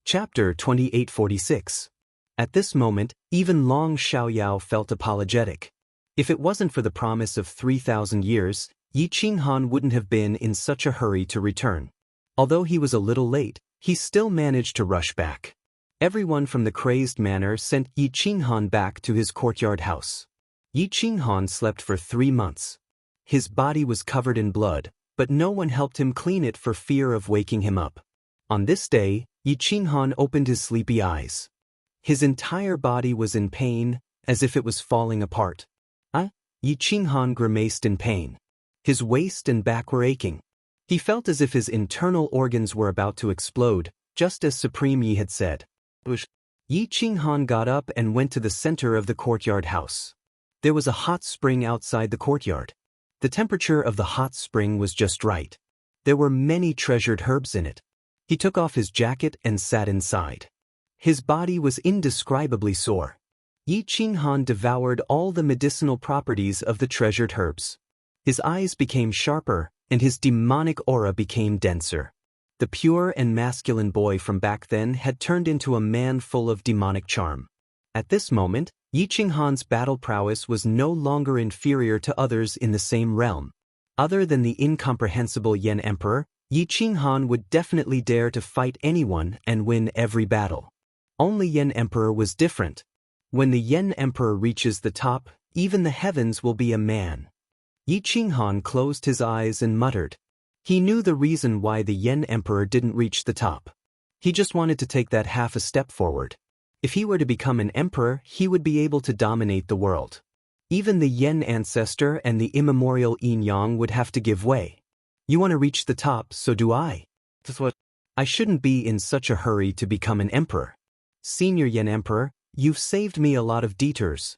Chapter 2846. At this moment, even Long Xiaoyao felt apologetic. If it wasn't for the promise of 3,000 years, Yi Qinghan wouldn't have been in such a hurry to return. Although he was a little late, he still managed to rush back. Everyone from the crazed manor sent Yi Qinghan back to his courtyard house. Yi Qinghan slept for 3 months. His body was covered in blood, but no one helped him clean it for fear of waking him up. On this day, Yi Qinghan opened his sleepy eyes. His entire body was in pain, as if it was falling apart. Yi Qinghan grimaced in pain. His waist and back were aching. He felt as if his internal organs were about to explode, just as Supreme Yi had said. Yi Qinghan got up and went to the center of the courtyard house. There was a hot spring outside the courtyard. The temperature of the hot spring was just right. There were many treasured herbs in it. He took off his jacket and sat inside. His body was indescribably sore. Yi Qinghan devoured all the medicinal properties of the treasured herbs. His eyes became sharper, and his demonic aura became denser. The pure and masculine boy from back then had turned into a man full of demonic charm. At this moment, Yi Qinghan's battle prowess was no longer inferior to others in the same realm. Other than the incomprehensible Yan Emperor, Yi Qinghan would definitely dare to fight anyone and win every battle. Only Yan Emperor was different. When the Yan Emperor reaches the top, even the heavens will be a man. Yi Qinghan closed his eyes and muttered. He knew the reason why the Yan Emperor didn't reach the top. He just wanted to take that half a step forward. If he were to become an emperor, he would be able to dominate the world. Even the Yan ancestor and the immemorial Yin Yang would have to give way. You want to reach the top, so do I. I shouldn't be in such a hurry to become an emperor. Senior Yan Emperor, you've saved me a lot of detours.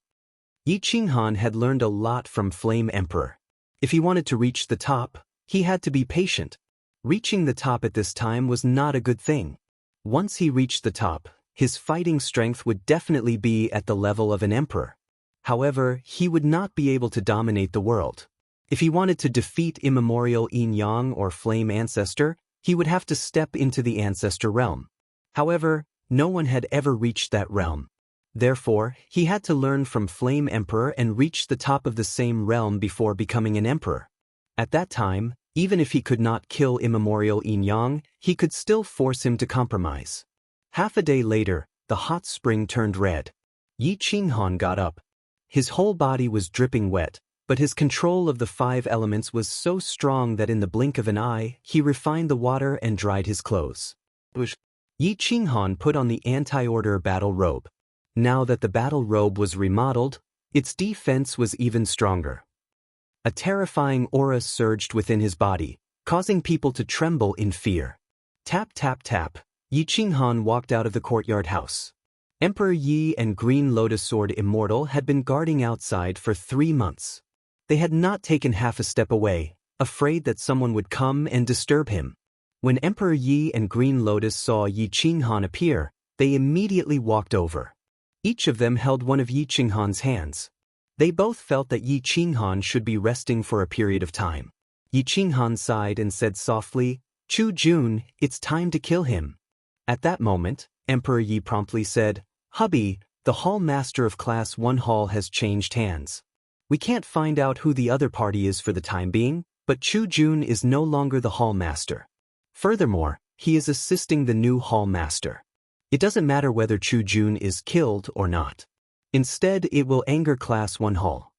Yi Qinghan had learned a lot from Flame Emperor. If he wanted to reach the top, he had to be patient. Reaching the top at this time was not a good thing. Once he reached the top, his fighting strength would definitely be at the level of an emperor. However, he would not be able to dominate the world. If he wanted to defeat immemorial Yin Yang or Flame Ancestor, he would have to step into the Ancestor realm. However, no one had ever reached that realm. Therefore, he had to learn from Flame Emperor and reach the top of the same realm before becoming an emperor. At that time, even if he could not kill immemorial Yin Yang, he could still force him to compromise. Half a day later, the hot spring turned red. Yi Qinghan got up. His whole body was dripping wet, but his control of the 5 elements was so strong that in the blink of an eye, he refined the water and dried his clothes. Yi Qinghan put on the anti-order battle robe. Now that the battle robe was remodeled, its defense was even stronger. A terrifying aura surged within his body, causing people to tremble in fear. Tap tap tap, Yi Qinghan walked out of the courtyard house. Emperor Yi and Green Lotus Sword Immortal had been guarding outside for 3 months. They had not taken half a step away, afraid that someone would come and disturb him. When Emperor Yi and Green Lotus saw Yi Qinghan appear, they immediately walked over. Each of them held one of Yi Qinghan's hands. They both felt that Yi Qinghan should be resting for a period of time. Yi Qinghan sighed and said softly, "Chu Jun, it's time to kill him." At that moment, Emperor Yi promptly said, "Hubby, the Hall Master of Class 1 Hall has changed hands. We can't find out who the other party is for the time being, but Chu Jun is no longer the Hall Master. Furthermore, he is assisting the new Hall Master. It doesn't matter whether Chu Jun is killed or not. Instead, it will anger Class 1 Hall."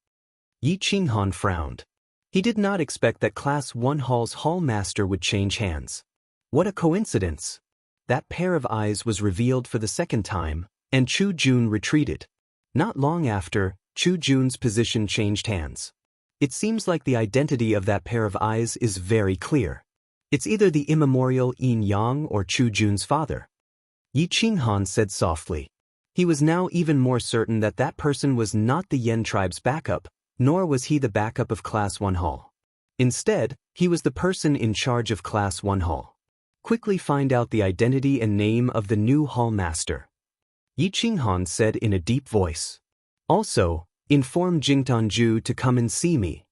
Yi Qinghan frowned. He did not expect that Class 1 Hall's Hall Master would change hands. What a coincidence! That pair of eyes was revealed for the second time, and Chu Jun retreated. Not long after, Chu Jun's position changed hands. It seems like the identity of that pair of eyes is very clear. It's either the immemorial Yin Yang or Chu Jun's father. Yi Qinghan said softly. He was now even more certain that that person was not the Yen tribe's backup, nor was he the backup of Class 1 Hall. Instead, he was the person in charge of Class 1 Hall. Quickly find out the identity and name of the new Hall Master. Yi Qinghan said in a deep voice. Also, inform Jingtanju to come and see me.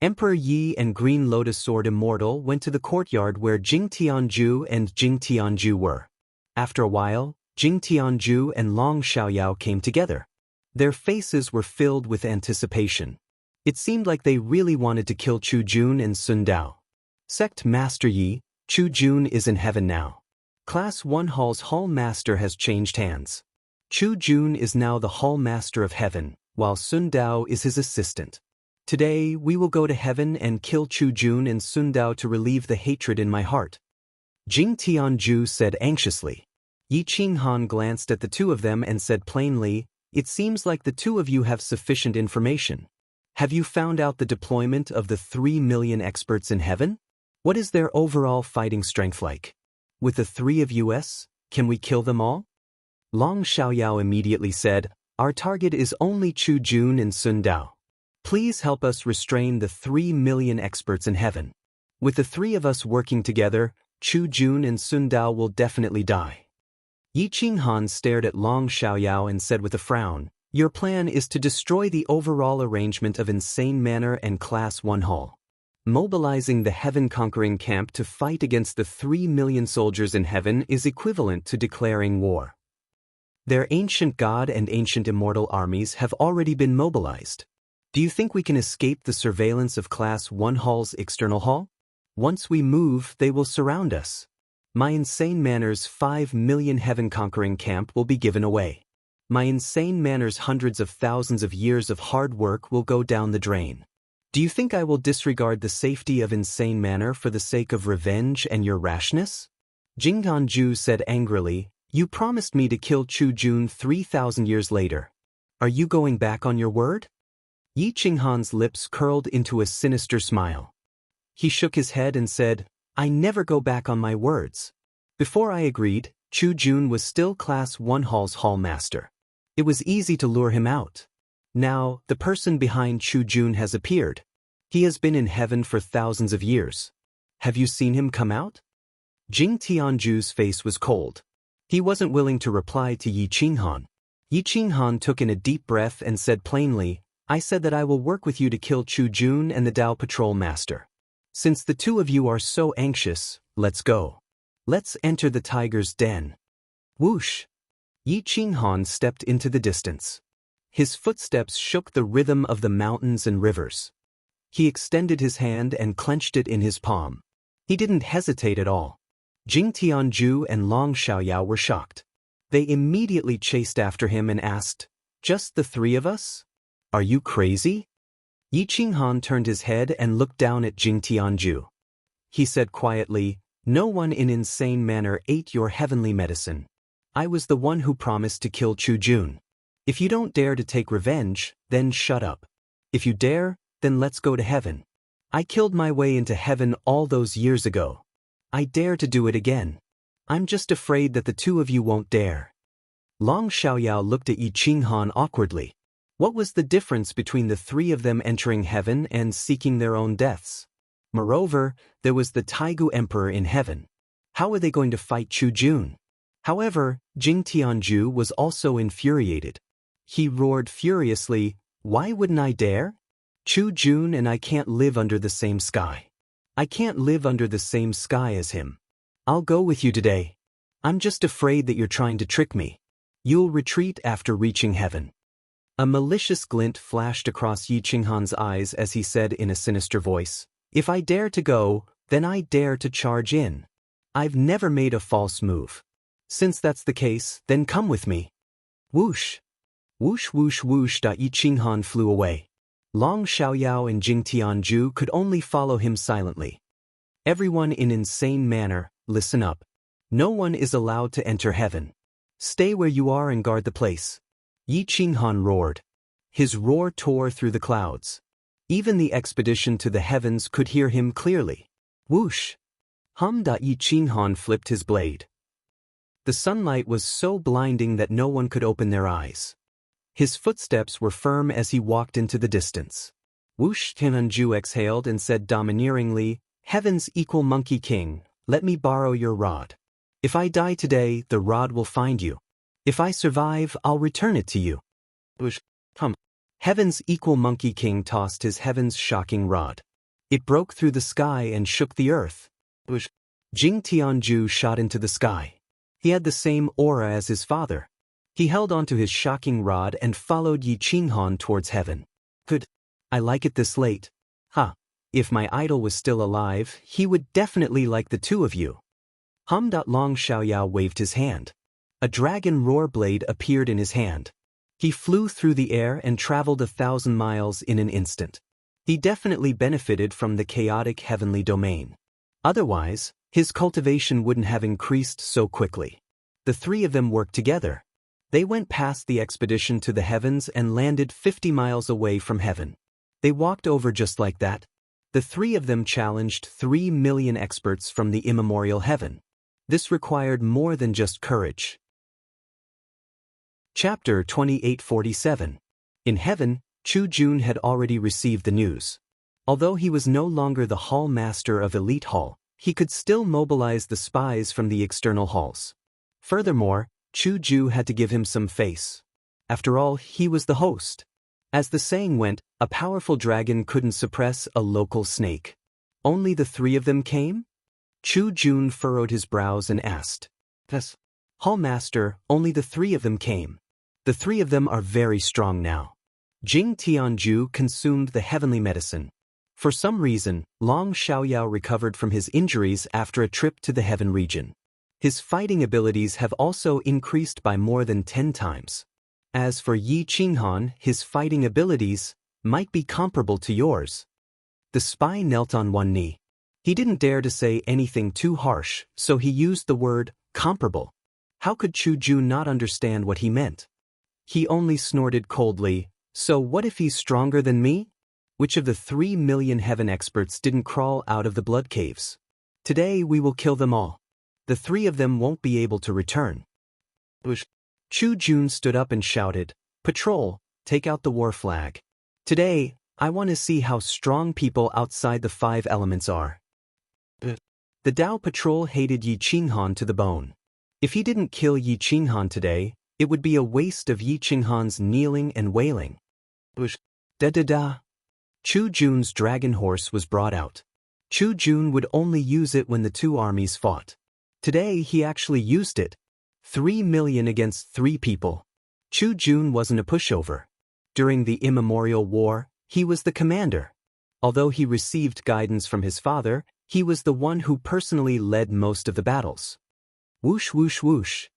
Emperor Yi and Green Lotus Sword Immortal went to the courtyard where Jing Tianju and Jing Tianju were. After a while, Jing Tianju and Long Xiaoyao came together. Their faces were filled with anticipation. It seemed like they really wanted to kill Chu Jun and Sun Dao. Sect Master Yi, Chu Jun is in heaven now. Class 1 Hall's Hall Master has changed hands. Chu Jun is now the Hall Master of Heaven, while Sun Dao is his assistant. Today, we will go to heaven and kill Chu Jun and Sun Dao to relieve the hatred in my heart. Jing Tianju said anxiously. Yi Qinghan glanced at the two of them and said plainly, "It seems like the two of you have sufficient information. Have you found out the deployment of the 3 million experts in heaven? What is their overall fighting strength like? With the 3 of us, can we kill them all?" Long Xiaoyao immediately said, "Our target is only Chu Jun and Sun Dao. Please help us restrain the 3 million experts in heaven. With the 3 of us working together, Chu Jun and Sun Dao will definitely die." Yi Qinghan stared at Long Xiaoyao and said with a frown, "Your plan is to destroy the overall arrangement of Insane Manor and Class 1 Hall. Mobilizing the heaven-conquering camp to fight against the 3 million soldiers in heaven is equivalent to declaring war. Their ancient god and ancient immortal armies have already been mobilized. Do you think we can escape the surveillance of Class 1 Hall's external hall? Once we move, they will surround us. My Insane Manor's 5 million heaven-conquering camp will be given away. My Insane Manor's hundreds of thousands of years of hard work will go down the drain. Do you think I will disregard the safety of Insane Manor for the sake of revenge and your rashness?" Jing Tianju said angrily, "You promised me to kill Chu Jun 3,000 years later. Are you going back on your word?" Yi Qinghan's lips curled into a sinister smile. He shook his head and said, "I never go back on my words. Before I agreed, Chu Jun was still Class 1 Hall's Hall Master. It was easy to lure him out. Now, the person behind Chu Jun has appeared. He has been in heaven for thousands of years. Have you seen him come out?" Jing Tianju's face was cold. He wasn't willing to reply to Yi Qinghan. Yi Qinghan took in a deep breath and said plainly, "I said that I will work with you to kill Chu Jun and the Dao Patrol Master. Since the two of you are so anxious, let's go. Let's enter the tiger's den." Whoosh! Yi Qinghan stepped into the distance. His footsteps shook the rhythm of the mountains and rivers. He extended his hand and clenched it in his palm. He didn't hesitate at all. Jing Tianju and Long Xiaoyao were shocked. They immediately chased after him and asked, "Just the 3 of us? Are you crazy?" Yi Qinghan turned his head and looked down at Jing Tianju. He said quietly, "No one in Insane Manor ate your heavenly medicine. I was the one who promised to kill Chu Jun. If you don't dare to take revenge, then shut up. If you dare, then let's go to heaven. I killed my way into heaven all those years ago. I dare to do it again. I'm just afraid that the two of you won't dare." Long Xiaoyao looked at Yi Qinghan awkwardly. What was the difference between the 3 of them entering heaven and seeking their own deaths? Moreover, there was the Taigu Emperor in heaven. How were they going to fight Chu Jun? However, Jing Tianju was also infuriated. He roared furiously, "Why wouldn't I dare? Chu Jun and I can't live under the same sky. I can't live under the same sky as him. I'll go with you today. I'm just afraid that you're trying to trick me. You'll retreat after reaching heaven." A malicious glint flashed across Yi Qinghan's eyes as he said in a sinister voice, "If I dare to go, then I dare to charge in. I've never made a false move. Since that's the case, then come with me." Whoosh! Whoosh whoosh whoosh! Yi Qinghan flew away. Long Xiaoyao and Jing Tianju could only follow him silently. "Everyone in Insane Manor, listen up. No one is allowed to enter heaven. Stay where you are and guard the place." Yi Qinghan roared. His roar tore through the clouds. Even the expedition to the heavens could hear him clearly. Whoosh! Hum! Yi Qinghan flipped his blade. The sunlight was so blinding that no one could open their eyes. His footsteps were firm as he walked into the distance. Whoosh! Tianju exhaled and said domineeringly, "Heaven's equal monkey king, let me borrow your rod. If I die today, the rod will find you. If I survive, I'll return it to you." Whoosh! Hum! Heaven's equal monkey king tossed his heaven's shocking rod. It broke through the sky and shook the earth. Whoosh! Jing Tianju shot into the sky. He had the same aura as his father. He held onto his shocking rod and followed Yi Qinghan towards heaven. Good. I like it this late. Ha. If my idol was still alive, he would definitely like the two of you. Long Xiaoyao waved his hand. A dragon roar blade appeared in his hand. He flew through the air and traveled 1,000 miles in an instant. He definitely benefited from the chaotic heavenly domain. Otherwise, his cultivation wouldn't have increased so quickly. The three of them worked together. They went past the expedition to the heavens and landed 50 miles away from heaven. They walked over just like that. The three of them challenged 3 million experts from the immemorial heaven. This required more than just courage. Chapter 2847. In heaven, Chu Jun had already received the news. Although he was no longer the hall master of Elite Hall, he could still mobilize the spies from the external halls. Furthermore, Chu Ju had to give him some face. After all, he was the host. As the saying went, a powerful dragon couldn't suppress a local snake. Only the three of them came? Chu Jun furrowed his brows and asked. Yes. Hall master, only the three of them came. The three of them are very strong now. Jing Tianju consumed the heavenly medicine. For some reason, Long Xiaoyao recovered from his injuries after a trip to the heaven region. His fighting abilities have also increased by more than 10 times. As for Yi Qinghan, his fighting abilities might be comparable to yours. The spy knelt on one knee. He didn't dare to say anything too harsh, so he used the word comparable. How could Chu Ju not understand what he meant? He only snorted coldly. So what if he's stronger than me? Which of the 3 million heaven experts didn't crawl out of the blood caves? Today we will kill them all. The three of them won't be able to return. Chu Jun stood up and shouted, Patrol, take out the war flag. Today, I want to see how strong people outside the 5 elements are. The Dao Patrol hated Yi Qinghan to the bone. If he didn't kill Yi Qinghan today, it would be a waste of Yi Qinghan's kneeling and wailing. Da-da-da. Chu Jun's dragon horse was brought out. Chu Jun would only use it when the two armies fought. Today he actually used it. 3 million against 3 people. Chu Jun wasn't a pushover. During the immemorial war, he was the commander. Although he received guidance from his father, he was the one who personally led most of the battles. Whoosh whoosh whoosh.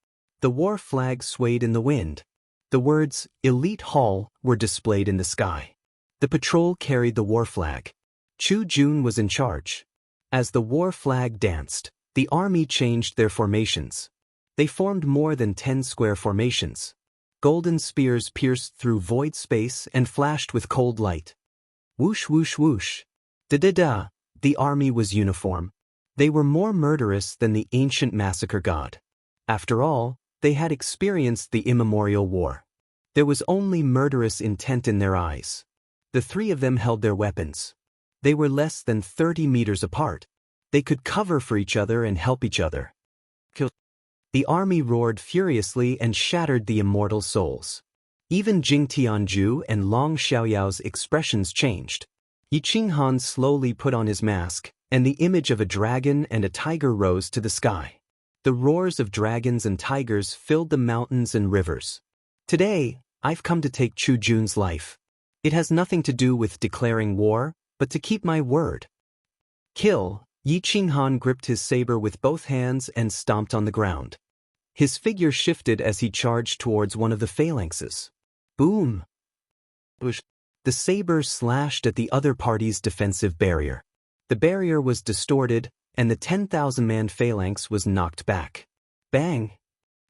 The war flag swayed in the wind. The words, Elite Hall, were displayed in the sky. The patrol carried the war flag. Chu Jun was in charge. As the war flag danced, the army changed their formations. They formed more than 10 square formations. Golden spears pierced through void space and flashed with cold light. Whoosh whoosh whoosh. Da-da-da. The army was uniform. They were more murderous than the ancient massacre god. After all, they had experienced the immemorial war. There was only murderous intent in their eyes. The three of them held their weapons. They were less than 30 meters apart. They could cover for each other and help each other. The army roared furiously and shattered the immortal souls. Even Jing Tianju and Long Xiaoyao's expressions changed. Yi Qinghan slowly put on his mask, and the image of a dragon and a tiger rose to the sky. The roars of dragons and tigers filled the mountains and rivers. Today, I've come to take Chu Jun's life. It has nothing to do with declaring war, but to keep my word. Kill. Yi Qinghan gripped his saber with both hands and stomped on the ground. His figure shifted as he charged towards one of the phalanxes. Boom! The saber slashed at the other party's defensive barrier. The barrier was distorted, and the 10,000-man phalanx was knocked back. Bang!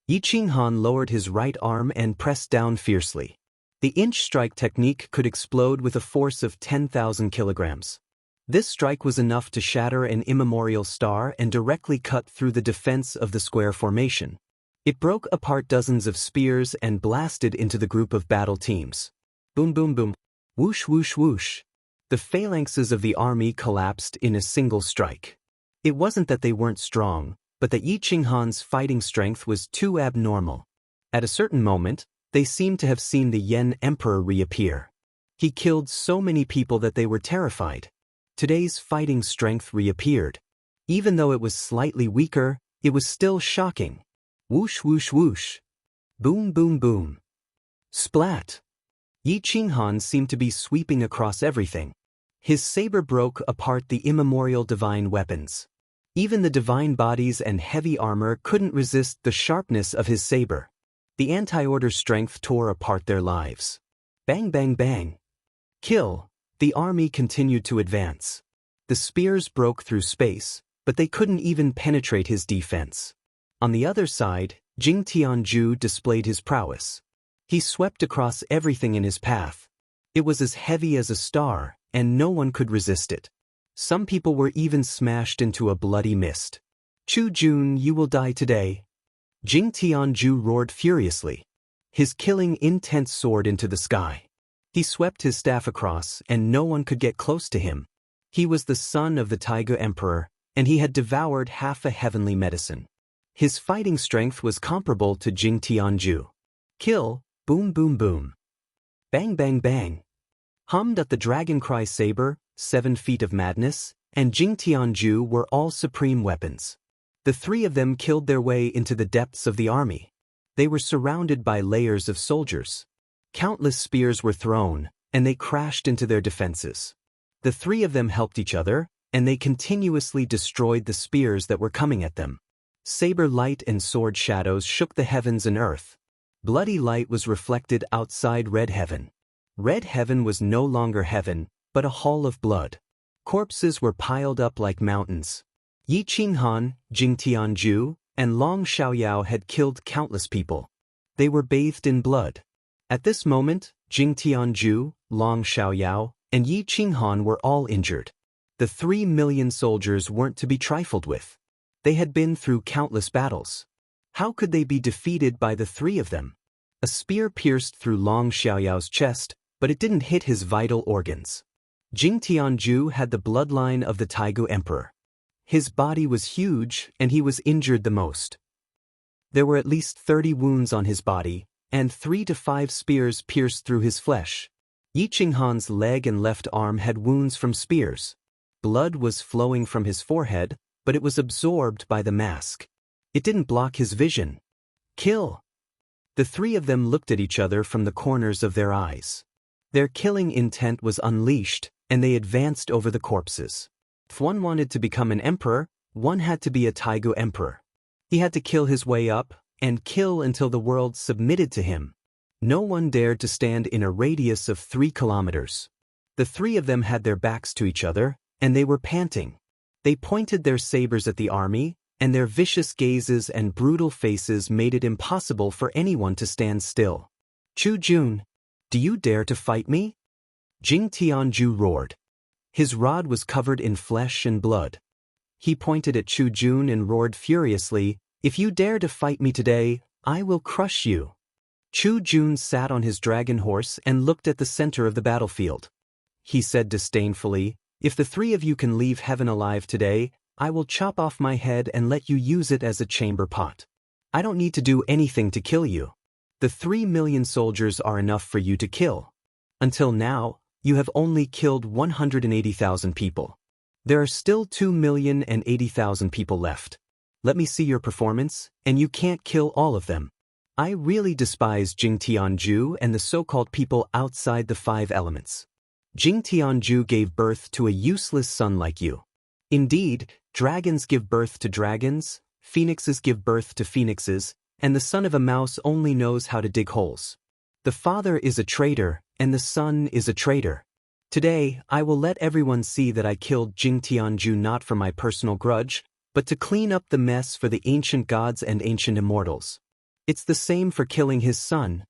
Yi Qinghan lowered his right arm and pressed down fiercely. The inch strike technique could explode with a force of 10,000 kilograms. This strike was enough to shatter an immemorial star and directly cut through the defense of the square formation. It broke apart dozens of spears and blasted into the group of battle teams. Boom boom boom. Whoosh whoosh whoosh. The phalanxes of the army collapsed in a single strike. It wasn't that they weren't strong, but that Yi Qinghan's fighting strength was too abnormal. At a certain moment, they seemed to have seen the Yen Emperor reappear. He killed so many people that they were terrified. Today's fighting strength reappeared. Even though it was slightly weaker, it was still shocking. Whoosh whoosh whoosh. Boom boom boom. Splat. Yi Qinghan seemed to be sweeping across everything. His saber broke apart the immemorial divine weapons. Even the divine bodies and heavy armor couldn't resist the sharpness of his saber. The anti-order strength tore apart their lives. Bang bang bang. Kill. The army continued to advance. The spears broke through space, but they couldn't even penetrate his defense. On the other side, Jing Tianju displayed his prowess. He swept across everything in his path. It was as heavy as a star, and no one could resist it. Some people were even smashed into a bloody mist. Chu Jun, you will die today. Jing Tianju roared furiously. His killing intent soared into the sky. He swept his staff across, and no one could get close to him. He was the son of the Taiga Emperor, and he had devoured half a heavenly medicine. His fighting strength was comparable to Jing Tianju. Kill, boom boom boom. Bang bang bang. Hummed at the Dragon Cry saber, 7 feet of madness, and Jing Tianju were all supreme weapons. The three of them killed their way into the depths of the army. They were surrounded by layers of soldiers. Countless spears were thrown, and they crashed into their defenses. The three of them helped each other, and they continuously destroyed the spears that were coming at them. Saber light and sword shadows shook the heavens and earth. Bloody light was reflected outside Red Heaven. Red Heaven was no longer heaven, but a hall of blood. Corpses were piled up like mountains. Yi Qinghan, Jing Tianju, and Long Xiaoyao had killed countless people. They were bathed in blood. At this moment, Jing Tianju, Long Xiaoyao, and Yi Qinghan were all injured. The 3 million soldiers weren't to be trifled with. They had been through countless battles. How could they be defeated by the three of them? A spear pierced through Long Xiaoyao's chest, but it didn't hit his vital organs. Jing Tianju had the bloodline of the Taigu Emperor. His body was huge, and he was injured the most. There were at least 30 wounds on his body, and 3 to 5 spears pierced through his flesh. Yi Qinghan's leg and left arm had wounds from spears. Blood was flowing from his forehead, but it was absorbed by the mask. It didn't block his vision. Kill! The three of them looked at each other from the corners of their eyes. Their killing intent was unleashed, and they advanced over the corpses. If one wanted to become an emperor, one had to be a Taigu emperor. He had to kill his way up, and kill until the world submitted to him. No one dared to stand in a radius of 3 kilometers. The three of them had their backs to each other, and they were panting. They pointed their sabers at the army, and their vicious gazes and brutal faces made it impossible for anyone to stand still. Chu Jun, do you dare to fight me? Jing Tianju roared. His rod was covered in flesh and blood. He pointed at Chu Jun and roared furiously, "If you dare to fight me today, I will crush you." Chu Jun sat on his dragon horse and looked at the center of the battlefield. He said disdainfully, "If the three of you can leave heaven alive today, I will chop off my head and let you use it as a chamber pot. I don't need to do anything to kill you. The 3 million soldiers are enough for you to kill. Until now, you have only killed 180,000 people. There are still 2,080,000 people left. Let me see your performance, and you can't kill all of them. I really despise Jing Tianju and the so-called people outside the 5 elements. Jing Tianju gave birth to a useless son like you. Indeed, dragons give birth to dragons, phoenixes give birth to phoenixes, and the son of a mouse only knows how to dig holes. The father is a traitor, and the son is a traitor. Today, I will let everyone see that I killed Jing Tianju not for my personal grudge, but to clean up the mess for the ancient gods and ancient immortals. It's the same for killing his son."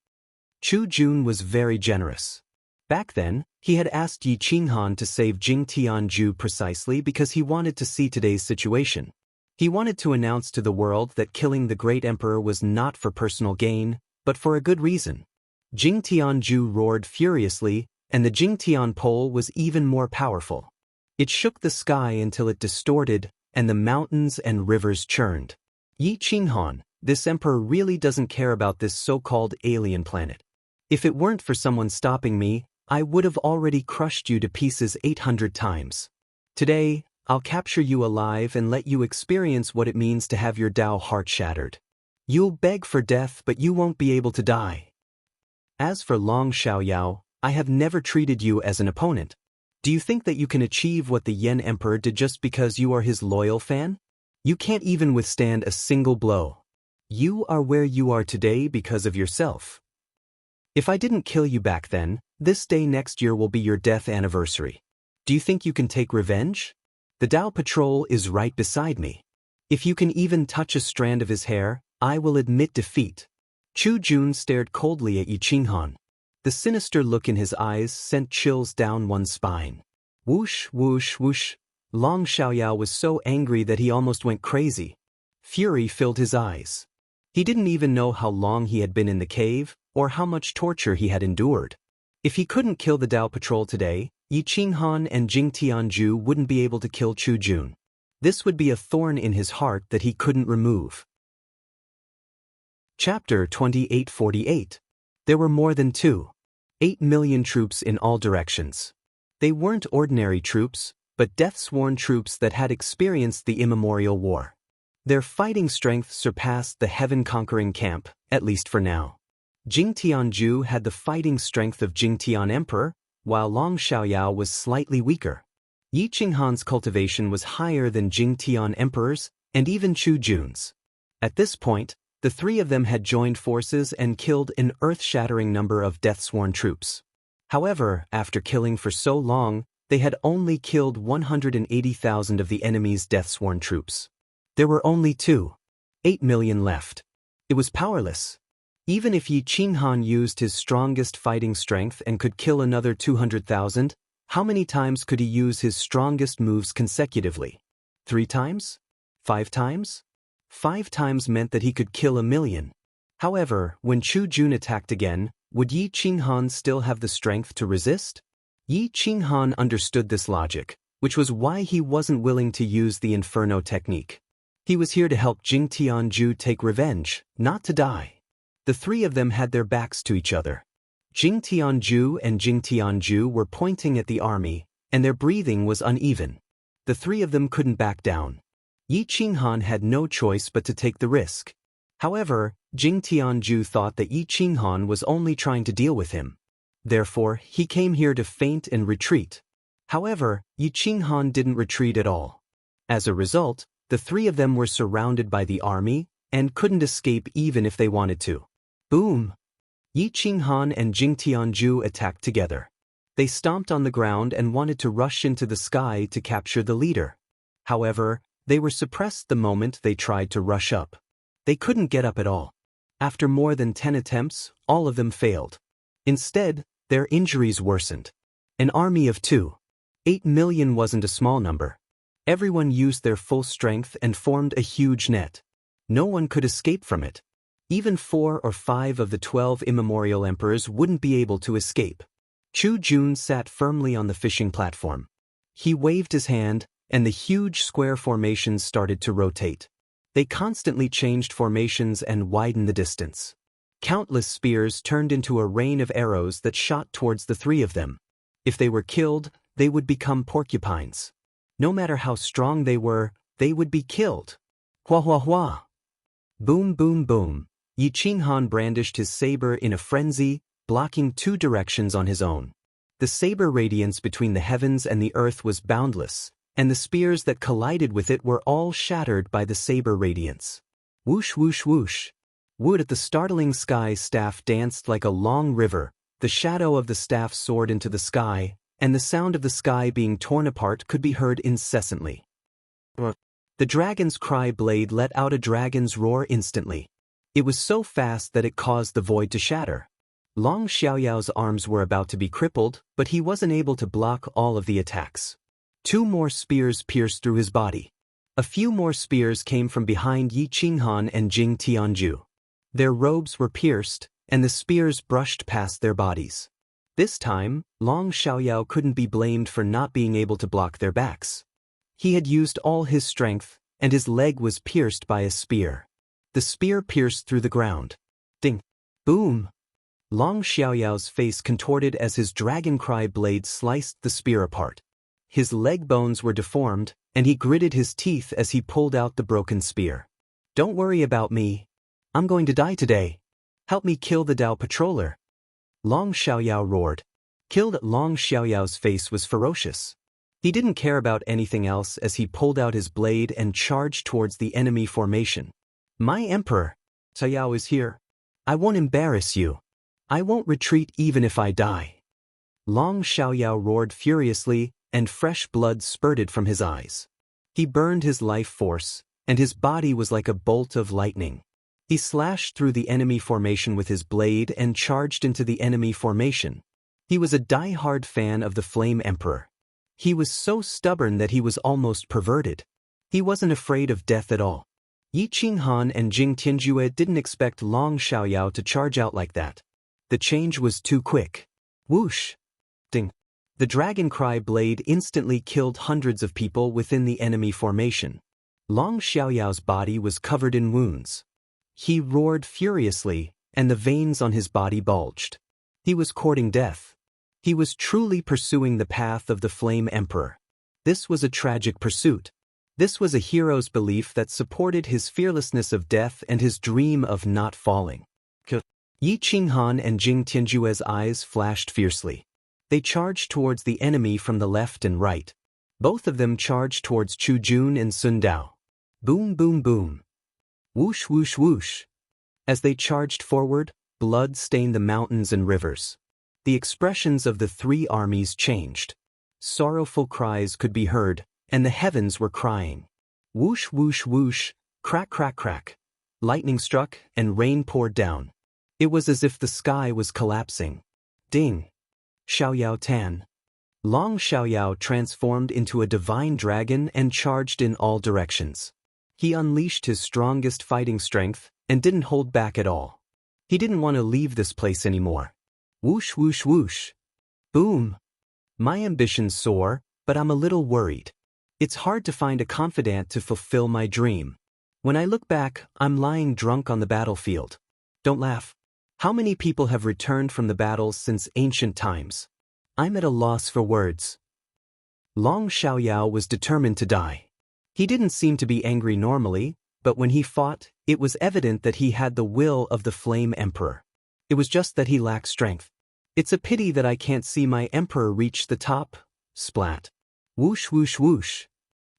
Chu Jun was very generous. Back then, he had asked Yi Qinghan to save Jing Tianju precisely because he wanted to see today's situation. He wanted to announce to the world that killing the great emperor was not for personal gain, but for a good reason. Jing Tianju roared furiously, and the Jingtian pole was even more powerful. It shook the sky until it distorted, and the mountains and rivers churned. Yi Qinghan, this emperor really doesn't care about this so-called alien planet. If it weren't for someone stopping me, I would have already crushed you to pieces 800 times. Today, I'll capture you alive and let you experience what it means to have your Tao heart shattered. You'll beg for death, but you won't be able to die. As for Long Xiaoyao, I have never treated you as an opponent. Do you think that you can achieve what the Yen Emperor did just because you are his loyal fan? You can't even withstand a single blow. You are where you are today because of yourself. If I didn't kill you back then, this day next year will be your death anniversary. Do you think you can take revenge? The Dao Patrol is right beside me. If you can even touch a strand of his hair, I will admit defeat. Chu Jun stared coldly at Yi Qinghan. The sinister look in his eyes sent chills down one's spine. Whoosh, whoosh, whoosh. Long Xiaoyao was so angry that he almost went crazy. Fury filled his eyes. He didn't even know how long he had been in the cave, or how much torture he had endured. If he couldn't kill the Dao Patrol today, Yi Qinghan and Jing Tianju wouldn't be able to kill Chu Jun. This would be a thorn in his heart that he couldn't remove. Chapter 2848. There were more than 8 million troops in all directions. They weren't ordinary troops, but death-sworn troops that had experienced the immemorial war. Their fighting strength surpassed the heaven-conquering camp, at least for now. Jing Tianju had the fighting strength of Jing Tian Emperor, while Long Xiaoyao was slightly weaker. Yi Qinghan's cultivation was higher than Jing Tian Emperor's, and even Chu Jun's. At this point, the three of them had joined forces and killed an earth-shattering number of death-sworn troops. However, after killing for so long, they had only killed 180,000 of the enemy's death-sworn troops. There were only 8 million left. It was powerless. Even if Yi Qinghan used his strongest fighting strength and could kill another 200,000, how many times could he use his strongest moves consecutively? 3 times? 5 times? 5 times meant that he could kill 1,000,000. However, when Chu Jun attacked again, would Yi Qinghan still have the strength to resist? Yi Qinghan understood this logic, which was why he wasn't willing to use the Inferno technique. He was here to help Jing Tianju take revenge, not to die. The three of them had their backs to each other. Jing Tianju and Jing Tianju were pointing at the army, and their breathing was uneven. The three of them couldn't back down. Yi Qinghan had no choice but to take the risk. However, Jing Tianju thought that Yi Qinghan was only trying to deal with him. Therefore, he came here to feint and retreat. However, Yi Qinghan didn't retreat at all. As a result, the three of them were surrounded by the army and couldn't escape even if they wanted to. Boom! Yi Qinghan and Jing Tianju attacked together. They stomped on the ground and wanted to rush into the sky to capture the leader. However, they were suppressed the moment they tried to rush up. They couldn't get up at all. After more than 10 attempts, all of them failed. Instead, their injuries worsened. An army of 8 million wasn't a small number. Everyone used their full strength and formed a huge net. No one could escape from it. Even 4 or 5 of the 12 immemorial emperors wouldn't be able to escape. Chu Jun sat firmly on the fishing platform. He waved his hand, and the huge square formations started to rotate. They constantly changed formations and widened the distance. Countless spears turned into a rain of arrows that shot towards the three of them. If they were killed, they would become porcupines. No matter how strong they would be killed. Hua hua hua! Boom boom boom! Yi Qinghan brandished his saber in a frenzy, blocking 2 directions on his own. The saber radiance between the heavens and the earth was boundless, and the spears that collided with it were all shattered by the saber radiance. Whoosh whoosh whoosh! Wood at the startling sky staff danced like a long river, the shadow of the staff soared into the sky, and the sound of the sky being torn apart could be heard incessantly. The dragon's cry blade let out a dragon's roar instantly. It was so fast that it caused the void to shatter. Long Xiaoyao's arms were about to be crippled, but he wasn't able to block all of the attacks. 2 more spears pierced through his body. A few more spears came from behind Yi Qinghan and Jing Tianju. Their robes were pierced, and the spears brushed past their bodies. This time, Long Xiaoyao couldn't be blamed for not being able to block their backs. He had used all his strength, and his leg was pierced by a spear. The spear pierced through the ground. Ding! Boom! Long Xiaoyao's face contorted as his dragon cry blade sliced the spear apart. His leg bones were deformed, and he gritted his teeth as he pulled out the broken spear. Don't worry about me. I'm going to die today. Help me kill the Dao patroller. Long Xiaoyao roared. Killed Long Xiaoyao's face was ferocious. He didn't care about anything else as he pulled out his blade and charged towards the enemy formation. My emperor, Xiaoyao is here. I won't embarrass you. I won't retreat even if I die. Long Xiaoyao roared furiously, and fresh blood spurted from his eyes. He burned his life force, and his body was like a bolt of lightning. He slashed through the enemy formation with his blade and charged into the enemy formation. He was a die-hard fan of the Flame Emperor. He was so stubborn that he was almost perverted. He wasn't afraid of death at all. Yi Qinghan and Jing Tianjue didn't expect Long Xiaoyao to charge out like that. The change was too quick. Whoosh! Ding! The Dragon Cry blade instantly killed hundreds of people within the enemy formation. Long Xiaoyao's body was covered in wounds. He roared furiously, and the veins on his body bulged. He was courting death. He was truly pursuing the path of the Flame Emperor. This was a tragic pursuit. This was a hero's belief that supported his fearlessness of death and his dream of not falling. Yi Qinghan and Jing Tianjue's eyes flashed fiercely. They charged towards the enemy from the left and right. Both of them charged towards Chu Jun and Sun Dao. Boom, boom, boom. Whoosh, whoosh, whoosh. As they charged forward, blood stained the mountains and rivers. The expressions of the three armies changed. Sorrowful cries could be heard, and the heavens were crying. Whoosh, whoosh, whoosh, crack, crack, crack. Lightning struck, and rain poured down. It was as if the sky was collapsing. Ding! Xiaoyao Tan. Long Xiaoyao transformed into a divine dragon and charged in all directions. He unleashed his strongest fighting strength and didn't hold back at all. He didn't want to leave this place anymore. Whoosh, whoosh, whoosh. Boom! My ambitions soar, but I'm a little worried. It's hard to find a confidant to fulfill my dream. When I look back, I'm lying drunk on the battlefield. Don't laugh. How many people have returned from the battles since ancient times? I'm at a loss for words. Long Xiaoyao was determined to die. He didn't seem to be angry normally, but when he fought, it was evident that he had the will of the Flame Emperor. It was just that he lacked strength. It's a pity that I can't see my emperor reach the top. Splat. Whoosh, whoosh, whoosh.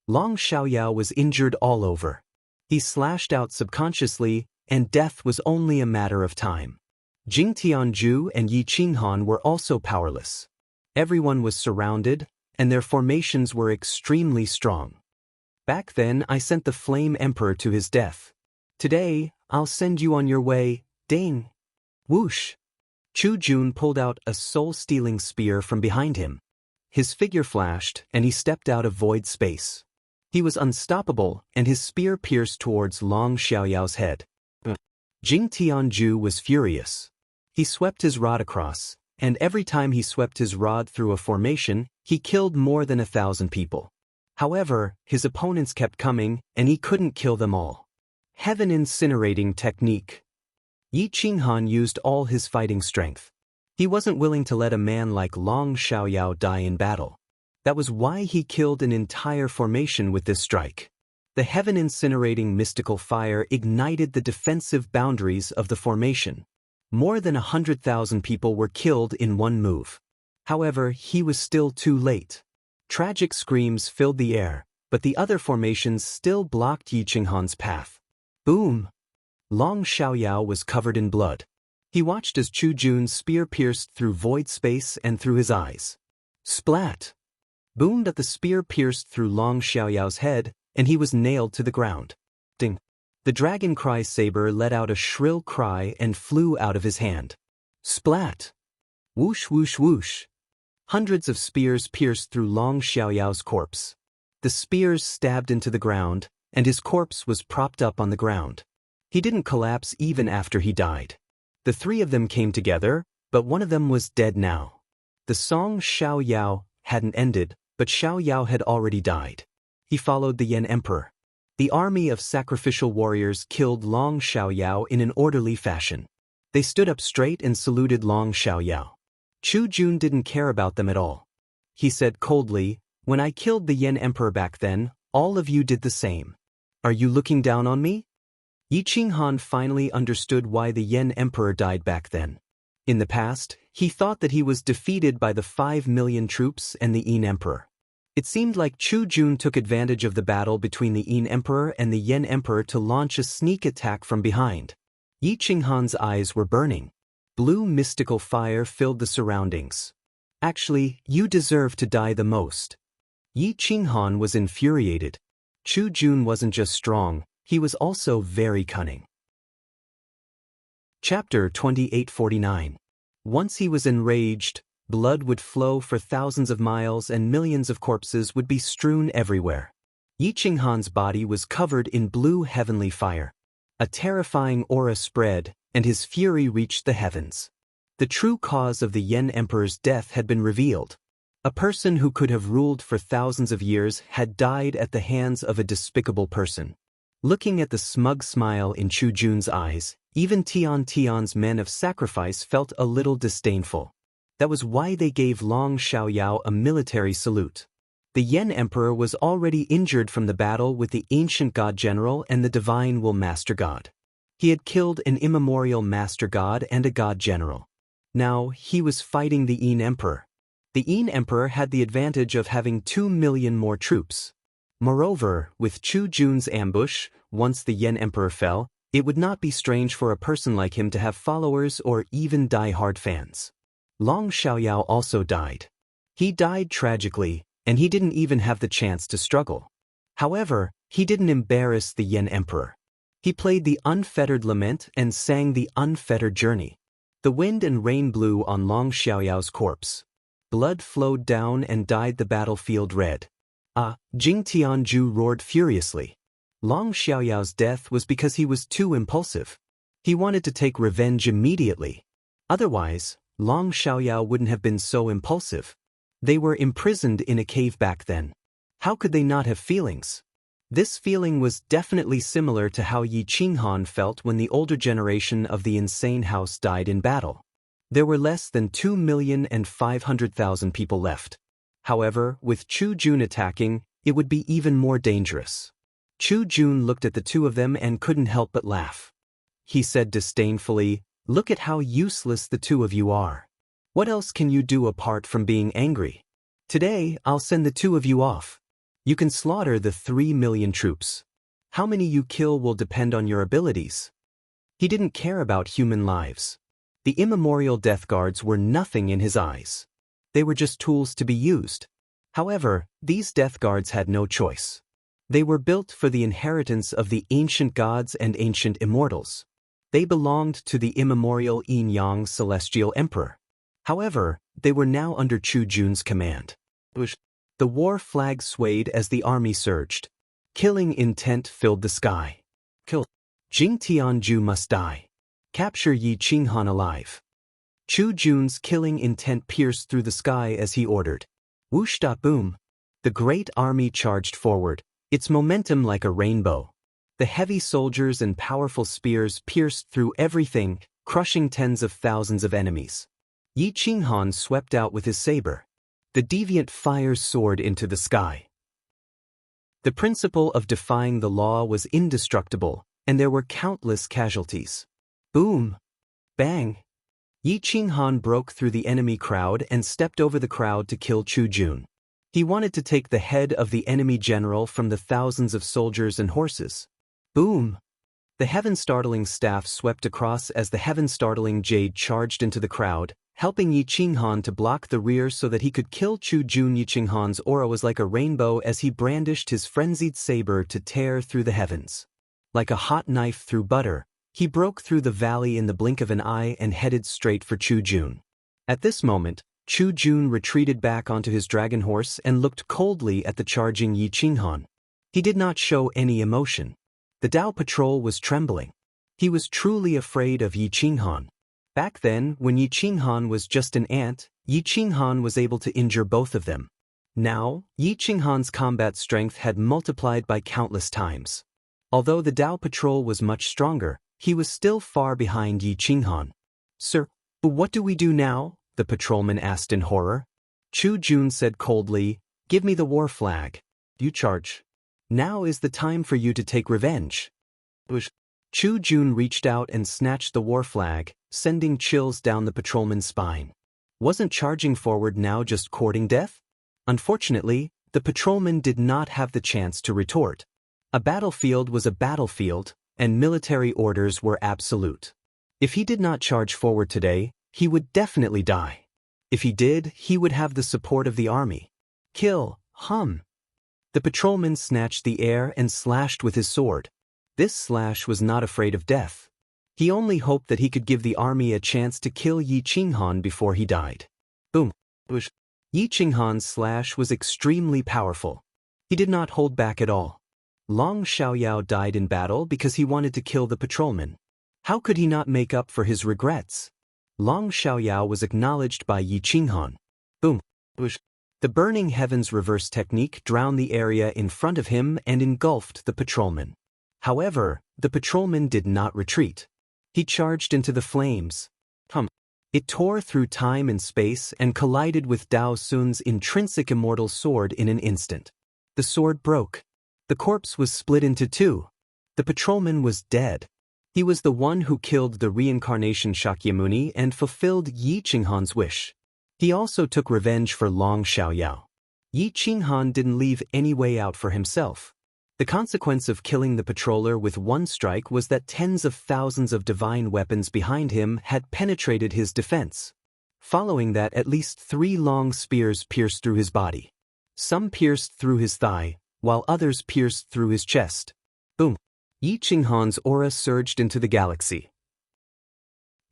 Long Xiaoyao was injured all over. He slashed out subconsciously, and death was only a matter of time. Jing Tianju and Yi Qinghan were also powerless. Everyone was surrounded, and their formations were extremely strong. Back then I sent the Flame Emperor to his death. Today, I'll send you on your way. Ding! Whoosh! Chu Jun pulled out a soul-stealing spear from behind him. His figure flashed, and he stepped out of void space. He was unstoppable, and his spear pierced towards Long Xiaoyao's head. Jing Tianju was furious. He swept his rod across, and every time he swept his rod through a formation, he killed more than 1,000 people. However, his opponents kept coming, and he couldn't kill them all. Heaven incinerating technique. Yi Qinghan used all his fighting strength. He wasn't willing to let a man like Long Xiaoyao die in battle. That was why he killed an entire formation with this strike. The heaven-incinerating mystical fire ignited the defensive boundaries of the formation. More than 100,000 people were killed in one move. However, he was still too late. Tragic screams filled the air, but the other formations still blocked Yi Qinghan's path. Boom! Long Xiaoyao was covered in blood. He watched as Chu Jun's spear pierced through void space and through his eyes. Splat! Boom! The spear pierced through Long Xiaoyao's head, and he was nailed to the ground. Ding! The Dragon Cry saber let out a shrill cry and flew out of his hand. Splat! Whoosh, whoosh, whoosh! Hundreds of spears pierced through Long Xiaoyao's corpse. The spears stabbed into the ground, and his corpse was propped up on the ground. He didn't collapse even after he died. The three of them came together, but one of them was dead now. The song Xiaoyao hadn't ended, but Xiaoyao had already died. He followed the Yan Emperor. The army of sacrificial warriors killed Long Xiaoyao in an orderly fashion. They stood up straight and saluted Long Xiaoyao. Chu Jun didn't care about them at all. He said coldly, "When I killed the Yan Emperor back then, all of you did the same. Are you looking down on me?" Yi Qinghan finally understood why the Yan Emperor died back then. In the past, he thought that he was defeated by the 5 million troops and the Yin Emperor. It seemed like Chu Jun took advantage of the battle between the Yin Emperor and the Yan Emperor to launch a sneak attack from behind. Yi Qinghan's eyes were burning. Blue mystical fire filled the surroundings. Actually, you deserve to die the most. Yi Qinghan was infuriated. Chu Jun wasn't just strong, he was also very cunning. Chapter 2849. Once he was enraged, blood would flow for thousands of miles and millions of corpses would be strewn everywhere. Yi Qinghan's body was covered in blue heavenly fire. A terrifying aura spread, and his fury reached the heavens. The true cause of the Yan Emperor's death had been revealed. A person who could have ruled for thousands of years had died at the hands of a despicable person. Looking at the smug smile in Chu Jun's eyes, even Tian's men of sacrifice felt a little disdainful. That was why they gave Long Xiaoyao a military salute. The Yan Emperor was already injured from the battle with the ancient god general and the divine will master god. He had killed an immemorial master god and a god general. Now he was fighting the Yin Emperor. The Yin Emperor had the advantage of having 2 million more troops. Moreover, with Chu Jun's ambush, once the Yan Emperor fell, it would not be strange for a person like him to have followers or even die-hard fans. Long Xiaoyao also died. He died tragically, and he didn't even have the chance to struggle. However, he didn't embarrass the Yan Emperor. He played the unfettered lament and sang the unfettered journey. The wind and rain blew on Long Xiaoyao's corpse. Blood flowed down and dyed the battlefield red. Jing Tianju roared furiously. Long Xiaoyao's death was because he was too impulsive. He wanted to take revenge immediately. Otherwise, Long Xiaoyao wouldn't have been so impulsive. They were imprisoned in a cave back then. How could they not have feelings? This feeling was definitely similar to how Yi Qinghan felt when the older generation of the insane house died in battle. There were less than 2,500,000 people left. However, with Chu Jun attacking, it would be even more dangerous. Chu Jun looked at the two of them and couldn't help but laugh. He said disdainfully, "Look at how useless the two of you are. What else can you do apart from being angry? Today, I'll send the two of you off. You can slaughter the 3 million troops. How many you kill will depend on your abilities." He didn't care about human lives. The immemorial death guards were nothing in his eyes. They were just tools to be used. However, these death guards had no choice. They were built for the inheritance of the ancient gods and ancient immortals. They belonged to the immemorial Yin-Yang celestial emperor. However, they were now under Chu Jun's command. The war flag swayed as the army surged. Killing intent filled the sky. Kill. Jing Tianju must die. Capture Yi Qinghan alive. Chu Jun's killing intent pierced through the sky as he ordered. Whoosh-boom. The great army charged forward, its momentum like a rainbow. The heavy soldiers and powerful spears pierced through everything, crushing tens of thousands of enemies. Yi Qinghan swept out with his saber. The deviant fire soared into the sky. The principle of defying the law was indestructible, and there were countless casualties. Boom! Bang! Yi Qinghan broke through the enemy crowd and stepped over the crowd to kill Chu Jun. He wanted to take the head of the enemy general from the thousands of soldiers and horses. Boom! The heaven-startling staff swept across as the heaven-startling jade charged into the crowd, helping Yi Qinghan to block the rear so that he could kill Chu Jun. Yi Qinghan's aura was like a rainbow as he brandished his frenzied saber to tear through the heavens. Like a hot knife through butter, he broke through the valley in the blink of an eye and headed straight for Chu Jun. At this moment, Chu Jun retreated back onto his dragon horse and looked coldly at the charging Yi Qinghan. He did not show any emotion. The Dao patrol was trembling. He was truly afraid of Yi Qinghan. Back then, when Yi Qinghan was just an ant, Yi Qinghan was able to injure both of them. Now, Yi Qinghan's combat strength had multiplied by countless times. Although the Dao patrol was much stronger, he was still far behind Yi Qinghan. "Sir, what do we do now?" the patrolman asked in horror. Chu Jun said coldly, "Give me the war flag. You charge. Now is the time for you to take revenge." Chu Jun reached out and snatched the war flag, sending chills down the patrolman's spine. Wasn't charging forward now just courting death? Unfortunately, the patrolman did not have the chance to retort. A battlefield was a battlefield, and military orders were absolute. If he did not charge forward today, he would definitely die. If he did, he would have the support of the army. Kill, hum. The patrolman snatched the air and slashed with his sword. This slash was not afraid of death. He only hoped that he could give the army a chance to kill Yi Qinghan before he died. Boom. Whoosh. Yi Qinghan's slash was extremely powerful. He did not hold back at all. Long Xiaoyao died in battle because he wanted to kill the patrolman. How could he not make up for his regrets? Long Xiaoyao was acknowledged by Yi Qinghan. Boom. Whoosh. The burning heavens reverse technique drowned the area in front of him and engulfed the patrolman. However, the patrolman did not retreat. He charged into the flames. It tore through time and space and collided with Dao Sun's intrinsic immortal sword in an instant. The sword broke. The corpse was split into two. The patrolman was dead. He was the one who killed the reincarnation Shakyamuni and fulfilled Yi Qinghan's wish. He also took revenge for Long Xiaoyao. Yi Qinghan didn't leave any way out for himself. The consequence of killing the patroller with one strike was that tens of thousands of divine weapons behind him had penetrated his defense. Following that, at least 3 long spears pierced through his body. Some pierced through his thigh, while others pierced through his chest. Boom! Yi Qinghan's aura surged into the galaxy.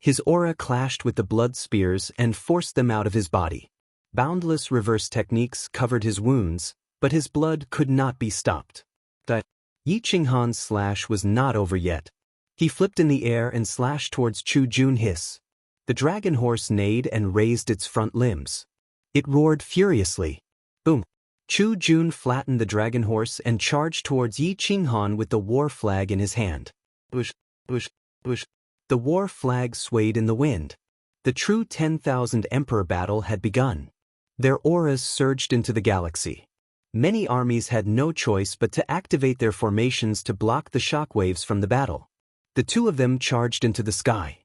His aura clashed with the blood spears and forced them out of his body. Boundless reverse techniques covered his wounds, but his blood could not be stopped. Yi Qinghan's slash was not over yet. He flipped in the air and slashed towards Chu Jun. Hiss. The dragon horse neighed and raised its front limbs. It roared furiously. Boom! Chu Jun flattened the dragon horse and charged towards Yi Qinghan with the war flag in his hand. Whoosh, whoosh, whoosh. The war flag swayed in the wind. The true 10,000 Emperor battle had begun. Their auras surged into the galaxy. Many armies had no choice but to activate their formations to block the shockwaves from the battle. The two of them charged into the sky.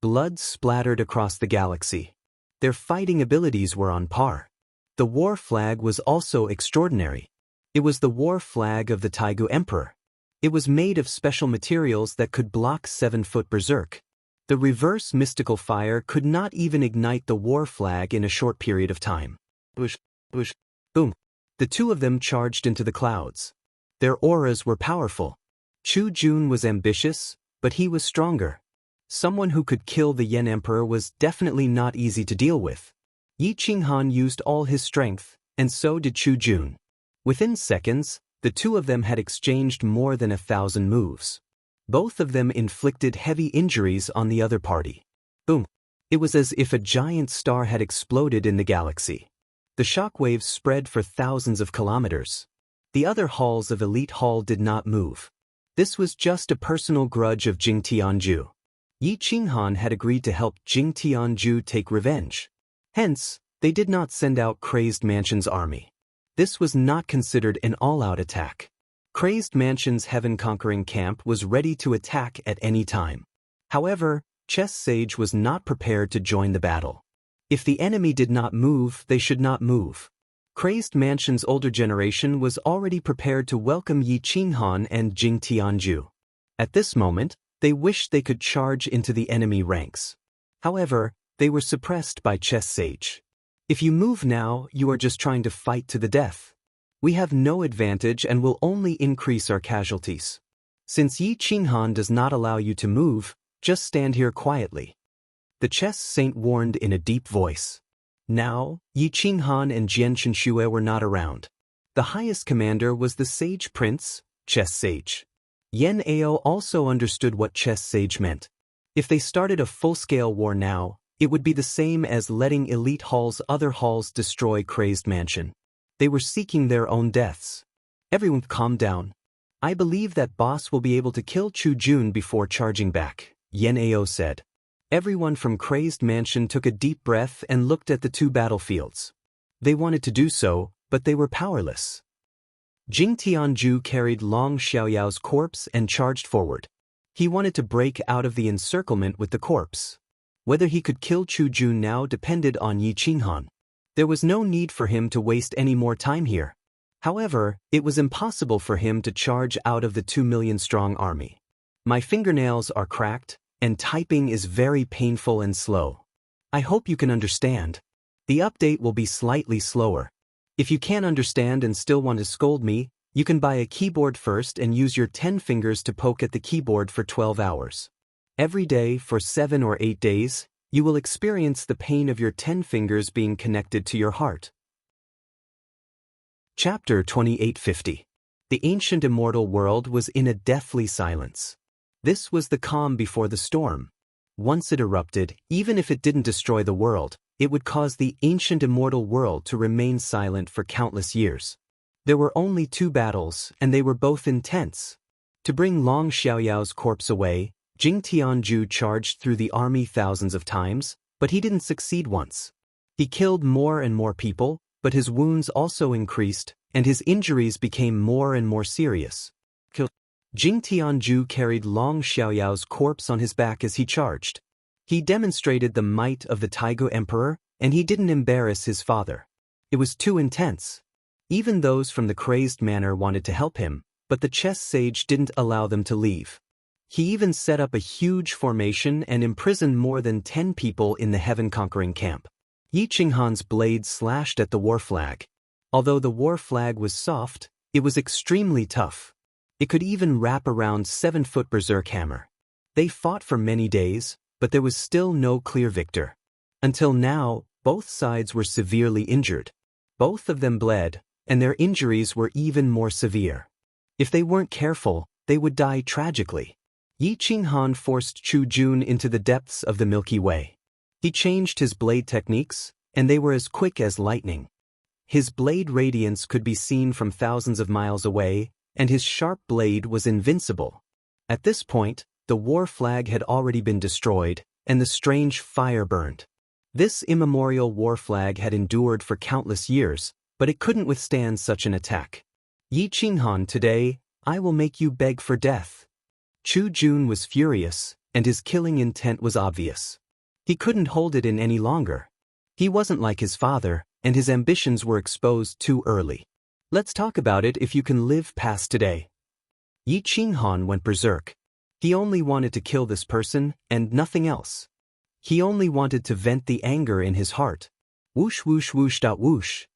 Blood splattered across the galaxy. Their fighting abilities were on par. The war flag was also extraordinary. It was the war flag of the Taigu Emperor. It was made of special materials that could block 7-foot berserk. The reverse mystical fire could not even ignite the war flag in a short period of time. Whoosh, whoosh, boom. The two of them charged into the clouds. Their auras were powerful. Chu Jun was ambitious, but he was stronger. Someone who could kill the Yan Emperor was definitely not easy to deal with. Yi Qinghan used all his strength, and so did Chu Jun. Within seconds, the two of them had exchanged more than 1,000 moves. Both of them inflicted heavy injuries on the other party. Boom! It was as if a giant star had exploded in the galaxy. The shockwaves spread for thousands of kilometers. The other halls of Elite Hall did not move. This was just a personal grudge of Jing Tianju. Yi Qinghan had agreed to help Jing Tianju take revenge. Hence, they did not send out Crazed Mansion's army. This was not considered an all-out attack. Crazed Mansion's heaven-conquering camp was ready to attack at any time. However, Chess Sage was not prepared to join the battle. If the enemy did not move, they should not move. Crazed Mansion's older generation was already prepared to welcome Yi Qinghan and Jing Tianju. At this moment, they wished they could charge into the enemy ranks. However, they were suppressed by Chess Sage. If you move now, you are just trying to fight to the death. We have no advantage and will only increase our casualties. Since Yi Qinghan does not allow you to move, just stand here quietly. The chess saint warned in a deep voice. Now, Yi Qinghan and Jian Shenxue were not around. The highest commander was the Sage Prince, Chess Sage. Yan Ao also understood what Chess Sage meant. If they started a full-scale war now, it would be the same as letting Elite Hall's other halls destroy Crazed Mansion. They were seeking their own deaths. Everyone calm down. I believe that boss will be able to kill Chu Jun before charging back, Yan Ao said. Everyone from Crazed Mansion took a deep breath and looked at the two battlefields. They wanted to do so, but they were powerless. Jing Tianju carried Long Xiaoyao's corpse and charged forward. He wanted to break out of the encirclement with the corpse. Whether he could kill Chu Jun now depended on Yi Qinghan. There was no need for him to waste any more time here. However, it was impossible for him to charge out of the 2 million strong army. My fingernails are cracked, and typing is very painful and slow. I hope you can understand. The update will be slightly slower. If you can't understand and still want to scold me, you can buy a keyboard first and use your 10 fingers to poke at the keyboard for 12 hours. Every day for 7 or 8 days, you will experience the pain of your 10 fingers being connected to your heart. Chapter 2850. The ancient immortal world was in a deathly silence. This was the calm before the storm. Once it erupted, even if it didn't destroy the world, it would cause the ancient immortal world to remain silent for countless years. There were only 2 battles, and they were both intense. To bring Long Xiaoyao's corpse away, Jing Tianju charged through the army thousands of times, but he didn't succeed once. He killed more and more people, but his wounds also increased, and his injuries became more and more serious. Jing Tianju carried Long Xiaoyao's corpse on his back as he charged. He demonstrated the might of the Taigu Emperor, and he didn't embarrass his father. It was too intense. Even those from the crazed manor wanted to help him, but the chess sage didn't allow them to leave. He even set up a huge formation and imprisoned more than 10 people in the heaven-conquering camp. Yi Qinghan's blade slashed at the war flag. Although the war flag was soft, it was extremely tough. It could even wrap around 7-foot berserk hammer. They fought for many days, but there was still no clear victor. Until now, both sides were severely injured. Both of them bled, and their injuries were even more severe. If they weren't careful, they would die tragically. Yi Qinghan forced Chu Jun into the depths of the Milky Way. He changed his blade techniques, and they were as quick as lightning. His blade radiance could be seen from thousands of miles away, and his sharp blade was invincible. At this point, the war flag had already been destroyed, and the strange fire burned. This immemorial war flag had endured for countless years, but it couldn't withstand such an attack. Yi Qinghan, today, I will make you beg for death. Chu Jun was furious, and his killing intent was obvious. He couldn't hold it in any longer. He wasn't like his father, and his ambitions were exposed too early. Let's talk about it if you can live past today. Yi Qinghan went berserk. He only wanted to kill this person, and nothing else. He only wanted to vent the anger in his heart. Whoosh whoosh whoosh dot whoosh.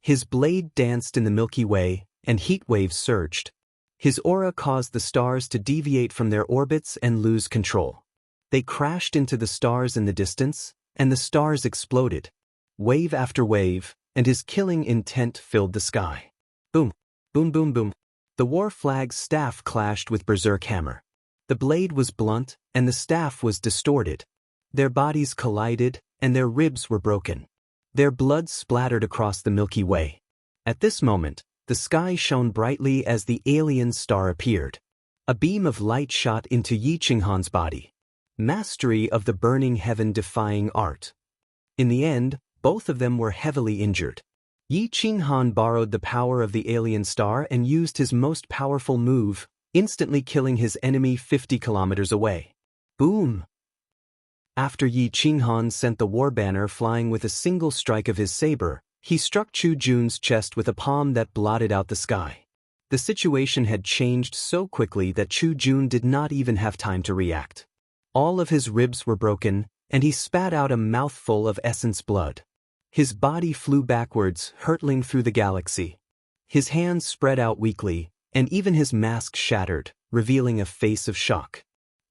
His blade danced in the Milky Way, and heat waves surged. His aura caused the stars to deviate from their orbits and lose control. They crashed into the stars in the distance, and the stars exploded. Wave after wave, and his killing intent filled the sky. Boom, boom boom boom. The war flag's staff clashed with berserk hammer. The blade was blunt, and the staff was distorted. Their bodies collided, and their ribs were broken. Their blood splattered across the Milky Way. At this moment, the sky shone brightly as the alien star appeared. A beam of light shot into Yi Qinghan's body. Mastery of the burning heaven-defying art. In the end, both of them were heavily injured. Yi Qinghan borrowed the power of the alien star and used his most powerful move, instantly killing his enemy 50 kilometers away. Boom! After Yi Qinghan sent the war banner flying with a single strike of his saber, he struck Chu Jun's chest with a palm that blotted out the sky. The situation had changed so quickly that Chu Jun did not even have time to react. All of his ribs were broken, and he spat out a mouthful of essence blood. His body flew backwards, hurtling through the galaxy. His hands spread out weakly, and even his mask shattered, revealing a face of shock.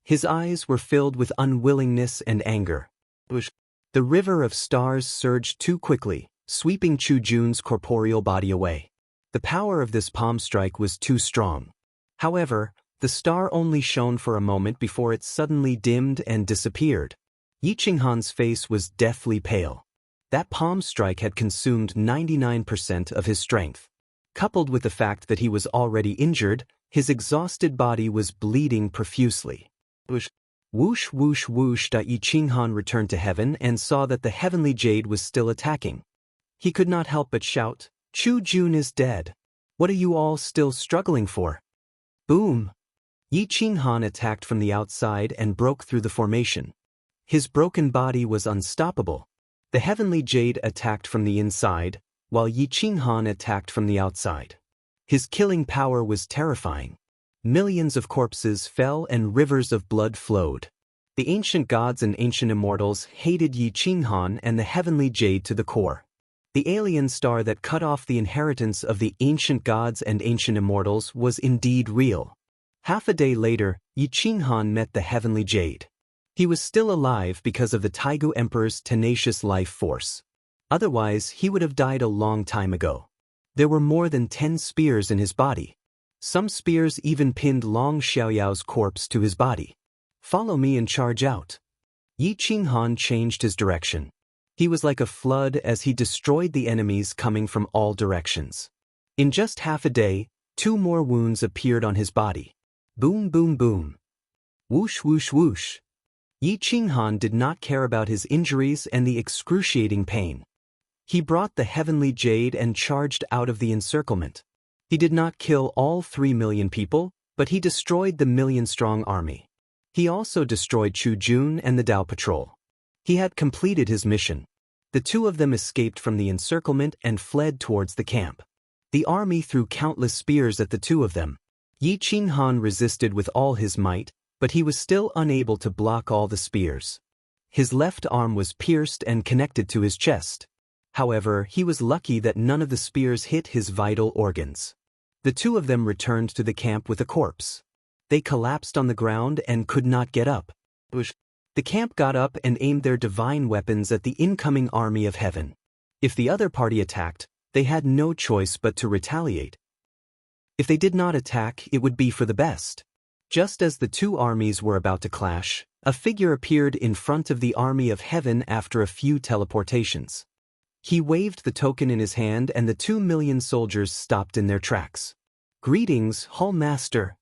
His eyes were filled with unwillingness and anger. The river of stars surged too quickly, sweeping Chu Jun's corporeal body away. The power of this palm strike was too strong. However, the star only shone for a moment before it suddenly dimmed and disappeared. Yi Qinghan's face was deathly pale. That palm strike had consumed 99% of his strength. Coupled with the fact that he was already injured, his exhausted body was bleeding profusely. Whoosh, whoosh, whoosh, whoosh. Yi Qinghan returned to heaven and saw that the heavenly jade was still attacking. He could not help but shout, "Chu Jun is dead. What are you all still struggling for?" Boom! Yi Qinghan attacked from the outside and broke through the formation. His broken body was unstoppable. The heavenly jade attacked from the inside, while Yi Qinghan attacked from the outside. His killing power was terrifying. Millions of corpses fell and rivers of blood flowed. The ancient gods and ancient immortals hated Yi Qinghan and the heavenly jade to the core. The alien star that cut off the inheritance of the ancient gods and ancient immortals was indeed real. Half a day later, Yi Qinghan met the heavenly jade. He was still alive because of the Taigu Emperor's tenacious life force. Otherwise, he would have died a long time ago. There were more than 10 spears in his body. Some spears even pinned Long Xiaoyao's corpse to his body. Follow me and charge out. Yi Qinghan changed his direction. He was like a flood as he destroyed the enemies coming from all directions. In just half a day, 2 more wounds appeared on his body. Boom, boom, boom. Whoosh, whoosh, whoosh. Yi Qinghan did not care about his injuries and the excruciating pain. He brought the heavenly jade and charged out of the encirclement. He did not kill all 3 million people, but he destroyed the million-strong army. He also destroyed Chu Jun and the Dao Patrol. He had completed his mission. The 2 of them escaped from the encirclement and fled towards the camp. The army threw countless spears at the 2 of them. Yi Qinghan resisted with all his might, but he was still unable to block all the spears. His left arm was pierced and connected to his chest. However, he was lucky that none of the spears hit his vital organs. The 2 of them returned to the camp with a corpse. They collapsed on the ground and could not get up. The camp got up and aimed their divine weapons at the incoming army of heaven. If the other party attacked, they had no choice but to retaliate. If they did not attack, it would be for the best. Just as the 2 armies were about to clash, a figure appeared in front of the army of heaven after a few teleportations. He waved the token in his hand and the 2 million soldiers stopped in their tracks. Greetings, Hall Master.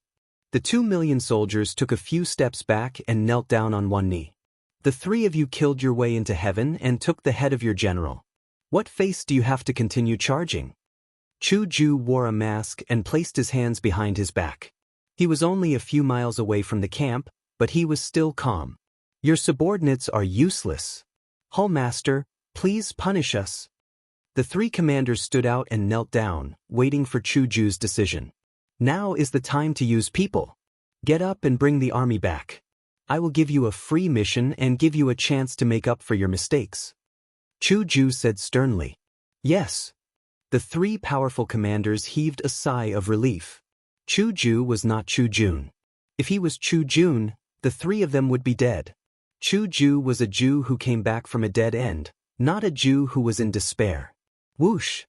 The 2 million soldiers took a few steps back and knelt down on one knee. The 3 of you killed your way into heaven and took the head of your general. What face do you have to continue charging? Chu Ju wore a mask and placed his hands behind his back. He was only a few miles away from the camp, but he was still calm. Your subordinates are useless. Hall Master, please punish us. The 3 commanders stood out and knelt down, waiting for Chu Ju's decision. Now is the time to use people. Get up and bring the army back. I will give you a free mission and give you a chance to make up for your mistakes. Chu Ju said sternly. Yes. The 3 powerful commanders heaved a sigh of relief. Chu Ju was not Chu Jun. If he was Chu Jun, the 3 of them would be dead. Chu Ju was a Jew who came back from a dead end, not a Jew who was in despair. Whoosh!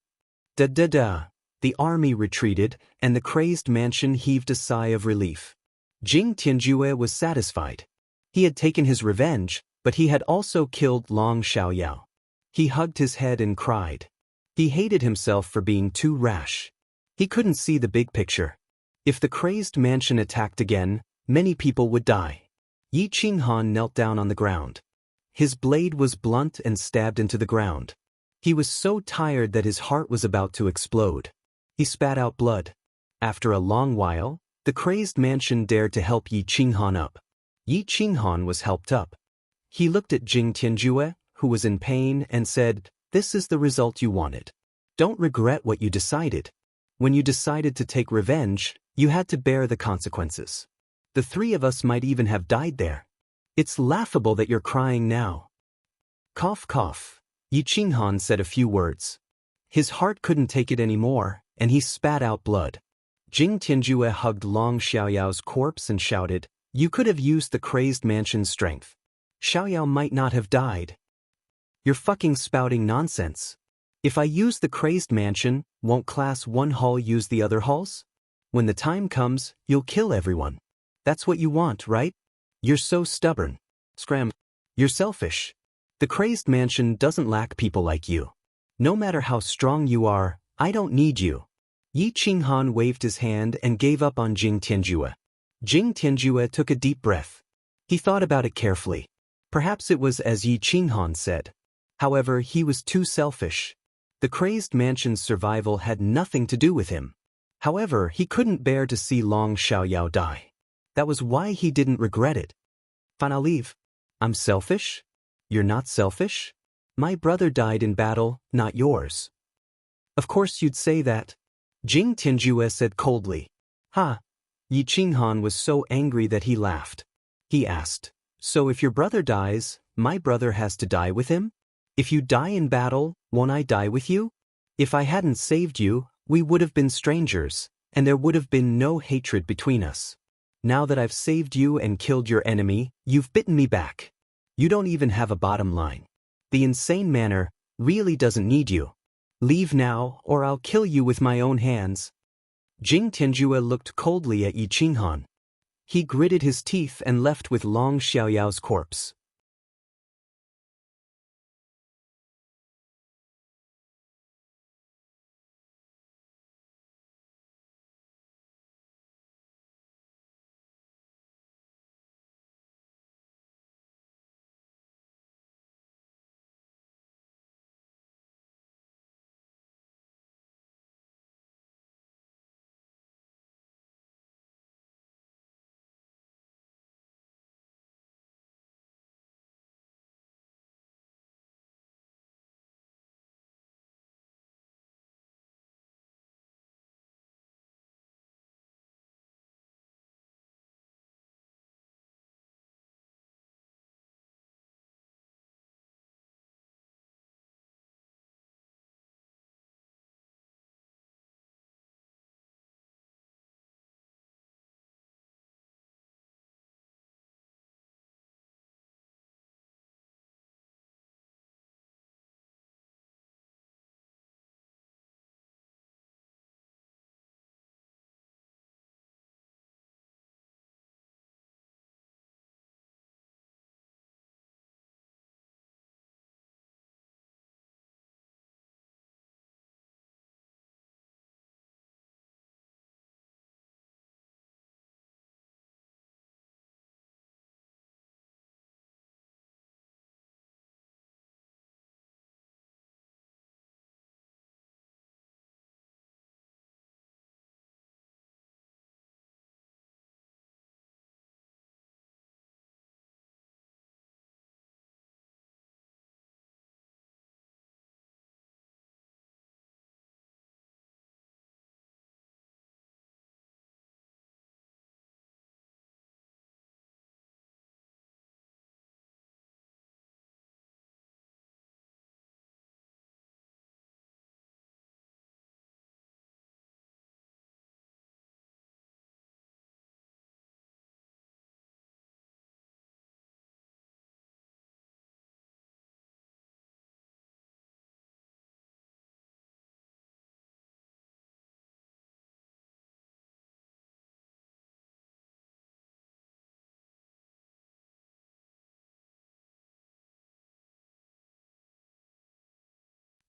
Da-da-da! The army retreated, and the crazed mansion heaved a sigh of relief. Jing Tianjue was satisfied. He had taken his revenge, but he had also killed Long Xiaoyao. He hugged his head and cried. He hated himself for being too rash. He couldn't see the big picture. If the crazed mansion attacked again, many people would die. Yi Qinghan knelt down on the ground. His blade was blunt and stabbed into the ground. He was so tired that his heart was about to explode. He spat out blood. After a long while, the crazed mansion dared to help Yi Qinghan up. Yi Qinghan was helped up. He looked at Jing Tianjue, who was in pain, and said, "This is the result you wanted. Don't regret what you decided. When you decided to take revenge, you had to bear the consequences. The 3 of us might even have died there. It's laughable that you're crying now." Cough, cough. Yi Qinghan said a few words. His heart couldn't take it anymore, and he spat out blood. Jing Tianjue hugged Long Xiaoyao's corpse and shouted, "You could have used the crazed mansion's strength. Xiaoyao might not have died." "You're fucking spouting nonsense. If I use the crazed mansion, won't Class 1 Hall use the other halls? When the time comes, you'll kill everyone. That's what you want, right? You're so stubborn. Scram. You're selfish. The crazed mansion doesn't lack people like you. No matter how strong you are, I don't need you." Yi Qinghan waved his hand and gave up on Jing Tianjue. Jing Tianjue took a deep breath. He thought about it carefully. Perhaps it was as Yi Qinghan said. However, he was too selfish. The crazed mansion's survival had nothing to do with him. However, he couldn't bear to see Long Xiaoyao die. That was why he didn't regret it. Fine, I'll leave. I'm selfish? You're not selfish? My brother died in battle, not yours. Of course you'd say that. Jing Tianjue said coldly. Ha! Yi Qinghan was so angry that he laughed. He asked, so if your brother dies, my brother has to die with him? If you die in battle, won't I die with you? If I hadn't saved you, we would have been strangers, and there would have been no hatred between us. Now that I've saved you and killed your enemy, you've bitten me back. You don't even have a bottom line. The insane manor really doesn't need you. Leave now, or I'll kill you with my own hands. Jing Tianjue looked coldly at Yi Qinghan. He gritted his teeth and left with Long Xiaoyao's corpse.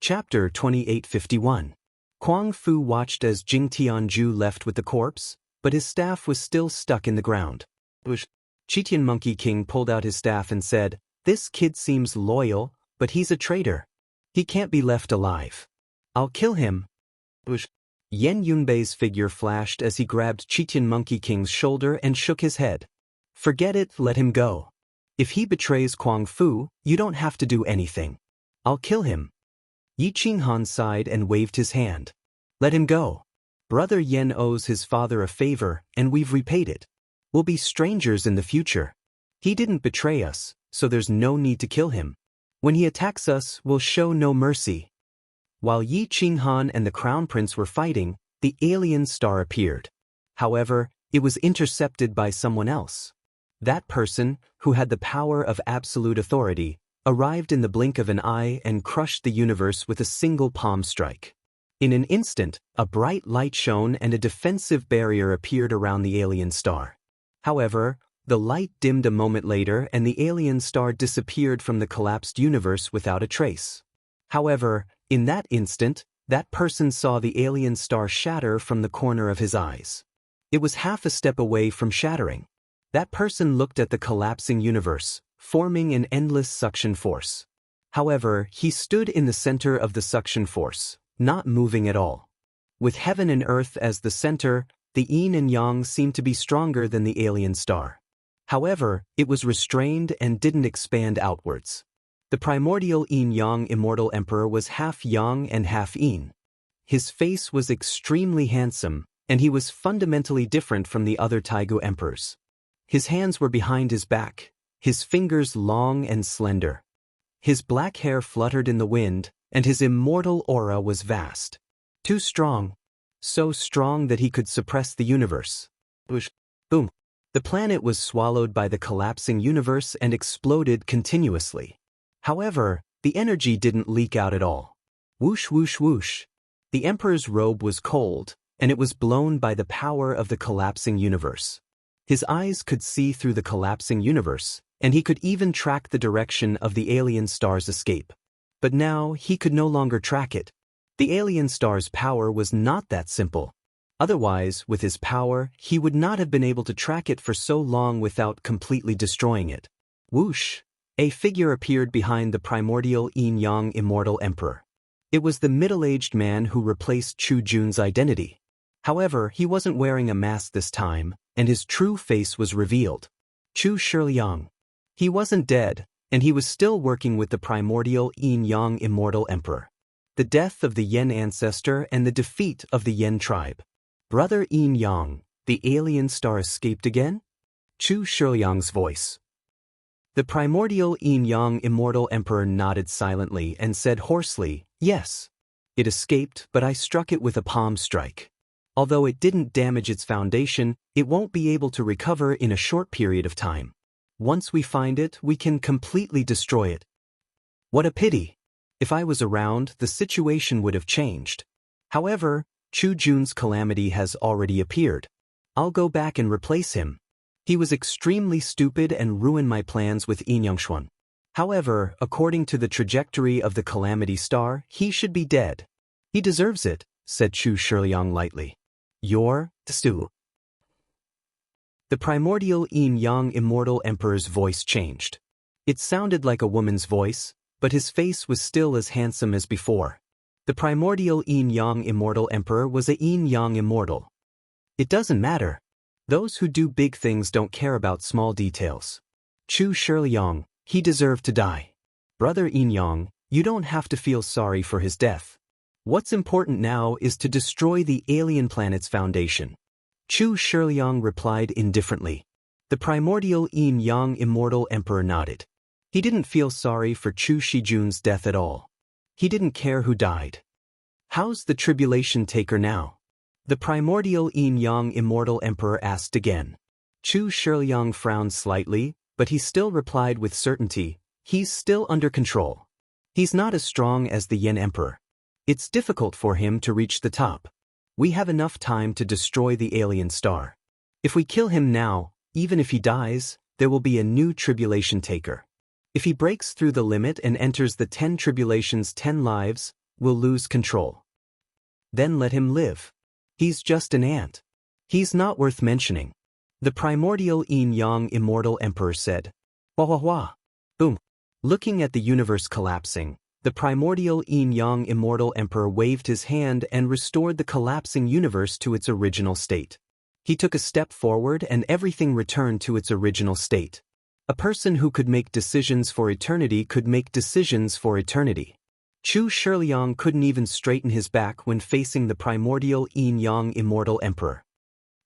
Chapter 2851. Kuang Fu watched as Jing Tianju left with the corpse, but his staff was still stuck in the ground. Chitian Monkey King pulled out his staff and said, "This kid seems loyal, but he's a traitor. He can't be left alive. I'll kill him." Yen Yunbei's figure flashed as he grabbed Chitian Monkey King's shoulder and shook his head. "Forget it, let him go. If he betrays Kuang Fu, you don't have to do anything. I'll kill him." Yi Qinghan sighed and waved his hand. "Let him go. Brother Yen owes his father a favor, and we've repaid it. We'll be strangers in the future. He didn't betray us, so there's no need to kill him. When he attacks us, we'll show no mercy." While Yi Qinghan and the Crown Prince were fighting, the alien star appeared. However, it was intercepted by someone else. That person, who had the power of absolute authority, arrived in the blink of an eye and crushed the universe with a single palm strike. In an instant, a bright light shone and a defensive barrier appeared around the alien star. However, the light dimmed a moment later and the alien star disappeared from the collapsed universe without a trace. However, in that instant, that person saw the alien star shatter from the corner of his eyes. It was half a step away from shattering. That person looked at the collapsing universe, forming an endless suction force. However, he stood in the center of the suction force, not moving at all. With heaven and earth as the center, The yin and yang seemed to be stronger than the alien star. However, it was restrained and didn't expand outwards. The primordial yin-yang immortal emperor was half yang and half yin. His face was extremely handsome, and he was fundamentally different from the other Taigu emperors. His hands were behind his back, his fingers long and slender. His black hair fluttered in the wind, and his immortal aura was vast. Too strong. So strong that he could suppress the universe. Whoosh, boom. The planet was swallowed by the collapsing universe and exploded continuously. However, the energy didn't leak out at all. Whoosh whoosh whoosh. The emperor's robe was cold, and it was blown by the power of the collapsing universe. His eyes could see through the collapsing universe, and he could even track the direction of the alien star's escape. But now he could no longer track it. The alien star's power was not that simple. Otherwise, with his power, he would not have been able to track it for so long without completely destroying it. Whoosh! A figure appeared behind the primordial yin-yang immortal emperor. It was the middle-aged man who replaced Chu Jun's identity. However, he wasn't wearing a mask this time, and his true face was revealed. Chu Shiliang. He wasn't dead, and he was still working with the primordial yin-yang immortal emperor. The death of the Yen ancestor and the defeat of the Yen tribe. Brother Yin-yang, the alien star escaped again? Chu Shiliang's voice. The primordial yin-yang immortal emperor nodded silently and said hoarsely, "Yes. It escaped, but I struck it with a palm strike. Although it didn't damage its foundation, it won't be able to recover in a short period of time. Once we find it, we can completely destroy it." What a pity. If I was around, the situation would have changed. However, Chu Jun's calamity has already appeared. I'll go back and replace him. He was extremely stupid and ruined my plans with Yin Yangshuan. However, according to the trajectory of the calamity star, he should be dead. He deserves it, said Chu Shiliang lightly. You're Stu. The primordial yin-yang immortal emperor's voice changed. It sounded like a woman's voice, but his face was still as handsome as before. The primordial yin-yang immortal emperor was a yin-yang immortal. It doesn't matter. Those who do big things don't care about small details. Chu Shiliang, he deserved to die. Brother Yin-yang, you don't have to feel sorry for his death. What's important now is to destroy the alien planet's foundation. Chu Shiliang replied indifferently. The primordial yin-yang immortal emperor nodded. He didn't feel sorry for Chu Shijun's death at all. He didn't care who died. How's the tribulation taker now? The primordial yin-yang immortal emperor asked again. Chu Shiliang frowned slightly, but he still replied with certainty, he's still under control. He's not as strong as the Yen emperor. It's difficult for him to reach the top. We have enough time to destroy the alien star. If we kill him now, even if he dies, there will be a new tribulation taker. If he breaks through the limit and enters the 10 tribulations 10 lives, we'll lose control. Then let him live. He's just an ant. He's not worth mentioning. The primordial yin-yang immortal emperor said. Wah wah wah. Boom. Looking at the universe collapsing, the primordial yin-yang immortal emperor waved his hand and restored the collapsing universe to its original state. He took a step forward and everything returned to its original state. A person who could make decisions for eternity could make decisions for eternity. Chu Shiliang couldn't even straighten his back when facing the primordial yin-yang immortal emperor.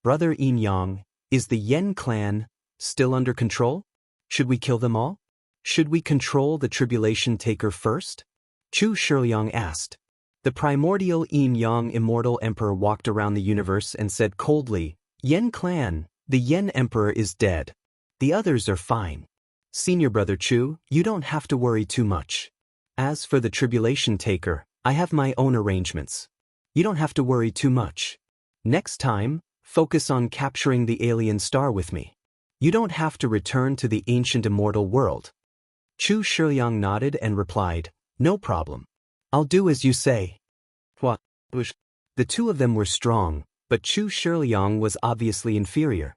Brother Yin-yang, is the Yen clan still under control? Should we kill them all? Should we control the tribulation taker first? Chu Shiliang asked. The primordial yin-yang immortal emperor walked around the universe and said coldly, Yen clan, the Yen emperor is dead. The others are fine. Senior brother Chu, you don't have to worry too much. As for the tribulation taker, I have my own arrangements. You don't have to worry too much. Next time, focus on capturing the alien star with me. You don't have to return to the ancient immortal world. Chu Shiliang nodded and replied, no problem. I'll do as you say. What? The two of them were strong, but Chu Shiliang was obviously inferior.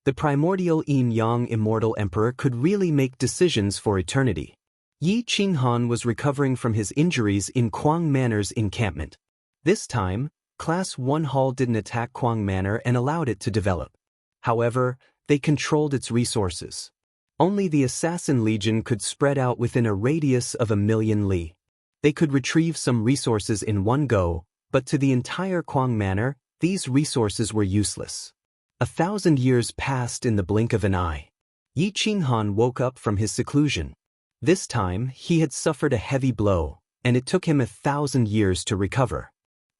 The primordial yin-yang immortal emperor could really make decisions for eternity. Yi Qinghan was recovering from his injuries in Kuang Manor's encampment. This time, Class 1 Hall didn't attack Kwang Manor and allowed it to develop. However, they controlled its resources. Only the Assassin Legion could spread out within a radius of 1,000,000 li. They could retrieve some resources in one go, but to the entire Kwang Manor, these resources were useless. 1,000 years passed in the blink of an eye. Yi Qinghan woke up from his seclusion. This time, he had suffered a heavy blow, and it took him 1,000 years to recover.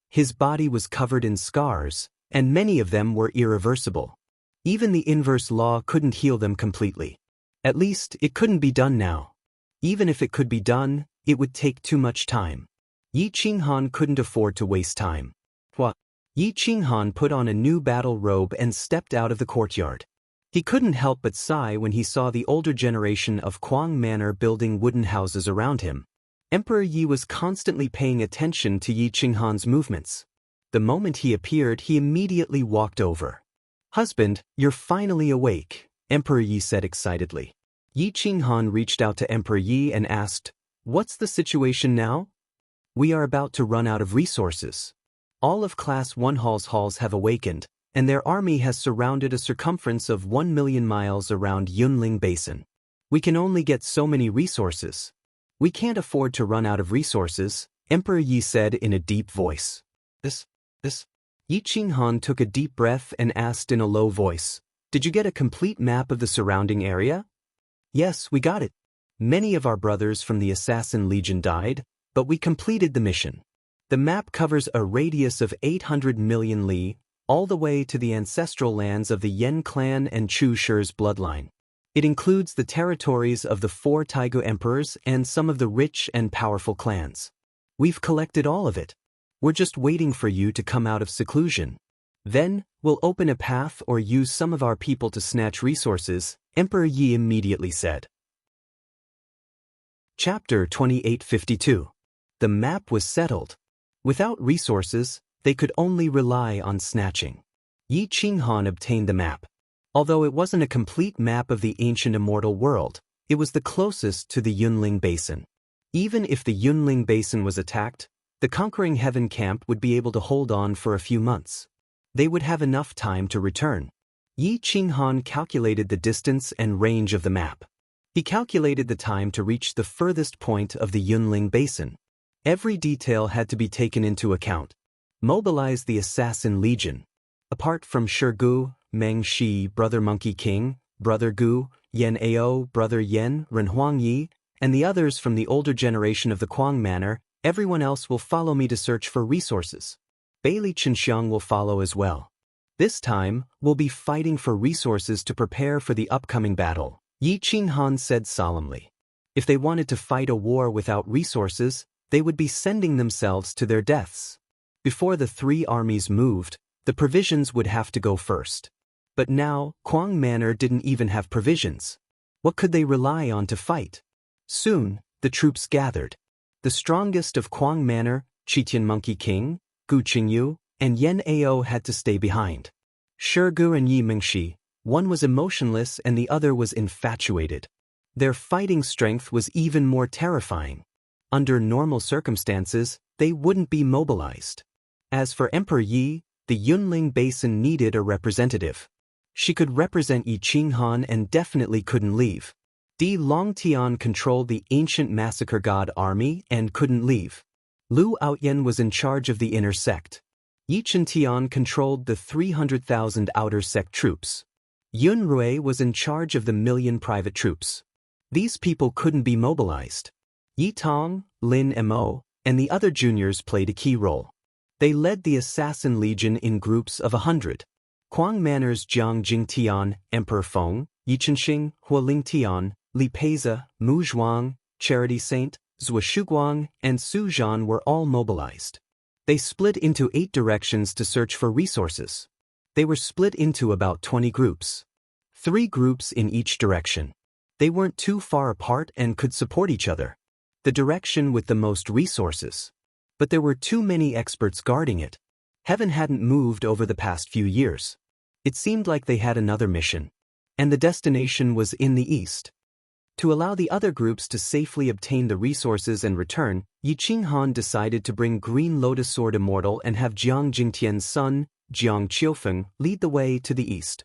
His body was covered in scars, and many of them were irreversible. Even the inverse law couldn't heal them completely. At least, it couldn't be done now. Even if it could be done, it would take too much time. Yi Qinghan couldn't afford to waste time. Yi Qinghan put on a new battle robe and stepped out of the courtyard. He couldn't help but sigh when he saw the older generation of Kwang Manor building wooden houses around him. Emperor Yi was constantly paying attention to Yi Qinghan's movements. The moment he appeared, he immediately walked over. "Husband, you're finally awake," Emperor Yi said excitedly. Yi Qinghan reached out to Emperor Yi and asked, "What's the situation now?" "We are about to run out of resources. All of Class 1 halls have awakened, and their army has surrounded a circumference of 1,000,000 miles around Yunling Basin. We can only get so many resources. We can't afford to run out of resources," Emperor Yi said in a deep voice. This. Yi Qinghan took a deep breath and asked in a low voice, "Did you get a complete map of the surrounding area?" "Yes, we got it. Many of our brothers from the Assassin Legion died, but we completed the mission. The map covers a radius of 800 million li, all the way to the ancestral lands of the Yen clan and Chu Shi's bloodline. It includes the territories of the 4 Taigu emperors and some of the rich and powerful clans. We've collected all of it. We're just waiting for you to come out of seclusion. Then, we'll open a path or use some of our people to snatch resources," Emperor Yi immediately said. Chapter 2852. The map was settled. Without resources, they could only rely on snatching. Yi Qinghan obtained the map. Although it wasn't a complete map of the ancient immortal world, it was the closest to the Yunling Basin. Even if the Yunling Basin was attacked, the Conquering Heaven camp would be able to hold on for a few months. They would have enough time to return. Yi Qinghan calculated the distance and range of the map. He calculated the time to reach the furthest point of the Yunling Basin. Every detail had to be taken into account. Mobilize the Assassin Legion. Apart from Shirgu, Meng Shi, Brother Monkey King, Brother Gu, Yen Ao, Brother Yen, Renhuang Yi, and the others from the older generation of the Kwang Manor, everyone else will follow me to search for resources. Bailey Chenxiang will follow as well. This time, we'll be fighting for resources to prepare for the upcoming battle," Yi Qinghan said solemnly. If they wanted to fight a war without resources, they would be sending themselves to their deaths. Before the 3 armies moved, the provisions would have to go first. But now, Kwang Manor didn't even have provisions. What could they rely on to fight? Soon, the troops gathered. The strongest of Kwang Manor, Chitian Monkey King, Gu Qingyu, and Yen Ao had to stay behind. Shirgu and Yi Mengshi, one was emotionless and the other was infatuated. Their fighting strength was even more terrifying. Under normal circumstances, they wouldn't be mobilized. As for Emperor Yi, the Yunling Basin needed a representative. She could represent Yi Qinghan and definitely couldn't leave. Di Longtian controlled the ancient massacre god army and couldn't leave. Lu Outyen was in charge of the inner sect. Yi Chintian controlled the 300,000 outer sect troops. Yun Rui was in charge of the 1,000,000 private troops. These people couldn't be mobilized. Yi Tong, Lin Mo, and the other juniors played a key role. They led the Assassin Legion in groups of 100. Kwang Manor's Jiang Jingtian, Emperor Feng, Yi Chenxing, Hualing Tian, Li Peiza, Mu Zhuang, Charity Saint, Zhua Shuguang, and Su Zhan were all mobilized. They split into 8 directions to search for resources. They were split into about 20 groups. 3 groups in each direction. They weren't too far apart and could support each other. The direction with the most resources. But there were too many experts guarding it. Heaven hadn't moved over the past few years. It seemed like they had another mission. And the destination was in the east. To allow the other groups to safely obtain the resources and return, Yi Qinghan decided to bring Green Lotus Sword Immortal and have Jiang Jingtian's son, Jiang Qiufeng, lead the way to the east.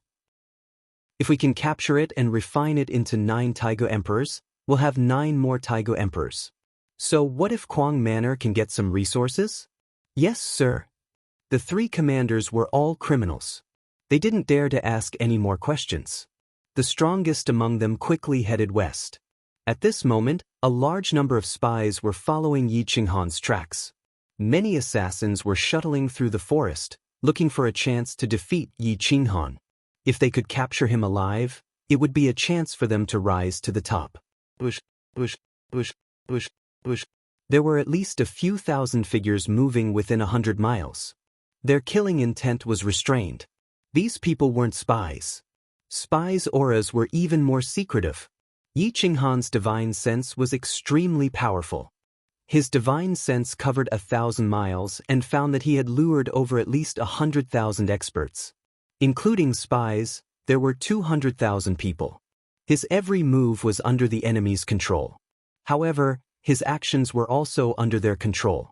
If we can capture it and refine it into 9 Taigu Emperors, we'll have 9 more Taigu Emperors. So what if Kuang Manor can get some resources? Yes, sir. The 3 commanders were all criminals. They didn't dare to ask any more questions. The strongest among them quickly headed west. At this moment, a large number of spies were following Yi Qinghan's tracks. Many assassins were shuttling through the forest, looking for a chance to defeat Yi Qinghan. If they could capture him alive, it would be a chance for them to rise to the top. Bush, bush, bush, bush, bush. There were at least a few thousand figures moving within 100 miles. Their killing intent was restrained. These people weren't spies. Spies' auras were even more secretive. Yi Qinghan's divine sense was extremely powerful. His divine sense covered 1,000 miles and found that he had lured over at least 100,000 experts. Including spies, there were 200,000 people. His every move was under the enemy's control. However, his actions were also under their control.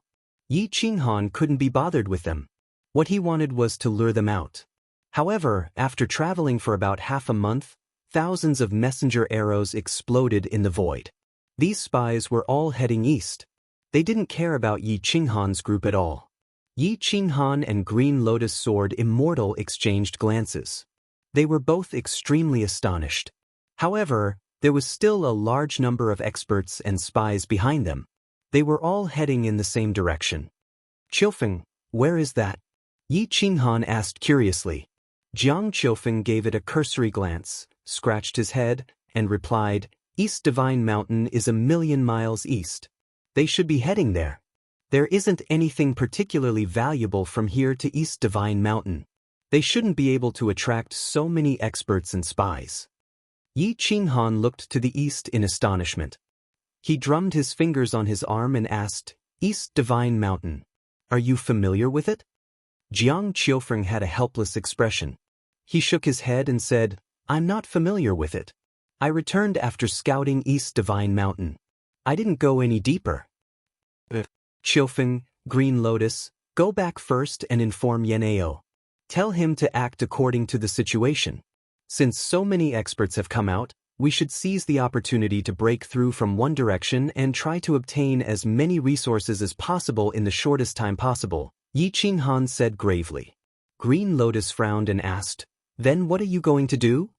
Yi Qinghan couldn't be bothered with them. What he wanted was to lure them out. However, after traveling for about half a month, thousands of messenger arrows exploded in the void. These spies were all heading east. They didn't care about Yi Qinghan's group at all. Yi Qinghan and Green Lotus Sword Immortal exchanged glances. They were both extremely astonished. However, there was still a large number of experts and spies behind them. They were all heading in the same direction. Qiufeng, where is that? Yi Qinghan asked curiously. Jiang Qiufeng gave it a cursory glance, scratched his head, and replied, East Divine Mountain is 1,000,000 miles east. They should be heading there. There isn't anything particularly valuable from here to East Divine Mountain. They shouldn't be able to attract so many experts and spies. Yi Qinghan looked to the east in astonishment. He drummed his fingers on his arm and asked, East Divine Mountain. Are you familiar with it? Jiang Qiufeng had a helpless expression. He shook his head and said, I'm not familiar with it. I returned after scouting East Divine Mountain. I didn't go any deeper. Qiufeng, Green Lotus, go back first and inform Yan'eo. Tell him to act according to the situation. Since so many experts have come out, we should seize the opportunity to break through from one direction and try to obtain as many resources as possible in the shortest time possible, Yi Qinghan said gravely. Green Lotus frowned and asked, Then what are you going to do?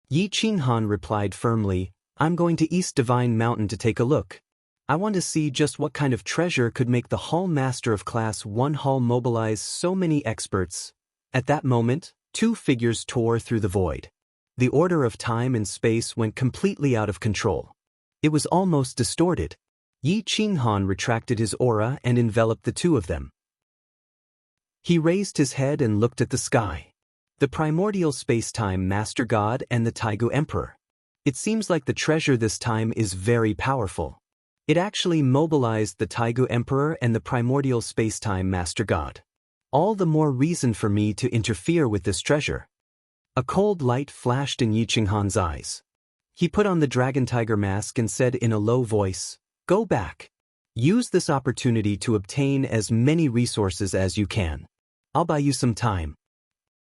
Yi Qinghan replied firmly, I'm going to East Divine Mountain to take a look. I want to see just what kind of treasure could make the Hall Master of Class 1 Hall mobilize so many experts. At that moment, 2 figures tore through the void. The order of time and space went completely out of control. It was almost distorted. Yi Qinghan retracted his aura and enveloped the 2 of them. He raised his head and looked at the sky. The primordial space-time Master God and the Taigu Emperor. It seems like the treasure this time is very powerful. It actually mobilized the Taigu Emperor and the primordial space-time Master God. All the more reason for me to interfere with this treasure. A cold light flashed in Yi Qinghan's eyes. He put on the dragon tiger mask and said in a low voice, Go back. Use this opportunity to obtain as many resources as you can. I'll buy you some time.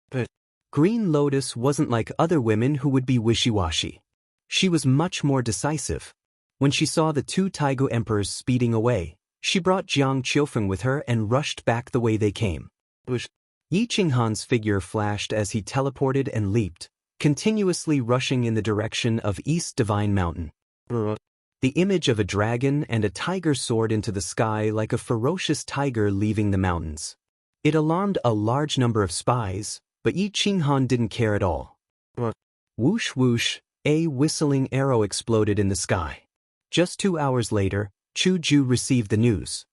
But Green Lotus wasn't like other women who would be wishy-washy. She was much more decisive. When she saw the 2 Taigu Emperors speeding away, she brought Jiang Qiufeng with her and rushed back the way they came. Yi Qinghan's figure flashed as he teleported and leaped, continuously rushing in the direction of East Divine Mountain. The image of a dragon and a tiger soared into the sky like a ferocious tiger leaving the mountains. It alarmed a large number of spies, but Yi Qinghan didn't care at all. Whoosh whoosh, a whistling arrow exploded in the sky. Just 2 hours later, Chu Ju received the news.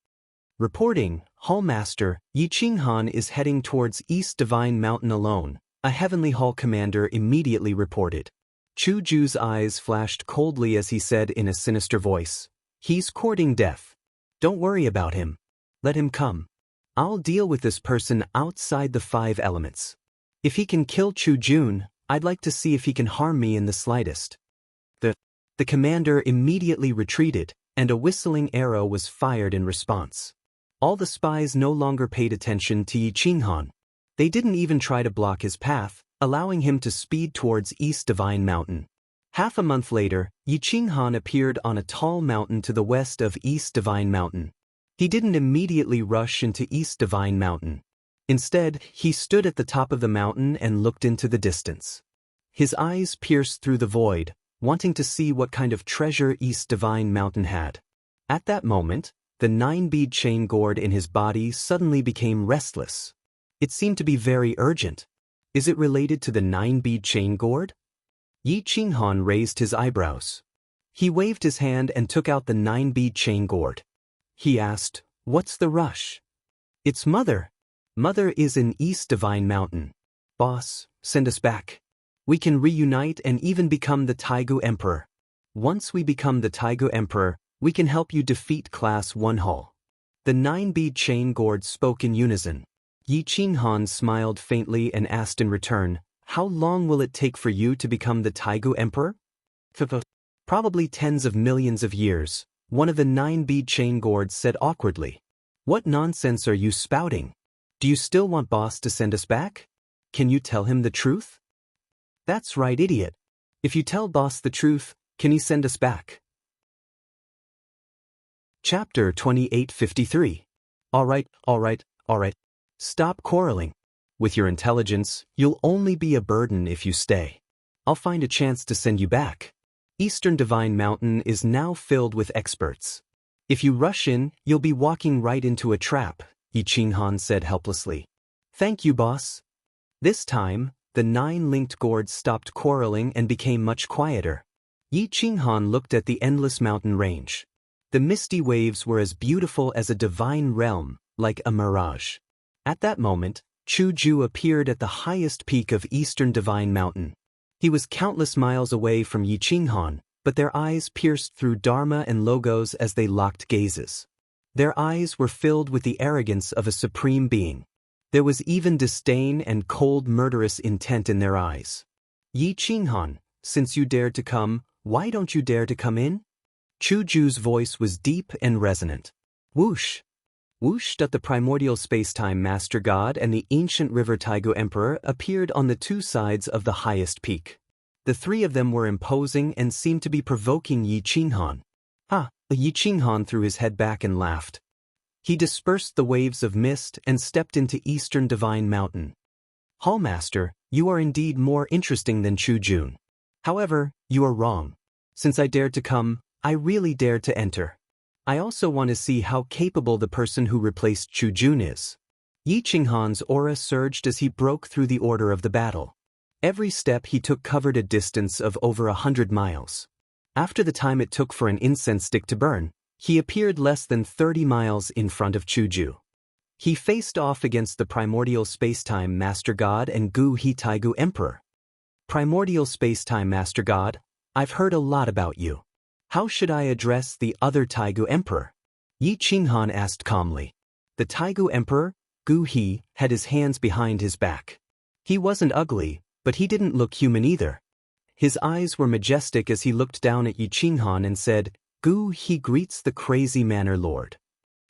Reporting, Hallmaster, Yi Qinghan is heading towards East Divine Mountain alone, a Heavenly Hall commander immediately reported. Chu Ju's eyes flashed coldly as he said in a sinister voice, He's courting death. Don't worry about him. Let him come. I'll deal with this person outside the 5 elements. If he can kill Chu Jun, I'd like to see if he can harm me in the slightest. The commander immediately retreated, and a whistling arrow was fired in response. All the spies no longer paid attention to Yi Qinghan. They didn't even try to block his path, allowing him to speed towards East Divine Mountain. Half a month later, Yi Qinghan appeared on a tall mountain to the west of East Divine Mountain. He didn't immediately rush into East Divine Mountain. Instead, he stood at the top of the mountain and looked into the distance. His eyes pierced through the void, wanting to see what kind of treasure East Divine Mountain had. At that moment, the 9-bead chain gourd in his body suddenly became restless. It seemed to be very urgent. Is it related to the 9-bead chain gourd? Yi Qinghan raised his eyebrows. He waved his hand and took out the 9-bead chain gourd. He asked, "What's the rush?" "It's Mother. Mother is in East Divine Mountain. Boss, send us back. We can reunite and even become the Taigu Emperor. Once we become the Taigu Emperor, we can help you defeat Class 1 Hull." The 9-bead chain gourd spoke in unison. Yi Qinghan smiled faintly and asked in return, "How long will it take for you to become the Taigu Emperor?" "Probably tens of millions of years," one of the 9-bead chain gourds said awkwardly. "What nonsense are you spouting? Do you still want Boss to send us back? Can you tell him the truth?" "That's right, idiot. If you tell Boss the truth, can he send us back?" Chapter 2853. All right. Stop quarreling. With your intelligence, you'll only be a burden if you stay. I'll find a chance to send you back. Eastern Divine Mountain is now filled with experts. If you rush in, you'll be walking right into a trap, Yi Qinghan said helplessly. "Thank you, boss." This time, the 9-linked gourds stopped quarreling and became much quieter. Yi Qinghan looked at the endless mountain range. The misty waves were as beautiful as a divine realm, like a mirage. At that moment, Chu Ju appeared at the highest peak of Eastern Divine Mountain. He was countless miles away from Yi Qinghan, but their eyes pierced through Dharma and logos as they locked gazes. Their eyes were filled with the arrogance of a supreme being. There was even disdain and cold murderous intent in their eyes. "Yi Qinghan, since you dared to come, why don't you dare to come in?" Chu Ju's voice was deep and resonant. Whoosh! Whoosh! The primordial space-time master god and the ancient river Taigu emperor appeared on the two sides of the highest peak. The three of them were imposing and seemed to be provoking Yi Qinghan. Yi Qinghan threw his head back and laughed. He dispersed the waves of mist and stepped into Eastern Divine Mountain. "Hallmaster, you are indeed more interesting than Chu Jun. However, you are wrong. Since I dared to come, I really dared to enter. I also want to see how capable the person who replaced Chu Jun is." Yi Qinghan's aura surged as he broke through the order of the battle. Every step he took covered a distance of over 100 miles. After the time it took for an incense stick to burn, he appeared less than 30 miles in front of Chu Ju. He faced off against the primordial space-time master god and Gu He Taigu emperor. "Primordial space-time master god, I've heard a lot about you. How should I address the other Taigu emperor?" Yi Qinghan asked calmly. The Taigu emperor, Gu He, had his hands behind his back. He wasn't ugly, but he didn't look human either. His eyes were majestic as he looked down at Yi Qinghan and said, "Gu He greets the crazy manor lord."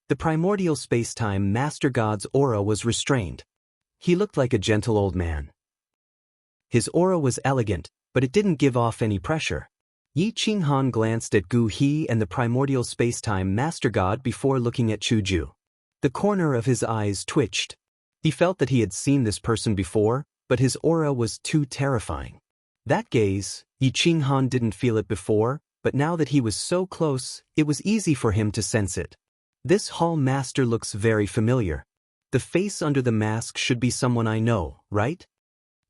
The primordial space-time master god's aura was restrained. He looked like a gentle old man. His aura was elegant, but it didn't give off any pressure. Yi Qinghan glanced at Gu He and the primordial space-time master god before looking at Chu Ju. The corner of his eyes twitched. He felt that he had seen this person before, but his aura was too terrifying. That gaze, Yi Qinghan didn't feel it before, but now that he was so close, it was easy for him to sense it. This hall master looks very familiar. The face under the mask should be someone I know, right?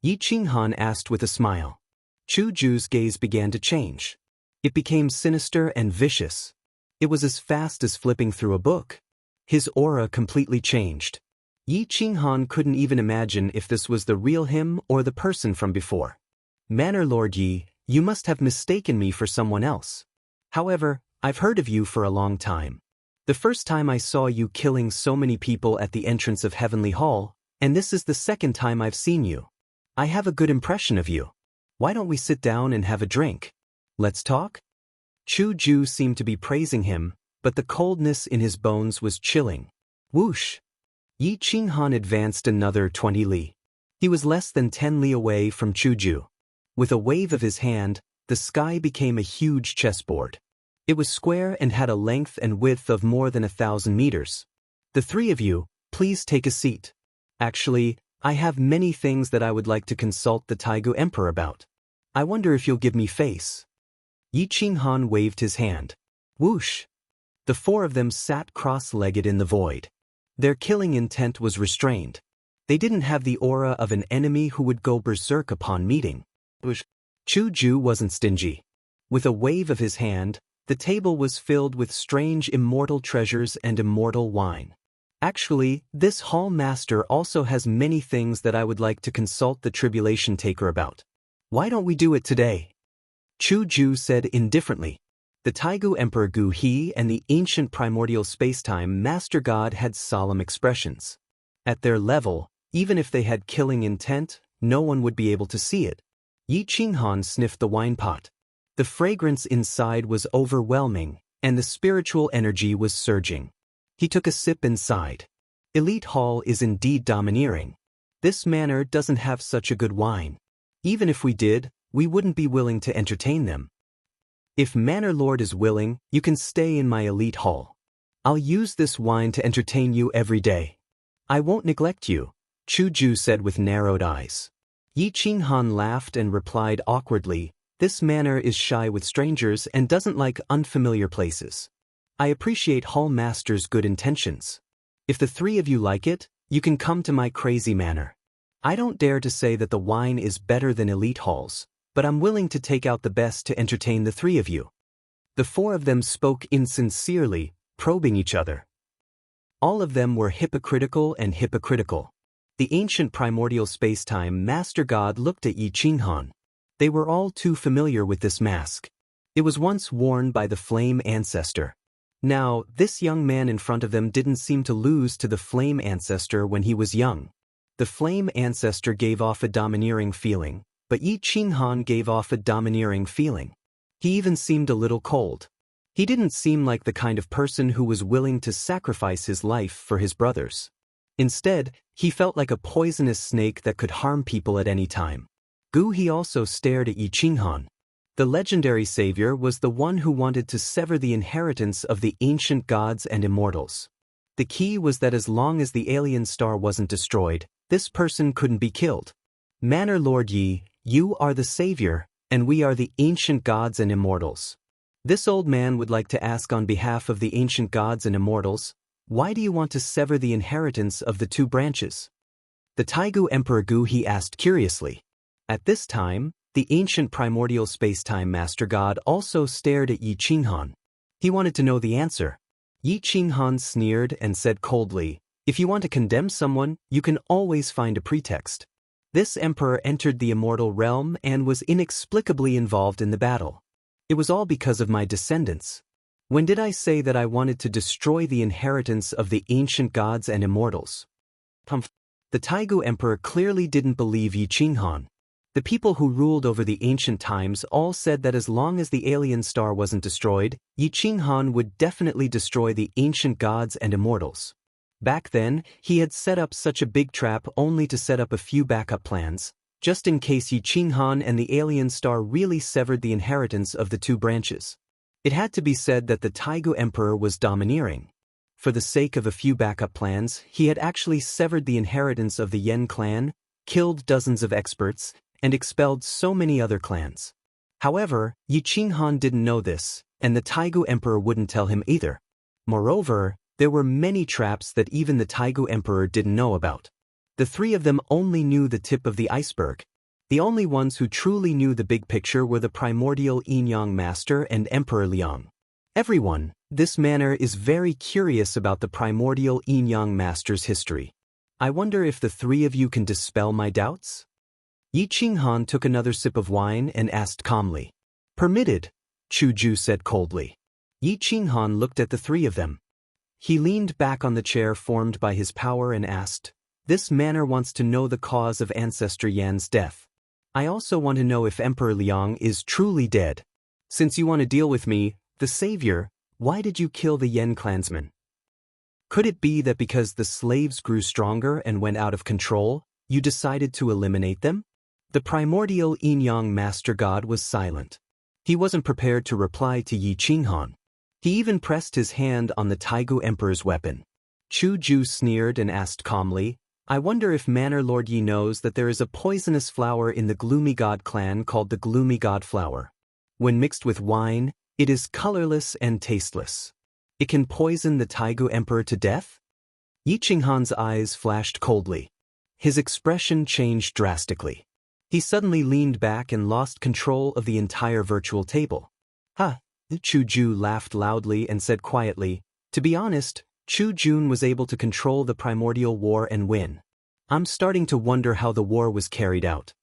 Yi Qinghan asked with a smile. Chu Ju's gaze began to change. It became sinister and vicious. It was as fast as flipping through a book. His aura completely changed. Yi Qinghan couldn't even imagine if this was the real him or the person from before. "Manor Lord Yi, you must have mistaken me for someone else. However, I've heard of you for a long time. The first time I saw you killing so many people at the entrance of Heavenly Hall, and this is the second time I've seen you. I have a good impression of you. Why don't we sit down and have a drink? Let's talk?" Chu Ju seemed to be praising him, but the coldness in his bones was chilling. Whoosh! Yi Qinghan advanced another 20 li. He was less than 10 li away from Chu Ju. With a wave of his hand, the sky became a huge chessboard. It was square and had a length and width of more than 1,000 meters. The three of you, please take a seat. Actually, I have many things that I would like to consult the Taigu Emperor about. I wonder if you'll give me face. Yi Qinghan waved his hand. Whoosh! The four of them sat cross-legged in the void. Their killing intent was restrained. They didn't have the aura of an enemy who would go berserk upon meeting. Chu Ju wasn't stingy. With a wave of his hand, the table was filled with strange immortal treasures and immortal wine. Actually, this hall master also has many things that I would like to consult the tribulation taker about. Why don't we do it today? Chu Ju said indifferently. The Taigu Emperor Gu He and the ancient primordial spacetime master god had solemn expressions. At their level, even if they had killing intent, no one would be able to see it. Yi Qinghan sniffed the wine pot. The fragrance inside was overwhelming, and the spiritual energy was surging. He took a sip and sighed. Elite Hall is indeed domineering. This manor doesn't have such a good wine. Even if we did, we wouldn't be willing to entertain them. If Manor Lord is willing, you can stay in my elite hall. I'll use this wine to entertain you every day. I won't neglect you, Chu Ju said with narrowed eyes. Yi Qinghan laughed and replied awkwardly, this manor is shy with strangers and doesn't like unfamiliar places. I appreciate Hall Master's good intentions. If the three of you like it, you can come to my crazy manor. I don't dare to say that the wine is better than elite halls, but I'm willing to take out the best to entertain the three of you. The four of them spoke insincerely, probing each other. All of them were hypocritical and hypocritical. The ancient primordial spacetime master god looked at Yi Qinghan. They were all too familiar with this mask. It was once worn by the Flame Ancestor. Now, this young man in front of them didn't seem to lose to the Flame Ancestor when he was young. The Flame Ancestor gave off a domineering feeling, but Yi Qinghan gave off a domineering feeling. He even seemed a little cold. He didn't seem like the kind of person who was willing to sacrifice his life for his brothers. Instead, he felt like a poisonous snake that could harm people at any time. Gu He also stared at Yi Qinghan. The legendary savior was the one who wanted to sever the inheritance of the ancient gods and immortals. The key was that as long as the alien star wasn't destroyed, this person couldn't be killed. Manor Lord Yi, you are the savior, and we are the ancient gods and immortals. This old man would like to ask on behalf of the ancient gods and immortals, why do you want to sever the inheritance of the two branches? The Taigu Emperor Gu He asked curiously. At this time, the ancient primordial spacetime master god also stared at Yi Qinghan. He wanted to know the answer. Yi Qinghan sneered and said coldly, if you want to condemn someone, you can always find a pretext. This emperor entered the immortal realm and was inexplicably involved in the battle. It was all because of my descendants. When did I say that I wanted to destroy the inheritance of the ancient gods and immortals? The Taigu Emperor clearly didn't believe Yi Qinghan. The people who ruled over the ancient times all said that as long as the alien star wasn't destroyed, Yi Qinghan would definitely destroy the ancient gods and immortals. Back then, he had set up such a big trap only to set up a few backup plans, just in case Yi Qinghan and the alien star really severed the inheritance of the two branches. It had to be said that the Taigu Emperor was domineering. For the sake of a few backup plans, he had actually severed the inheritance of the Yen clan, killed dozens of experts, and expelled so many other clans. However, Yi Qinghan didn't know this, and the Taigu Emperor wouldn't tell him either. Moreover, there were many traps that even the Taigu Emperor didn't know about. The three of them only knew the tip of the iceberg. The only ones who truly knew the big picture were the primordial Yin-Yang Master and Emperor Liang. Everyone, this manor is very curious about the primordial Yin-Yang Master's history. I wonder if the three of you can dispel my doubts? Yi Qinghan took another sip of wine and asked calmly. Permitted, Chu Ju said coldly. Yi Qinghan looked at the three of them. He leaned back on the chair formed by his power and asked, this manor wants to know the cause of Ancestor Yan's death. I also want to know if Emperor Liang is truly dead. Since you want to deal with me, the savior, why did you kill the Yen clansmen? Could it be that because the slaves grew stronger and went out of control, you decided to eliminate them? The primordial yin-yang master god was silent. He wasn't prepared to reply to Yi Qinghan. He even pressed his hand on the Taigu Emperor's weapon. Chu Ju sneered and asked calmly, I wonder if Manor Lord Yi knows that there is a poisonous flower in the Gloomy God clan called the Gloomy God flower. When mixed with wine, it is colorless and tasteless. It can poison the Taigu Emperor to death? Yi Qinghan's eyes flashed coldly. His expression changed drastically. He suddenly leaned back and lost control of the entire virtual table. Ha! Chu Ju laughed loudly and said quietly, to be honest, Chu Jun was able to control the primordial war and win. I'm starting to wonder how the war was carried out.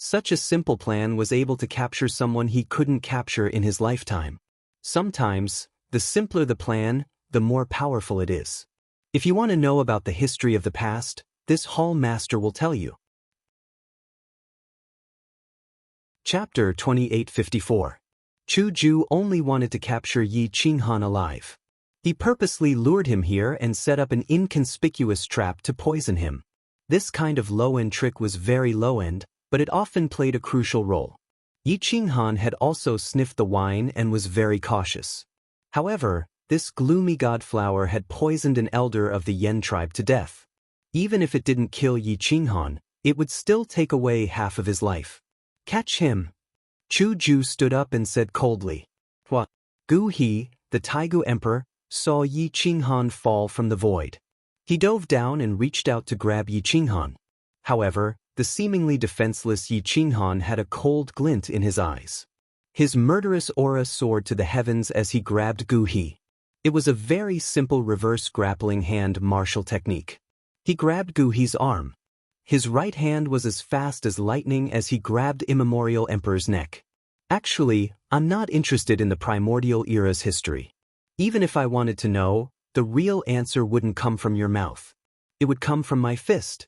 Such a simple plan was able to capture someone he couldn't capture in his lifetime. Sometimes, the simpler the plan, the more powerful it is. If you want to know about the history of the past, this Hall Master will tell you. Chapter 2854. Chu Ju only wanted to capture Yi Qinghan alive. He purposely lured him here and set up an inconspicuous trap to poison him. This kind of low-end trick was very low-end, but it often played a crucial role. Yi Qinghan had also sniffed the wine and was very cautious. However, this gloomy god flower had poisoned an elder of the Yen tribe to death. Even if it didn't kill Yi Qinghan, it would still take away half of his life. Catch him! Chu Ju stood up and said coldly. What? Gu He, the Taigu Emperor, saw Yi Qinghan fall from the void. He dove down and reached out to grab Yi Qinghan. However, the seemingly defenseless Yi Qinghan had a cold glint in his eyes. His murderous aura soared to the heavens as he grabbed Gu He. It was a very simple reverse grappling hand martial technique. He grabbed Gu He's arm. His right hand was as fast as lightning as he grabbed Immemorial Emperor's neck. Actually, I'm not interested in the primordial era's history. Even if I wanted to know, the real answer wouldn't come from your mouth. It would come from my fist.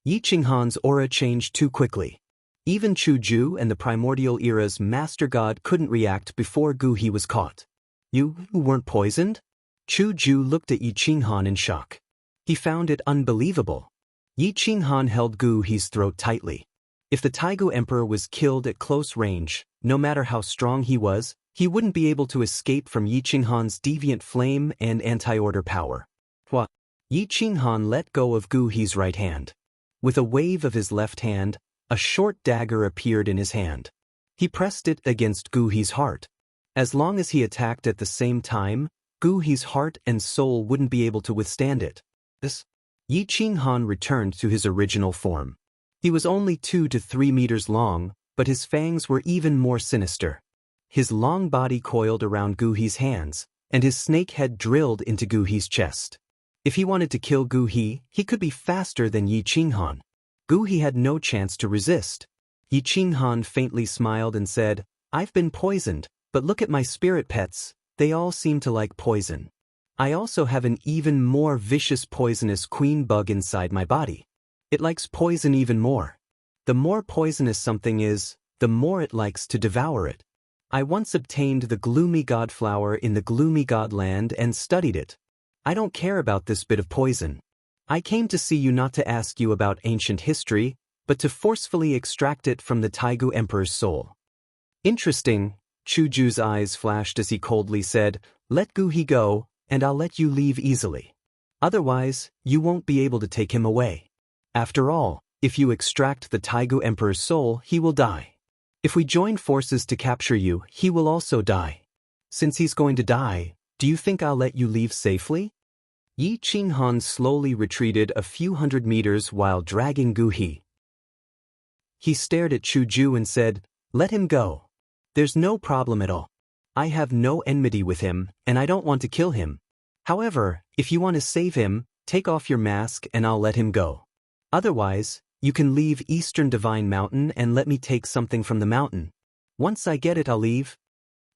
Yi Qinghan's aura changed too quickly. Even Chu Ju and the primordial era's master god couldn't react before Gu He was caught. You weren't poisoned? Chu Ju looked at Yi Qinghan in shock. He found it unbelievable. Yi Qinghan held Gu He's throat tightly. If the Taigu Emperor was killed at close range, no matter how strong he was, he wouldn't be able to escape from Yi Qinghan's deviant flame and anti-order power. What? Yi Qinghan let go of Gu He's right hand. With a wave of his left hand, a short dagger appeared in his hand. He pressed it against Gu He's heart. As long as he attacked at the same time, Gu He's heart and soul wouldn't be able to withstand it. Yi Qinghan returned to his original form. He was only 2 to 3 meters long, but his fangs were even more sinister. His long body coiled around Gu He's hands, and his snake head drilled into Gu He's chest. If he wanted to kill Gu He, he could be faster than Yi Qinghan. Gu He had no chance to resist. Yi Qinghan faintly smiled and said, I've been poisoned, but look at my spirit pets, they all seem to like poison. I also have an even more vicious poisonous queen bug inside my body. It likes poison even more. The more poisonous something is, the more it likes to devour it. I once obtained the Gloomy God flower in the Gloomy God land and studied it. I don't care about this bit of poison. I came to see you not to ask you about ancient history, but to forcefully extract it from the Taigu Emperor's soul. Interesting, Chu Ju's eyes flashed as he coldly said, let Gu He go, and I'll let you leave easily. Otherwise, you won't be able to take him away. After all, if you extract the Taigu Emperor's soul, he will die. If we join forces to capture you, he will also die. Since he's going to die, do you think I'll let you leave safely? Yi Qinghan slowly retreated a few hundred meters while dragging Gu He. He stared at Chu Ju and said, let him go. There's no problem at all. I have no enmity with him, and I don't want to kill him. However, if you want to save him, take off your mask and I'll let him go. Otherwise, you can leave Eastern Divine Mountain and let me take something from the mountain. Once I get it, I'll leave.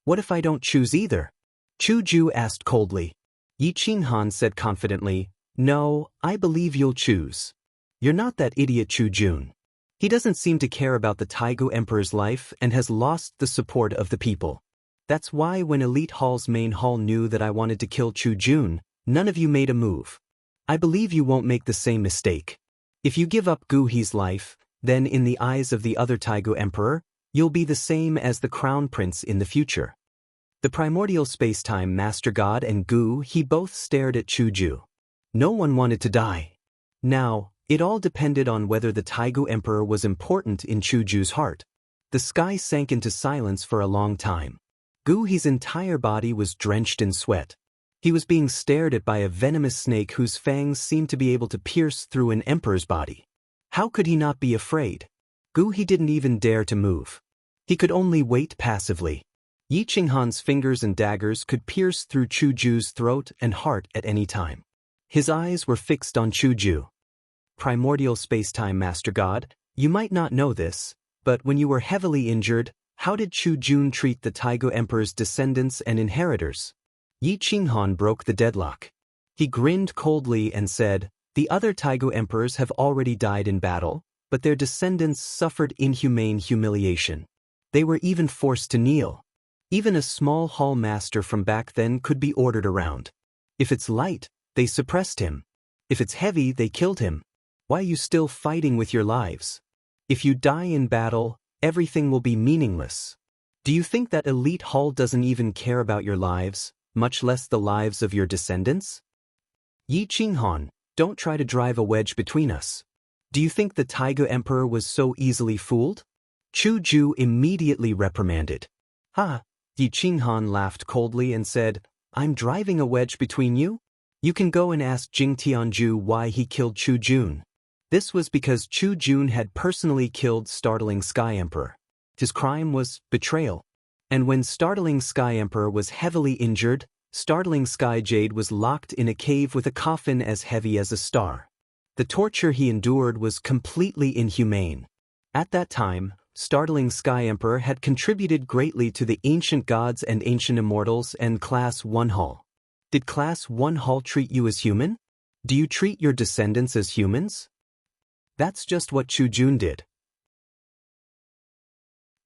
What if I don't choose either? Chu Ju asked coldly. Yi Qinghan said confidently, no, I believe you'll choose. You're not that idiot Chu Jun. He doesn't seem to care about the Taigu Emperor's life and has lost the support of the people. That's why when Elite Hall's main hall knew that I wanted to kill Chu Jun, none of you made a move. I believe you won't make the same mistake. If you give up Gu He's life, then in the eyes of the other Taigu Emperor, you'll be the same as the Crown Prince in the future. The primordial space-time Master God and Gu He both stared at Chu Ju. No one wanted to die. Now, it all depended on whether the Taigu Emperor was important in Chu Ju's heart. The sky sank into silence for a long time. Gu He's entire body was drenched in sweat. He was being stared at by a venomous snake whose fangs seemed to be able to pierce through an emperor's body. How could he not be afraid? Gu He didn't even dare to move. He could only wait passively. Yi Qinghan's fingers and daggers could pierce through Chu Ju's throat and heart at any time. His eyes were fixed on Chu Ju. Primordial space-time Master God, you might not know this, but when you were heavily injured, how did Chu Jun treat the Taigu Emperor's descendants and inheritors? Yi Qinghan broke the deadlock. He grinned coldly and said, "The other Taigu emperors have already died in battle, but their descendants suffered inhumane humiliation. They were even forced to kneel. Even a small hall master from back then could be ordered around. If it's light, they suppressed him. If it's heavy, they killed him. Why are you still fighting with your lives? If you die in battle, everything will be meaningless. Do you think that Elite Hall doesn't even care about your lives, much less the lives of your descendants? Yi Qinghan, don't try to drive a wedge between us. Do you think the Taigu Emperor was so easily fooled?" Chu Ju immediately reprimanded. "Ha!" Yi Qinghan laughed coldly and said, "I'm driving a wedge between you? You can go and ask Jing Tianju why he killed Chu Jun. This was because Chu Jun had personally killed Startling Sky Emperor. His crime was betrayal. And when Startling Sky Emperor was heavily injured, Startling Sky Jade was locked in a cave with a coffin as heavy as a star. The torture he endured was completely inhumane. At that time, Startling Sky Emperor had contributed greatly to the ancient gods and ancient immortals and Class 1 Hall. Did Class 1 Hall treat you as human? Do you treat your descendants as humans? That's just what Chu Jun did.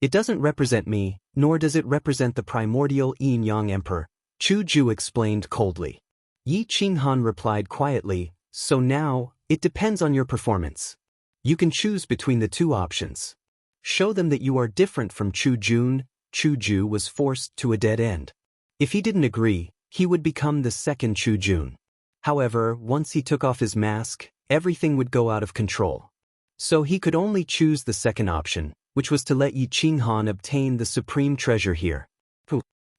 It doesn't represent me, nor does it represent the primordial Yin-Yang Emperor, Chu Ju explained coldly. Yi Qinghan replied quietly, "So now, it depends on your performance. You can choose between the two options. Show them that you are different from Chu Jun." Chu Ju was forced to a dead end. If he didn't agree, he would become the second Chu Jun. However, once he took off his mask, everything would go out of control. So he could only choose the second option, which was to let Yi Qinghan obtain the supreme treasure here.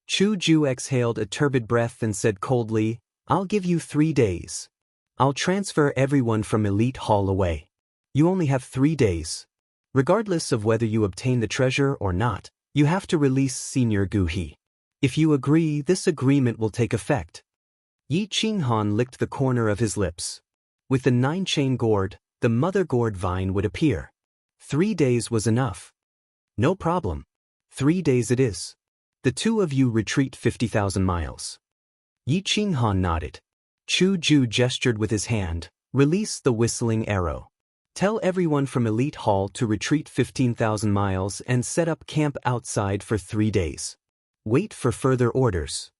Chu Ju exhaled a turbid breath and said coldly, "I'll give you 3 days. I'll transfer everyone from Elite Hall away. You only have 3 days. Regardless of whether you obtain the treasure or not, you have to release Senior Gu He. If you agree, this agreement will take effect." Yi Qinghan licked the corner of his lips. With the 9-chain gourd, the mother gourd vine would appear. 3 days was enough. "No problem. 3 days it is. The two of you retreat 50,000 miles. Yi Qinghan nodded. Chu Ju gestured with his hand, "Release the whistling arrow. Tell everyone from Elite Hall to retreat 15,000 miles and set up camp outside for 3 days. Wait for further orders."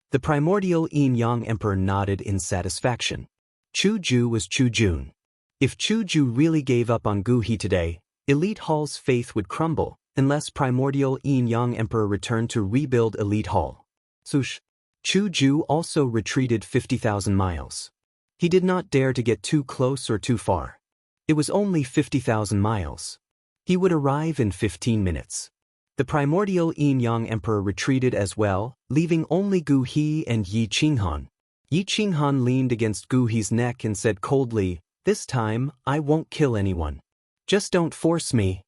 The primordial Yin-Yang Emperor nodded in satisfaction. Chu Ju was Chu Jun. If Chu Ju really gave up on Gu He today, Elite Hall's faith would crumble, unless primordial Yin-Yang Emperor returned to rebuild Elite Hall. Sush. Chu Ju also retreated 50,000 miles. He did not dare to get too close or too far. It was only 50,000 miles. He would arrive in 15 minutes. The primordial Yin-Yang Emperor retreated as well, leaving only Gu He and Yi Qinghan. Yi Qinghan leaned against Gu He's neck and said coldly, "This time, I won't kill anyone. Just don't force me."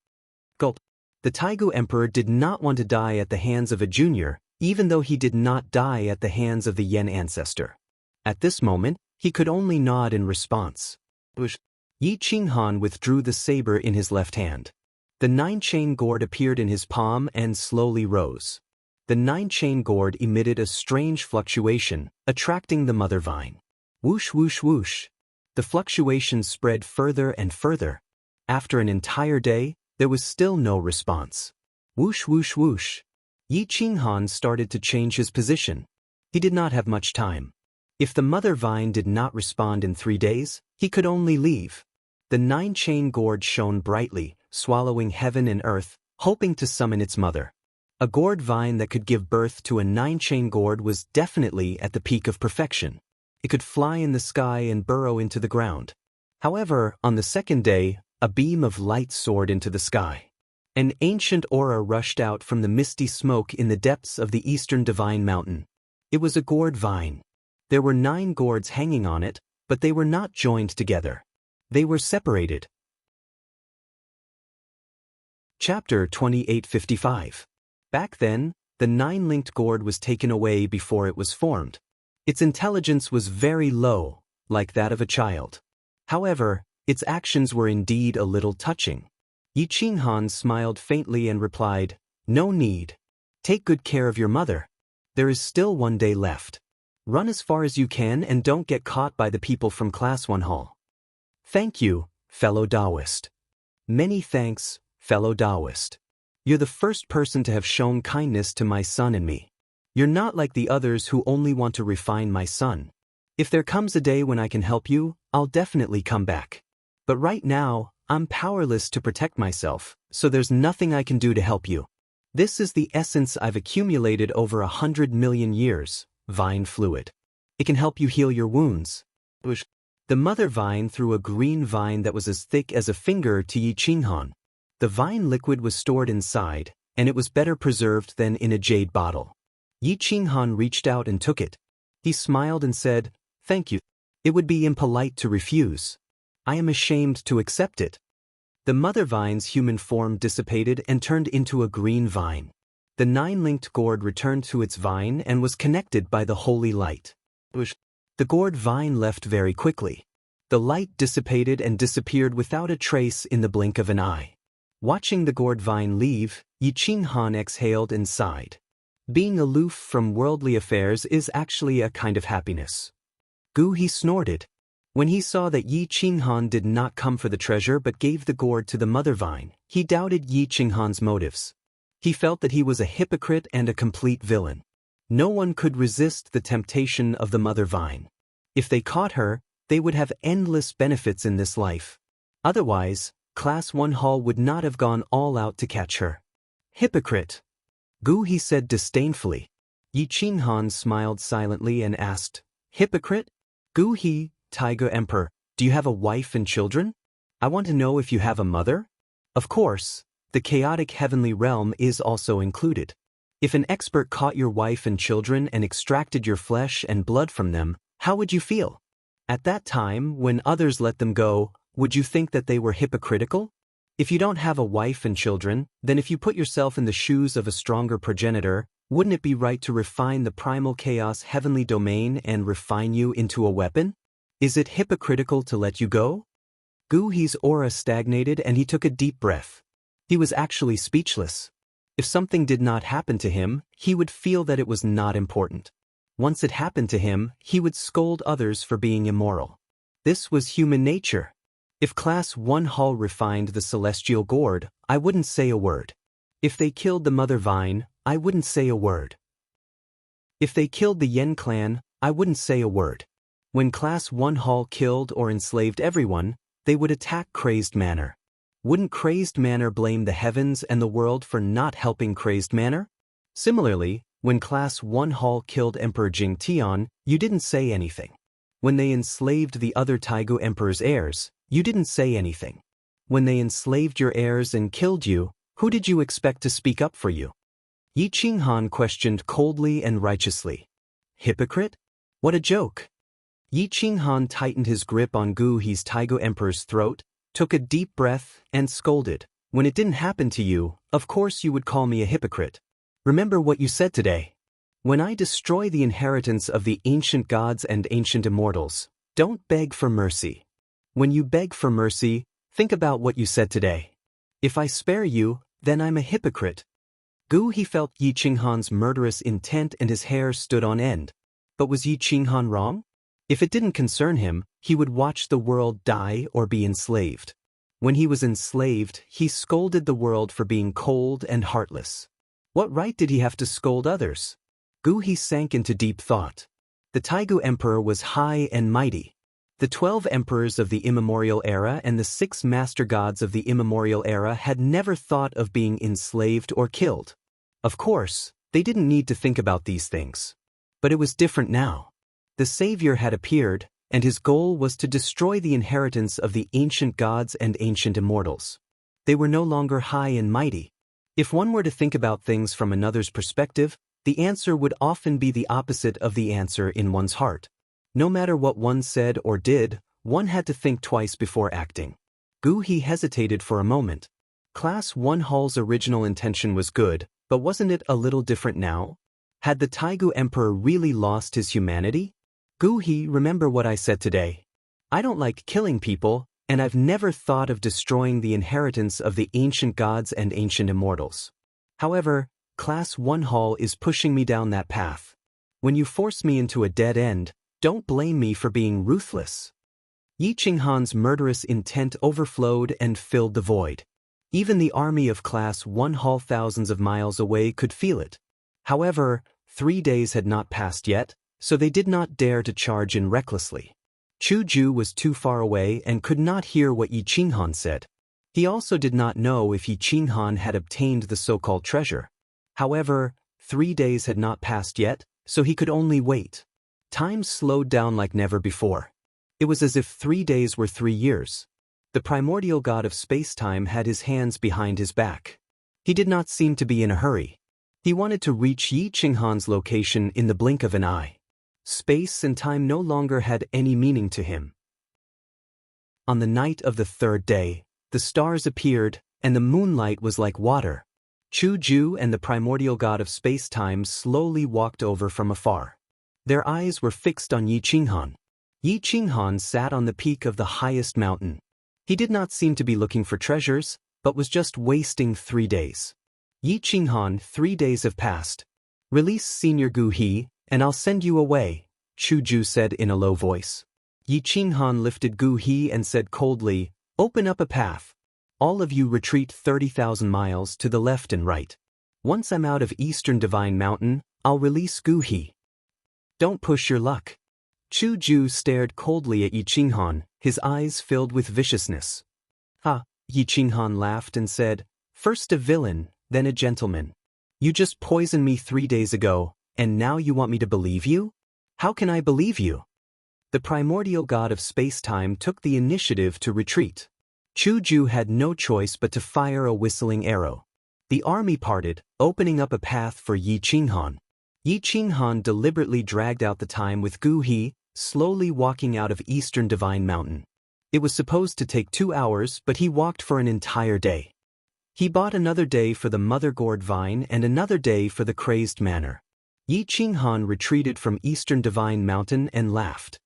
Gulp. The Taigu Emperor did not want to die at the hands of a junior, even though he did not die at the hands of the Yen ancestor. At this moment, he could only nod in response. Yi Qinghan withdrew the saber in his left hand. The 9-chain gourd appeared in his palm and slowly rose. The 9-chain gourd emitted a strange fluctuation, attracting the mother vine. Whoosh whoosh whoosh. The fluctuation spread further and further. After an entire day, there was still no response. Whoosh whoosh whoosh. Yi Qinghan started to change his position. He did not have much time. If the mother vine did not respond in 3 days, he could only leave. The 9-chain gourd shone brightly, swallowing heaven and earth, hoping to summon its mother. A gourd vine that could give birth to a 9-chain gourd was definitely at the peak of perfection. It could fly in the sky and burrow into the ground. However, on the 2nd day, a beam of light soared into the sky. An ancient aura rushed out from the misty smoke in the depths of the eastern divine mountain. It was a gourd vine. There were 9 gourds hanging on it, but they were not joined together. They were separated. Chapter 2855. Back then, the 9-linked gourd was taken away before it was formed. Its intelligence was very low, like that of a child. However, its actions were indeed a little touching. Yi Qinghan smiled faintly and replied, "No need. Take good care of your mother. There is still 1 day left. Run as far as you can and don't get caught by the people from Class 1 Hall." "Thank you, fellow Taoist." "Many thanks, fellow Taoist. You're the first person to have shown kindness to my son and me. You're not like the others who only want to refine my son. If there comes a day when I can help you, I'll definitely come back. But right now, I'm powerless to protect myself, so there's nothing I can do to help you. This is the essence I've accumulated over 100 million years, vine fluid. It can help you heal your wounds." The mother vine threw a green vine that was as thick as a finger to Yi Qinghan. The vine liquid was stored inside, and it was better preserved than in a jade bottle. Yi Qinghan reached out and took it. He smiled and said, "Thank you. It would be impolite to refuse. I am ashamed to accept it." The mother vine's human form dissipated and turned into a green vine. The 9-linked gourd returned to its vine and was connected by the holy light. The gourd vine left very quickly. The light dissipated and disappeared without a trace in the blink of an eye. Watching the gourd vine leave, Yi Qinghan exhaled and sighed. Being aloof from worldly affairs is actually a kind of happiness. "Goo," he snorted. When he saw that Yi Qinghan did not come for the treasure but gave the gourd to the mother vine, he doubted Yi Qinghan's motives. He felt that he was a hypocrite and a complete villain. No one could resist the temptation of the mother vine. If they caught her, they would have endless benefits in this life. Otherwise, Class 1 Hall would not have gone all out to catch her. "Hypocrite." "Goo," he said disdainfully. Yi Qinghan smiled silently and asked, "Hypocrite? Goo he, Tiger Emperor, do you have a wife and children? I want to know if you have a mother." Of course, the chaotic heavenly realm is also included. If an expert caught your wife and children and extracted your flesh and blood from them, how would you feel? At that time, when others let them go, would you think that they were hypocritical? If you don't have a wife and children, then if you put yourself in the shoes of a stronger progenitor, wouldn't it be right to refine the primal chaos heavenly domain and refine you into a weapon? Is it hypocritical to let you go? Goo he's aura stagnated and he took a deep breath. He was actually speechless. If something did not happen to him, he would feel that it was not important. Once it happened to him, he would scold others for being immoral. This was human nature. If Class 1 Hall refined the celestial gourd, I wouldn't say a word. If they killed the mother vine, I wouldn't say a word. If they killed the Yen clan, I wouldn't say a word. When Class 1 Hall killed or enslaved everyone, they would attack Crazed Manor. Wouldn't Crazed Manor blame the heavens and the world for not helping Crazed Manor? Similarly, when Class 1 Hall killed Emperor Jing Tian, you didn't say anything. When they enslaved the other Taigu Emperor's heirs, you didn't say anything. When they enslaved your heirs and killed you, who did you expect to speak up for you? Yi Qinghan questioned coldly and righteously. Hypocrite? What a joke. Yi Qinghan tightened his grip on Gu He's Taigu Emperor's throat, took a deep breath, and scolded. When it didn't happen to you, of course you would call me a hypocrite. Remember what you said today. When I destroy the inheritance of the ancient gods and ancient immortals, don't beg for mercy. When you beg for mercy, think about what you said today. If I spare you, then I'm a hypocrite. Gu he felt Yi Qinghan's murderous intent and his hair stood on end. But was Yi Qinghan wrong? If it didn't concern him, he would watch the world die or be enslaved. When he was enslaved, he scolded the world for being cold and heartless. What right did he have to scold others? Gu He sank into deep thought. The Taigu Emperor was high and mighty. The 12 emperors of the immemorial era and the 6 master gods of the immemorial era had never thought of being enslaved or killed. Of course, they didn't need to think about these things. But it was different now. The savior had appeared, and his goal was to destroy the inheritance of the ancient gods and ancient immortals. They were no longer high and mighty. If one were to think about things from another's perspective, the answer would often be the opposite of the answer in one's heart. No matter what one said or did, one had to think twice before acting. Gu He hesitated for a moment. Class 1 Hall's original intention was good, but wasn't it a little different now? Had the Taigu Emperor really lost his humanity? Gu He, remember what I said today. I don't like killing people, and I've never thought of destroying the inheritance of the ancient gods and ancient immortals. However, Class 1 Hall is pushing me down that path. When you force me into a dead end, don't blame me for being ruthless. Yi Qinghan's murderous intent overflowed and filled the void. Even the army of Class 1 Hall thousands of miles away could feel it. However, 3 days had not passed yet, so they did not dare to charge in recklessly. Chu Ju was too far away and could not hear what Yi Qinghan said. He also did not know if Yi Qinghan had obtained the so-called treasure. However, 3 days had not passed yet, so he could only wait. Time slowed down like never before. It was as if 3 days were 3 years. The primordial god of space-time had his hands behind his back. He did not seem to be in a hurry. He wanted to reach Yi Qinghan's location in the blink of an eye. Space and time no longer had any meaning to him. On the night of the 3rd day, the stars appeared, and the moonlight was like water. Chu Ju and the primordial god of space-time slowly walked over from afar. Their eyes were fixed on Yi Qinghan. Yi Qinghan sat on the peak of the highest mountain. He did not seem to be looking for treasures, but was just wasting 3 days. Yi Qinghan, 3 days have passed. Release Senior Gu He, and I'll send you away, Chu Ju said in a low voice. Yi Qinghan lifted Gu He and said coldly, open up a path. All of you retreat 30,000 miles to the left and right. Once I'm out of Eastern Divine Mountain, I'll release Gu He. Don't push your luck. Chu Ju stared coldly at Yi Qinghan, his eyes filled with viciousness. Ha, Yi Qinghan laughed and said, first a villain, then a gentleman. You just poisoned me 3 days ago, and now you want me to believe you? How can I believe you? The primordial god of space-time took the initiative to retreat. Chu Ju had no choice but to fire a whistling arrow. The army parted, opening up a path for Yi Qinghan. Yi Qinghan deliberately dragged out the time with Gu He, slowly walking out of Eastern Divine Mountain. It was supposed to take 2 hours, but he walked for an entire day. He bought another day for the Mother Gourd Vine and another day for the Crazed Manor. Yi Qinghan retreated from Eastern Divine Mountain and laughed.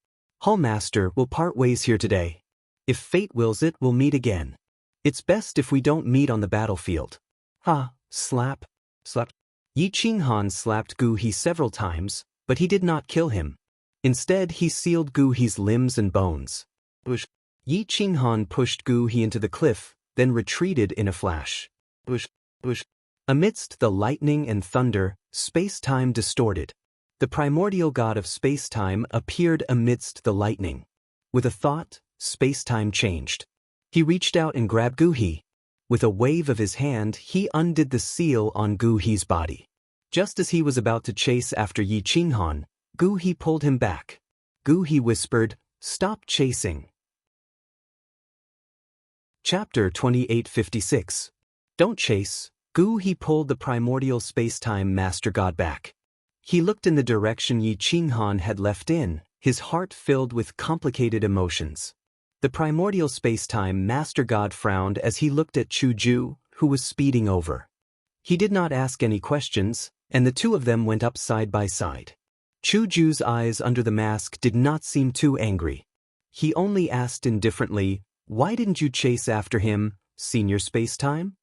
Hallmaster, we'll part ways here today. If fate wills it, we'll meet again. It's best if we don't meet on the battlefield. Ha, slap, slap. Yi Qinghan slapped Gu He several times, but he did not kill him. Instead, he sealed Gu He's limbs and bones. Bush. Yi Qinghan pushed Gu He into the cliff, then retreated in a flash. Bush, bush. Amidst the lightning and thunder, space-time distorted. The primordial god of space-time appeared amidst the lightning. With a thought, space-time changed. He reached out and grabbed Gu He. With a wave of his hand, he undid the seal on Gu He's body. Just as he was about to chase after Yi Qinghan, Gu He pulled him back. Gu He whispered, stop chasing. Chapter 2856. Don't chase. Gu He pulled the primordial space-time master god back. He looked in the direction Yi Qinghan had left in, his heart filled with complicated emotions. The primordial space-time master god frowned as he looked at Chu Ju, who was speeding over. He did not ask any questions, and the two of them went up side by side. Chu Ju's eyes under the mask did not seem too angry. He only asked indifferently, why didn't you chase after him, Senior Space-Time?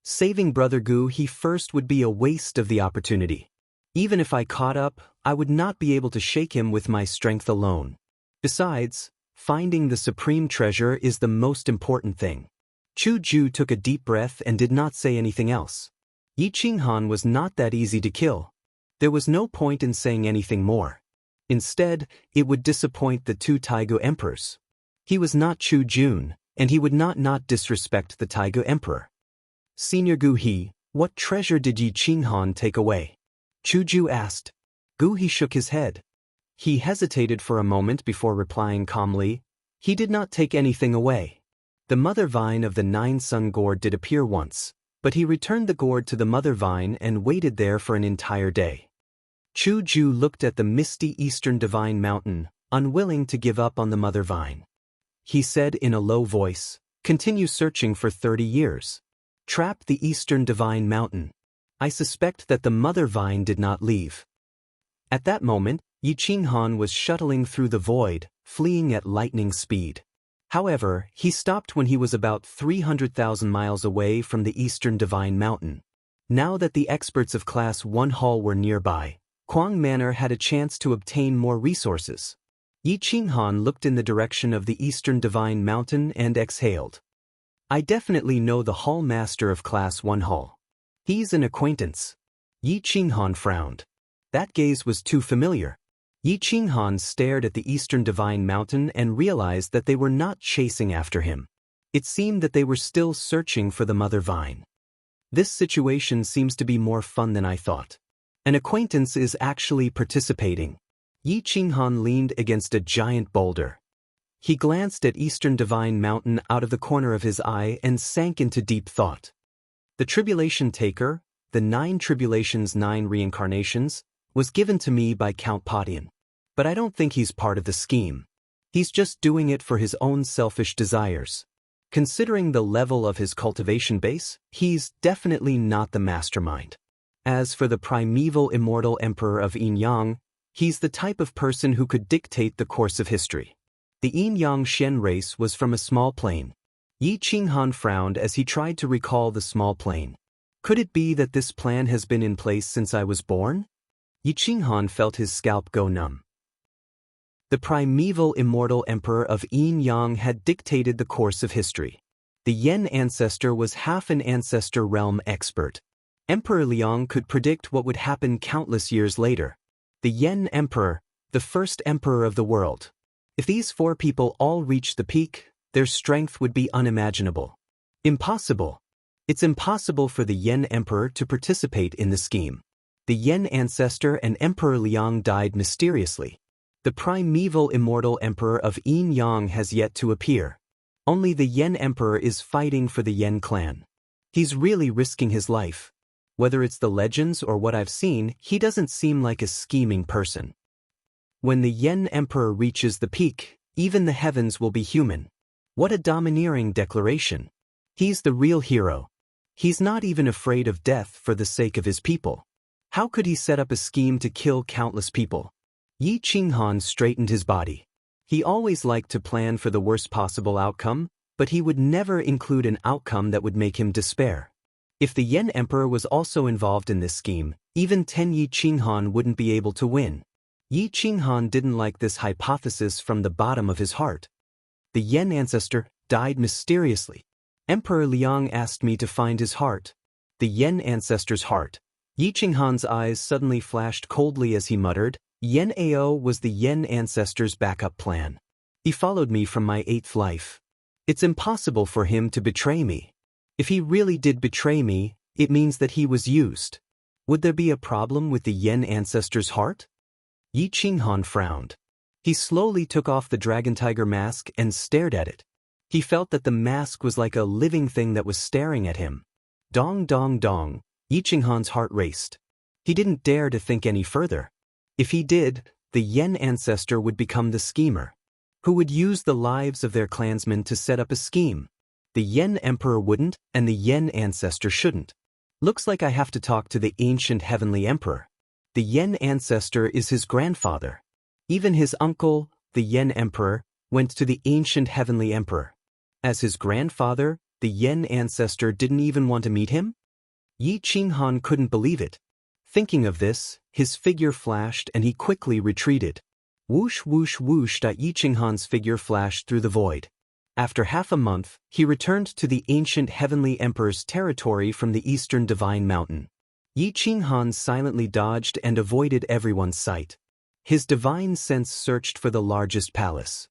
Saving Brother Gu He first would be a waste of the opportunity. Even if I caught up, I would not be able to shake him with my strength alone. Besides, finding the supreme treasure is the most important thing. Chu Ju took a deep breath and did not say anything else. Yi Qinghan was not that easy to kill. There was no point in saying anything more. Instead, it would disappoint the two Taigu emperors. He was not Chu Jun, and he would not disrespect the Taigu emperor. Senior Gu He, what treasure did Yi Qinghan take away? Chu Ju asked. Gu He shook his head. He hesitated for a moment before replying calmly. He did not take anything away. The mother vine of the nine-sun gourd did appear once, but he returned the gourd to the mother vine and waited there for an entire day. Chu Ju looked at the misty eastern divine mountain, unwilling to give up on the mother vine. He said in a low voice, "Continue searching for 30 years. Trap the eastern divine mountain. I suspect that the mother vine did not leave." At that moment, Yi Qinghan was shuttling through the void, fleeing at lightning speed. However, he stopped when he was about 300,000 miles away from the eastern divine mountain. Now that the experts of Class 1 Hall were nearby, Kuang Manor had a chance to obtain more resources. Yi Qinghan looked in the direction of the eastern divine mountain and exhaled. I definitely know the hall master of Class 1 Hall. He's an acquaintance. Yi Qinghan frowned. That gaze was too familiar. Yi Qinghan stared at the eastern divine mountain and realized that they were not chasing after him. It seemed that they were still searching for the mother vine. This situation seems to be more fun than I thought. An acquaintance is actually participating. Yi Qinghan leaned against a giant boulder. He glanced at eastern divine mountain out of the corner of his eye and sank into deep thought. The tribulation taker, the 9 tribulations 9 reincarnations, was given to me by Count Padian. But I don't think he's part of the scheme. He's just doing it for his own selfish desires. Considering the level of his cultivation base, he's definitely not the mastermind. As for the primeval immortal emperor of Yin Yang, he's the type of person who could dictate the course of history. The Yin Yang Shen race was from a small plane. Yi Qinghan frowned as he tried to recall the small plane. Could it be that this plan has been in place since I was born? Yi Qinghan felt his scalp go numb. The primeval immortal emperor of Yin Yang had dictated the course of history. The Yen ancestor was half an ancestor realm expert. Emperor Liang could predict what would happen countless years later. The Yen emperor, the first emperor of the world. If these 4 people all reached the peak, their strength would be unimaginable. Impossible. It's impossible for the Yen emperor to participate in the scheme. The Yen ancestor and Emperor Liang died mysteriously. The primeval immortal emperor of Yin Yang has yet to appear. Only the Yen emperor is fighting for the Yen clan. He's really risking his life. Whether it's the legends or what I've seen, he doesn't seem like a scheming person. When the Yen emperor reaches the peak, even the heavens will be human. What a domineering declaration. He's the real hero. He's not even afraid of death for the sake of his people. How could he set up a scheme to kill countless people? Yi Qinghan straightened his body. He always liked to plan for the worst possible outcome, but he would never include an outcome that would make him despair. If the Yen emperor was also involved in this scheme, even 10 Yi Qinghan wouldn't be able to win. Yi Qinghan didn't like this hypothesis from the bottom of his heart. The Yen ancestor died mysteriously. Emperor Liang asked me to find his heart. The Yen ancestor's heart. Yi Qinghan's eyes suddenly flashed coldly as he muttered, Yen Ao was the Yen ancestor's backup plan. He followed me from my 8th life. It's impossible for him to betray me. If he really did betray me, it means that he was used. Would there be a problem with the Yen ancestor's heart? Yi Qinghan frowned. He slowly took off the dragon tiger mask and stared at it. He felt that the mask was like a living thing that was staring at him. Dong dong dong, Yi Qinghan's heart raced. He didn't dare to think any further. If he did, the Yen ancestor would become the schemer, who would use the lives of their clansmen to set up a scheme. The Yen emperor wouldn't, and the Yen ancestor shouldn't. Looks like I have to talk to the ancient heavenly emperor. The Yen ancestor is his grandfather. Even his uncle, the Yen emperor, went to the ancient heavenly emperor. As his grandfather, the Yen ancestor didn't even want to meet him? Yi Qinghan couldn't believe it. Thinking of this, his figure flashed and he quickly retreated. Whoosh whoosh whoosh. Yi Qinghan's figure flashed through the void. After half a month, he returned to the ancient heavenly emperor's territory from the eastern divine mountain. Yi Qinghan silently dodged and avoided everyone's sight. His divine sense searched for the largest palace.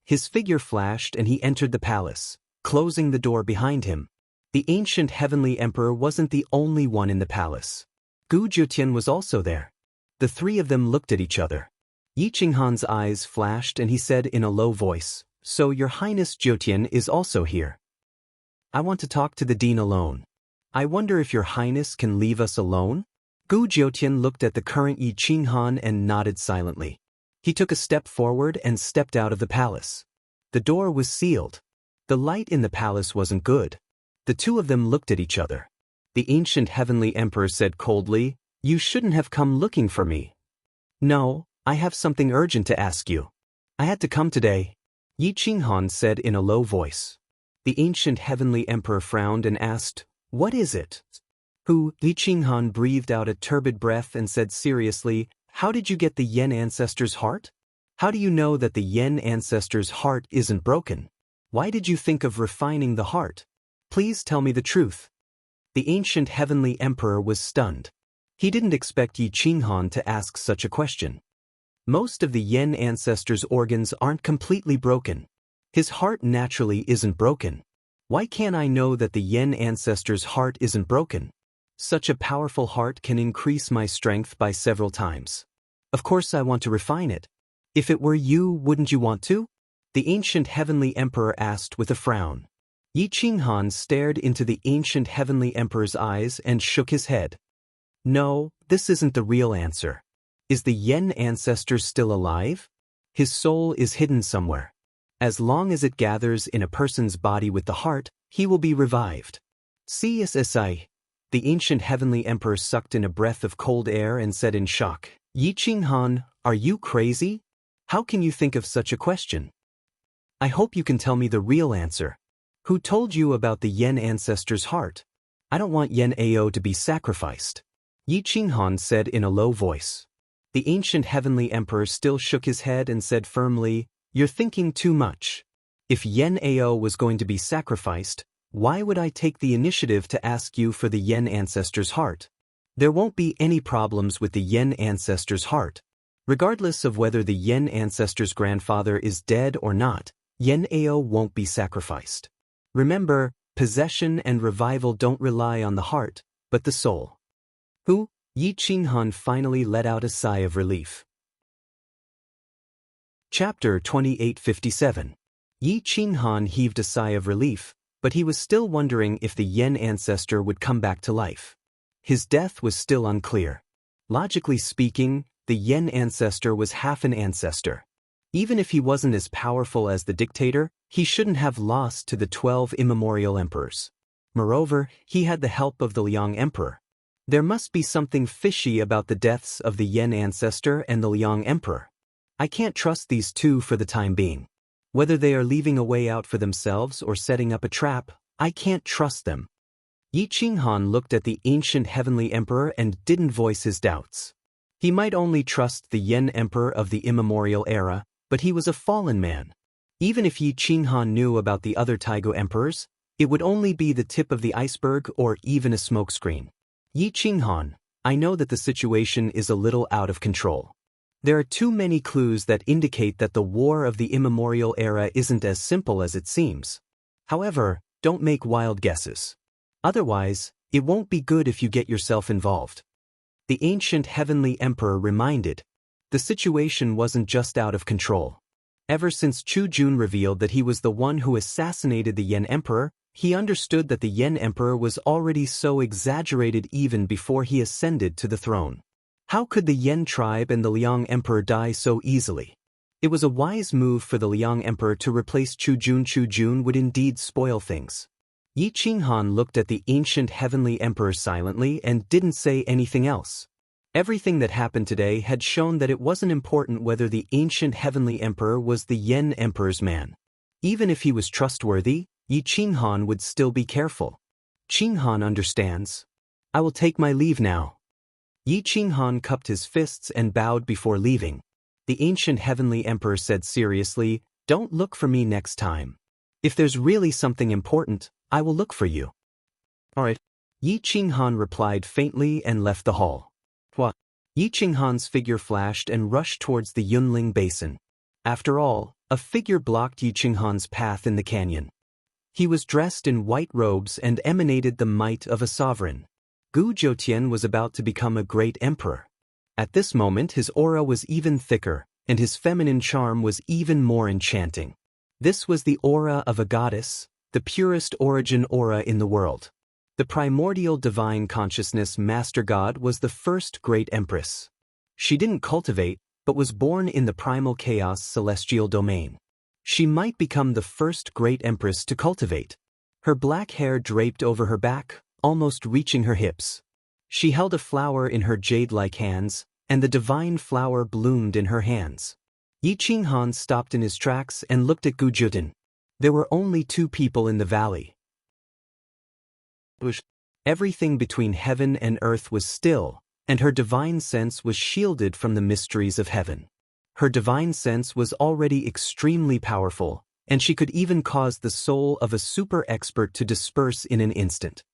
His figure flashed and he entered the palace, closing the door behind him. The ancient heavenly emperor wasn't the only one in the palace. Gu Jiutian was also there. The three of them looked at each other. Yi Qinghan's eyes flashed and he said in a low voice, "So your Highness Jiutian is also here. I want to talk to the dean alone. I wonder if your Highness can leave us alone?" Gu Jiutian looked at the current Yi Qinghan and nodded silently. He took a step forward and stepped out of the palace. The door was sealed. The light in the palace wasn't good. The two of them looked at each other. The ancient heavenly emperor said coldly, "You shouldn't have come looking for me." "No, I have something urgent to ask you. I had to come today," Yi Qinghan said in a low voice. The ancient heavenly emperor frowned and asked, "What is it?" Yi Qinghan breathed out a turbid breath and said seriously, "How did you get the Yen ancestor's heart? How do you know that the Yen ancestor's heart isn't broken? Why did you think of refining the heart? Please tell me the truth." The ancient heavenly emperor was stunned. He didn't expect Yi Qinghan to ask such a question. Most of the Yen ancestor's organs aren't completely broken. His heart naturally isn't broken. Why can't I know that the Yen ancestor's heart isn't broken? Such a powerful heart can increase my strength by several times. Of course I want to refine it. If it were you, wouldn't you want to? The ancient heavenly emperor asked with a frown. Yi Qinghan stared into the ancient heavenly emperor's eyes and shook his head. "No, this isn't the real answer. Is the Yen ancestor still alive? His soul is hidden somewhere. As long as it gathers in a person's body with the heart, he will be revived." CSSI. The ancient heavenly emperor sucked in a breath of cold air and said in shock, "Yi Qinghan, are you crazy? How can you think of such a question? I hope you can tell me the real answer. Who told you about the Yen ancestor's heart? I don't want Yen Ao to be sacrificed," Yi Qinghan said in a low voice. The ancient heavenly emperor still shook his head and said firmly, "You're thinking too much. If Yen Ao was going to be sacrificed, why would I take the initiative to ask you for the Yen ancestor's heart? There won't be any problems with the Yen ancestor's heart. Regardless of whether the Yen ancestor's grandfather is dead or not, Yen Ao won't be sacrificed. Remember, possession and revival don't rely on the heart, but the soul." Yi Qinghan finally let out a sigh of relief. Chapter 2857. Yi Qinghan heaved a sigh of relief, but he was still wondering if the Yen ancestor would come back to life. His death was still unclear. Logically speaking, the Yen ancestor was half an ancestor. Even if he wasn't as powerful as the dictator, he shouldn't have lost to the 12 immemorial emperors. Moreover, he had the help of the Liang emperor. There must be something fishy about the deaths of the Yen ancestor and the Liang emperor. I can't trust these two for the time being. Whether they are leaving a way out for themselves or setting up a trap, I can't trust them. Yi Qinghan looked at the ancient heavenly emperor and didn't voice his doubts. He might only trust the Yen emperor of the immemorial era, but he was a fallen man. Even if Yi Qinghan knew about the other Taigu emperors, it would only be the tip of the iceberg or even a smokescreen. Yi Qinghan, I know that the situation is a little out of control. There are too many clues that indicate that the war of the immemorial era isn't as simple as it seems. However, don't make wild guesses. Otherwise, it won't be good if you get yourself involved. The ancient heavenly emperor reminded. The situation wasn't just out of control. Ever since Chu Jun revealed that he was the one who assassinated the Yen emperor, he understood that the Yen emperor was already so exaggerated even before he ascended to the throne. How could the Yen tribe and the Liang emperor die so easily? It was a wise move for the Liang emperor to replace Chu Jun. Chu Jun would indeed spoil things. Yi Qinghan looked at the ancient heavenly emperor silently and didn't say anything else. Everything that happened today had shown that it wasn't important whether the ancient heavenly emperor was the Yen emperor's man. Even if he was trustworthy, Yi Qinghan would still be careful. Qinghan understands. I will take my leave now. Yi Qinghan cupped his fists and bowed before leaving. The ancient heavenly emperor said seriously, "Don't look for me next time. If there's really something important, I will look for you. All right. Yi Qinghan replied faintly and left the hall. What? Yi Qinghan's figure flashed and rushed towards the Yunling Basin. After all, a figure blocked Yi Qinghan's path in the canyon. He was dressed in white robes and emanated the might of a sovereign. Gu Jiutian was about to become a great emperor. At this moment his aura was even thicker, and his feminine charm was even more enchanting. This was the aura of a goddess, the purest origin aura in the world. The primordial divine consciousness Master God was the first great empress. She didn't cultivate, but was born in the primal chaos celestial domain. She might become the first great empress to cultivate. Her black hair draped over her back, almost reaching her hips. She held a flower in her jade-like hands, and the divine flower bloomed in her hands. Yi Qinghan stopped in his tracks and looked at Gu Jiutian. There were only two people in the valley. Everything between heaven and earth was still, and her divine sense was shielded from the mysteries of heaven. Her divine sense was already extremely powerful, and she could even cause the soul of a super expert to disperse in an instant.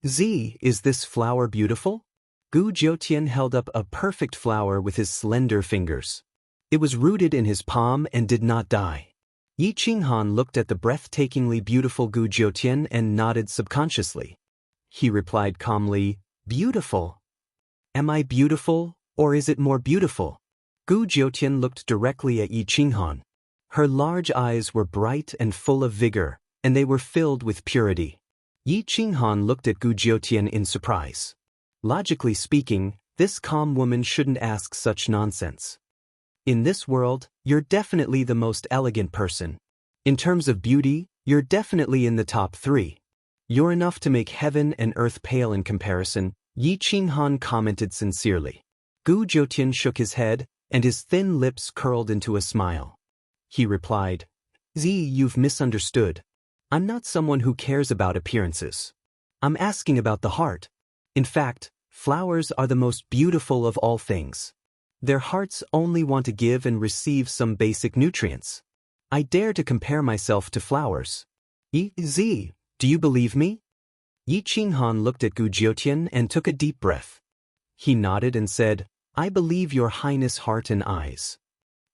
Is this flower beautiful? Gu Jiutian held up a perfect flower with his slender fingers. It was rooted in his palm and did not die. Yi Qinghan looked at the breathtakingly beautiful Gu Jiutian and nodded subconsciously. He replied calmly, "Beautiful. Am I beautiful, or is it more beautiful?" Gu Jiutian looked directly at Yi Qinghan. Her large eyes were bright and full of vigor, and they were filled with purity. Yi Qinghan looked at Gu Jiutian in surprise. Logically speaking, this calm woman shouldn't ask such nonsense. In this world, you're definitely the most elegant person. In terms of beauty, you're definitely in the top 3. You're enough to make heaven and earth pale in comparison, Yi Qinghan commented sincerely. Gu Jiutian shook his head, and his thin lips curled into a smile. He replied, "You've misunderstood. I'm not someone who cares about appearances. I'm asking about the heart. In fact, flowers are the most beautiful of all things. Their hearts only want to give and receive some basic nutrients. I dare to compare myself to flowers. Do you believe me?" Yi Qinghan looked at Gu Jiutian and took a deep breath. He nodded and said, "I believe your highness' heart and eyes.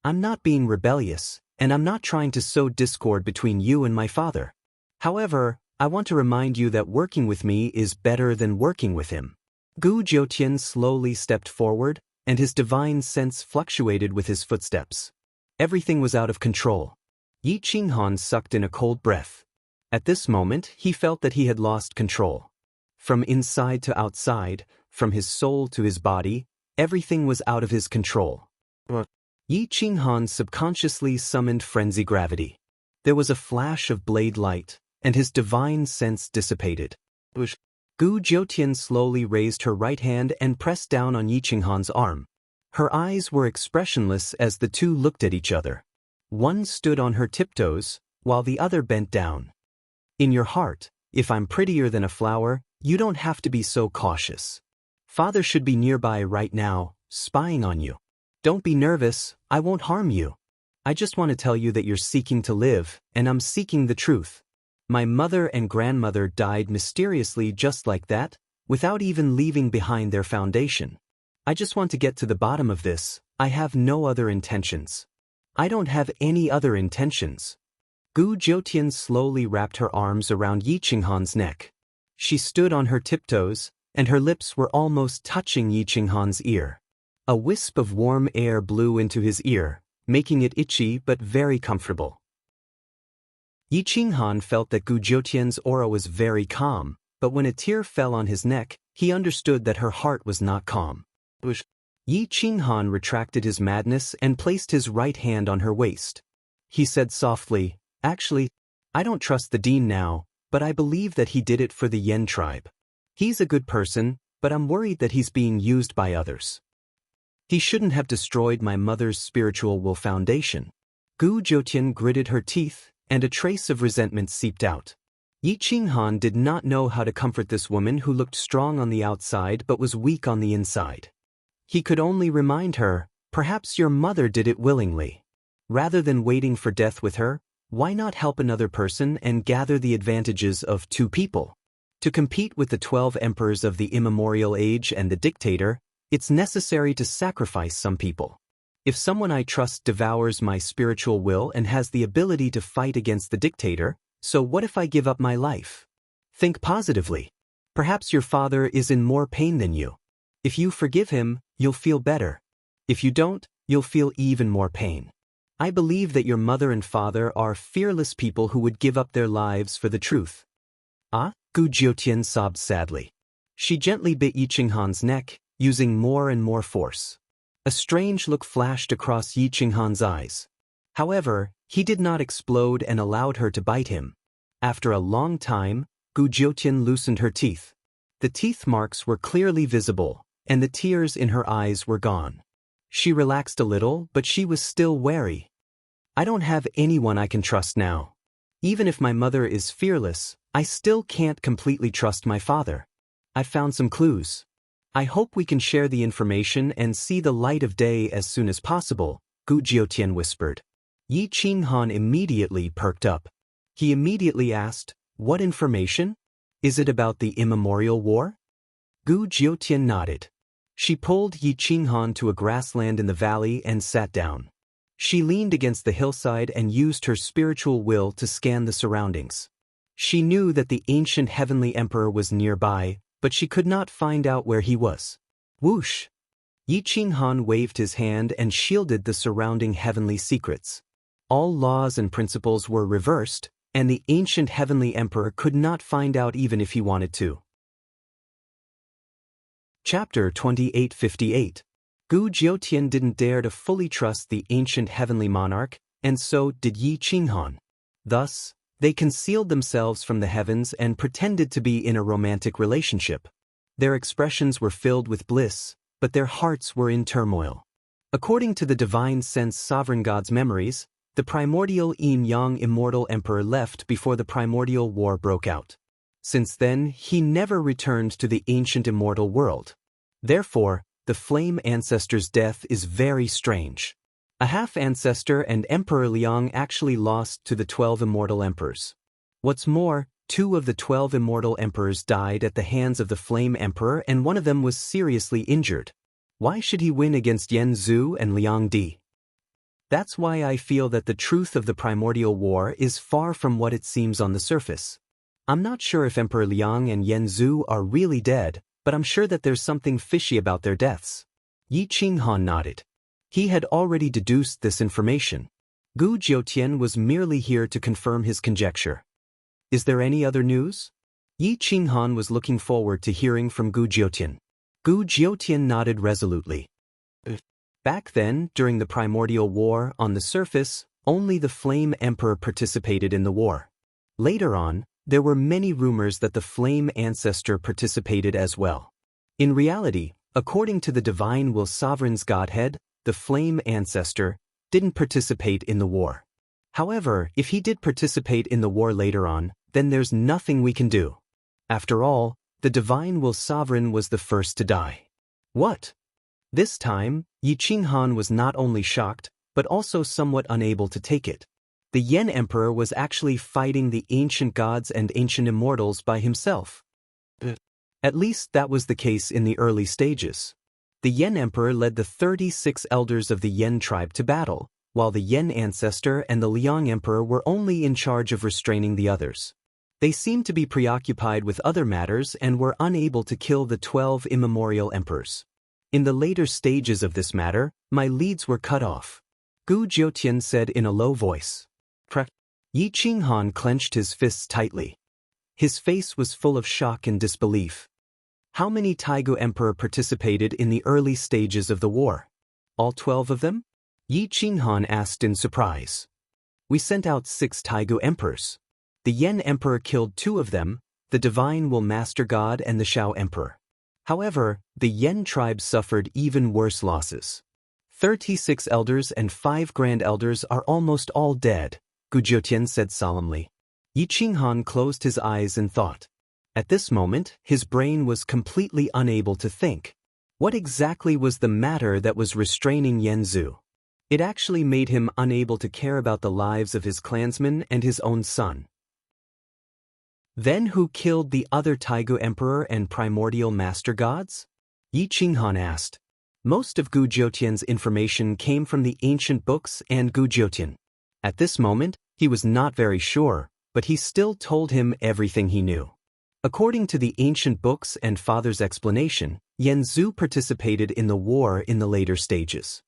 I'm not being rebellious, and I'm not trying to sow discord between you and my father. However, I want to remind you that working with me is better than working with him." Gu Jiutian slowly stepped forward, and his divine sense fluctuated with his footsteps. Everything was out of control. Yi Qinghan sucked in a cold breath. At this moment, he felt that he had lost control. From inside to outside, from his soul to his body, everything was out of his control. Yi Qinghan subconsciously summoned frenzy gravity. There was a flash of blade light, and his divine sense dissipated. Gu Jiutian slowly raised her right hand and pressed down on Yi Qinghan's arm. Her eyes were expressionless as the two looked at each other. One stood on her tiptoes, while the other bent down. "In your heart, if I'm prettier than a flower, you don't have to be so cautious. Father should be nearby right now, spying on you. Don't be nervous, I won't harm you. I just want to tell you that you're seeking to live, and I'm seeking the truth. My mother and grandmother died mysteriously just like that, without even leaving behind their foundation. I just want to get to the bottom of this. I have no other intentions. I don't have any other intentions." Gu Jiutian slowly wrapped her arms around Yi Qinghan's neck. She stood on her tiptoes, and her lips were almost touching Yi Qinghan's ear. A wisp of warm air blew into his ear, making it itchy but very comfortable. Yi Qinghan felt that Gu Jiutian's aura was very calm, but when a tear fell on his neck, he understood that her heart was not calm. Yi Qinghan retracted his madness and placed his right hand on her waist. He said softly, "Actually, I don't trust the dean now, but I believe that he did it for the Yen tribe. He's a good person, but I'm worried that he's being used by others. He shouldn't have destroyed my mother's spiritual will foundation." Gu Jiutian gritted her teeth, and a trace of resentment seeped out. Yi Qinghan did not know how to comfort this woman who looked strong on the outside but was weak on the inside. He could only remind her, "Perhaps your mother did it willingly. Rather than waiting for death with her, Why not help another person and gather the advantages of two people? To compete with the 12 emperors of the immemorial age and the dictator, it's necessary to sacrifice some people. If someone I trust devours my spiritual will and has the ability to fight against the dictator, so what if I give up my life? Think positively. Perhaps your father is in more pain than you. If you forgive him, you'll feel better. If you don't, you'll feel even more pain. I believe that your mother and father are fearless people who would give up their lives for the truth. Ah, Gu Jiutian sobbed sadly. She gently bit Yi Qinghan's neck, using more and more force. A strange look flashed across Yi Qinghan's eyes. However, he did not explode and allowed her to bite him. After a long time, Gu Jiutian loosened her teeth. The teeth marks were clearly visible, and the tears in her eyes were gone. She relaxed a little, but she was still wary. I don't have anyone I can trust now. Even if my mother is fearless, I still can't completely trust my father. I've found some clues. I hope we can share the information and see the light of day as soon as possible, Gu Jiutian whispered. Yi Qinghan immediately perked up. He immediately asked, "What information? Is it about the immemorial war?" Gu Jiutian nodded. She pulled Yi Qinghan to a grassland in the valley and sat down. She leaned against the hillside and used her spiritual will to scan the surroundings. She knew that the ancient heavenly emperor was nearby, but she could not find out where he was. Whoosh! Yi Qinghan waved his hand and shielded the surrounding heavenly secrets. All laws and principles were reversed, and the ancient heavenly emperor could not find out even if he wanted to. Chapter 2858. Gu Jiutian didn't dare to fully trust the ancient heavenly monarch, and so did Yi Qinghan. Thus, they concealed themselves from the heavens and pretended to be in a romantic relationship. Their expressions were filled with bliss, but their hearts were in turmoil. According to the divine sense sovereign god's memories, the primordial yin-yang immortal emperor left before the primordial war broke out. Since then, he never returned to the ancient immortal world. Therefore, the flame ancestor's death is very strange. A half-ancestor and Emperor Liang actually lost to the 12 immortal emperors. What's more, 2 of the 12 immortal emperors died at the hands of the flame emperor and one of them was seriously injured. Why should he win against Yan Zhu and Liang Di? That's why I feel that the truth of the primordial war is far from what it seems on the surface. I'm not sure if Emperor Liang and Yan Zhu are really dead, but I'm sure that there's something fishy about their deaths. Yi Qinghan nodded. He had already deduced this information. Gu Jiutian was merely here to confirm his conjecture. Is there any other news? Yi Qinghan was looking forward to hearing from Gu Jiutian. Gu Jiutian nodded resolutely. Back then, during the primordial war, on the surface, only the Flame Emperor participated in the war. Later on, there were many rumors that the Flame Ancestor participated as well. In reality, according to the Divine Will Sovereign's Godhead, the Flame Ancestor didn't participate in the war. However, if he did participate in the war later on, then there's nothing we can do. After all, the Divine Will Sovereign was the first to die. What? This time, Yi Qinghan was not only shocked, but also somewhat unable to take it. The Yen Emperor was actually fighting the ancient gods and ancient immortals by himself. At least that was the case in the early stages. The Yen Emperor led the 36 elders of the Yen tribe to battle, while the Yen Ancestor and the Liang Emperor were only in charge of restraining the others. They seemed to be preoccupied with other matters and were unable to kill the 12 immemorial emperors. In the later stages of this matter, my leads were cut off. Gu Jiutian said in a low voice. Yi Qinghan clenched his fists tightly. His face was full of shock and disbelief. How many Taigu Emperor participated in the early stages of the war? All 12 of them? Yi Qinghan asked in surprise. We sent out 6 Taigu Emperors. The Yen Emperor killed 2 of them, the Divine Will Master God and the Shao Emperor. However, the Yen tribe suffered even worse losses. 36 elders and 5 grand elders are almost all dead, Gu Jiutian said solemnly. Yi Qinghan closed his eyes and thought. At this moment, his brain was completely unable to think. What exactly was the matter that was restraining Yan Zhu? It actually made him unable to care about the lives of his clansmen and his own son. Then who killed the other Taigu emperor and primordial master gods? Yi Qinghan asked. Most of Gu Jiutian's information came from the ancient books and Gu Jiutian. At this moment, he was not very sure, but he still told him everything he knew. According to the ancient books and father's explanation, Yan Zhu participated in the war in the later stages.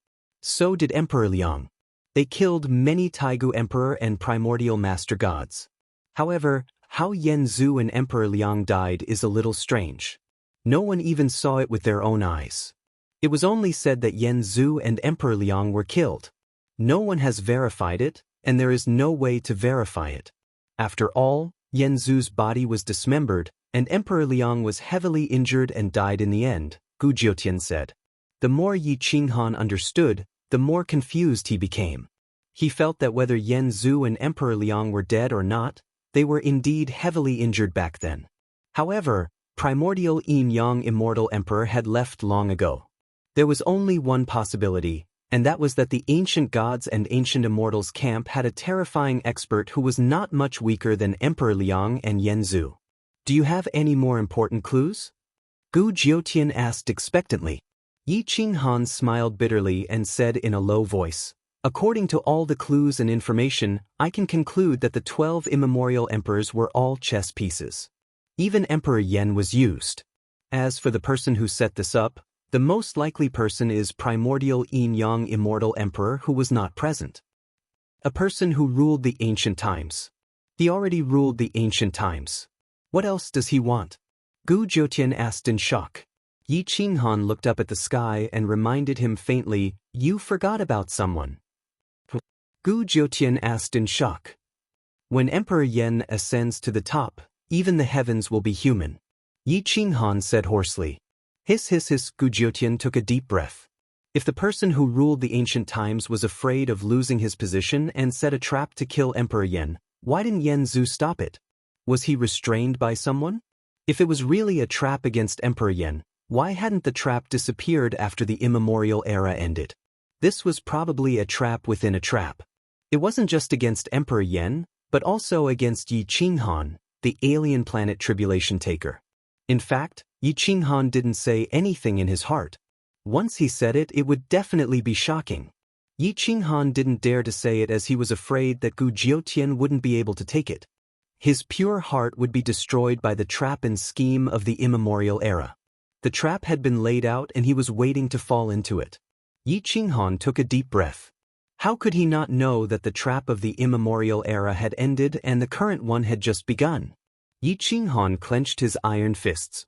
So did Emperor Liang. They killed many Taigu emperor and primordial master gods. However, how Yan Zhu and Emperor Liang died is a little strange. No one even saw it with their own eyes. It was only said that Yan Zhu and Emperor Liang were killed. No one has verified it, and there is no way to verify it. After all, Yan Zhu's body was dismembered, and Emperor Liang was heavily injured and died in the end, Gu Jiutian said. The more Yi Qinghan understood, the more confused he became. He felt that whether Yan Zhu and Emperor Liang were dead or not, they were indeed heavily injured back then. However, primordial Yin-Yang immortal emperor had left long ago. There was only one possibility, and that was that the ancient gods and ancient immortals camp had a terrifying expert who was not much weaker than Emperor Liang and Yan Zhu. Do you have any more important clues? Gu Jiutian asked expectantly. Yi Qinghan smiled bitterly and said in a low voice, according to all the clues and information, I can conclude that the 12 immemorial emperors were all chess pieces. Even Emperor Yan was used. As for the person who set this up, the most likely person is primordial Yin-Yang immortal emperor who was not present. A person who ruled the ancient times. He already ruled the ancient times. What else does he want? Gu Jiutian asked in shock. Yi Qinghan looked up at the sky and reminded him faintly, you forgot about someone. Gu Jiutian asked in shock. When Emperor Yan ascends to the top, even the heavens will be human. Yi Qinghan said hoarsely. Hiss hiss hiss. Gu Jiutian took a deep breath. If the person who ruled the ancient times was afraid of losing his position and set a trap to kill Emperor Yan, why didn't Yan Zhu stop it? Was he restrained by someone? If it was really a trap against Emperor Yan, why hadn't the trap disappeared after the immemorial era ended? This was probably a trap within a trap. It wasn't just against Emperor Yan, but also against Yi Qinghan, the alien planet tribulation taker. In fact, Yi Qinghan didn't say anything in his heart. Once he said it, it would definitely be shocking. Yi Qinghan didn't dare to say it as he was afraid that Gu Jiutian wouldn't be able to take it. His pure heart would be destroyed by the trap and scheme of the immemorial era. The trap had been laid out and he was waiting to fall into it. Yi Qinghan took a deep breath. How could he not know that the trap of the immemorial era had ended and the current one had just begun? Yi Qinghan clenched his iron fists.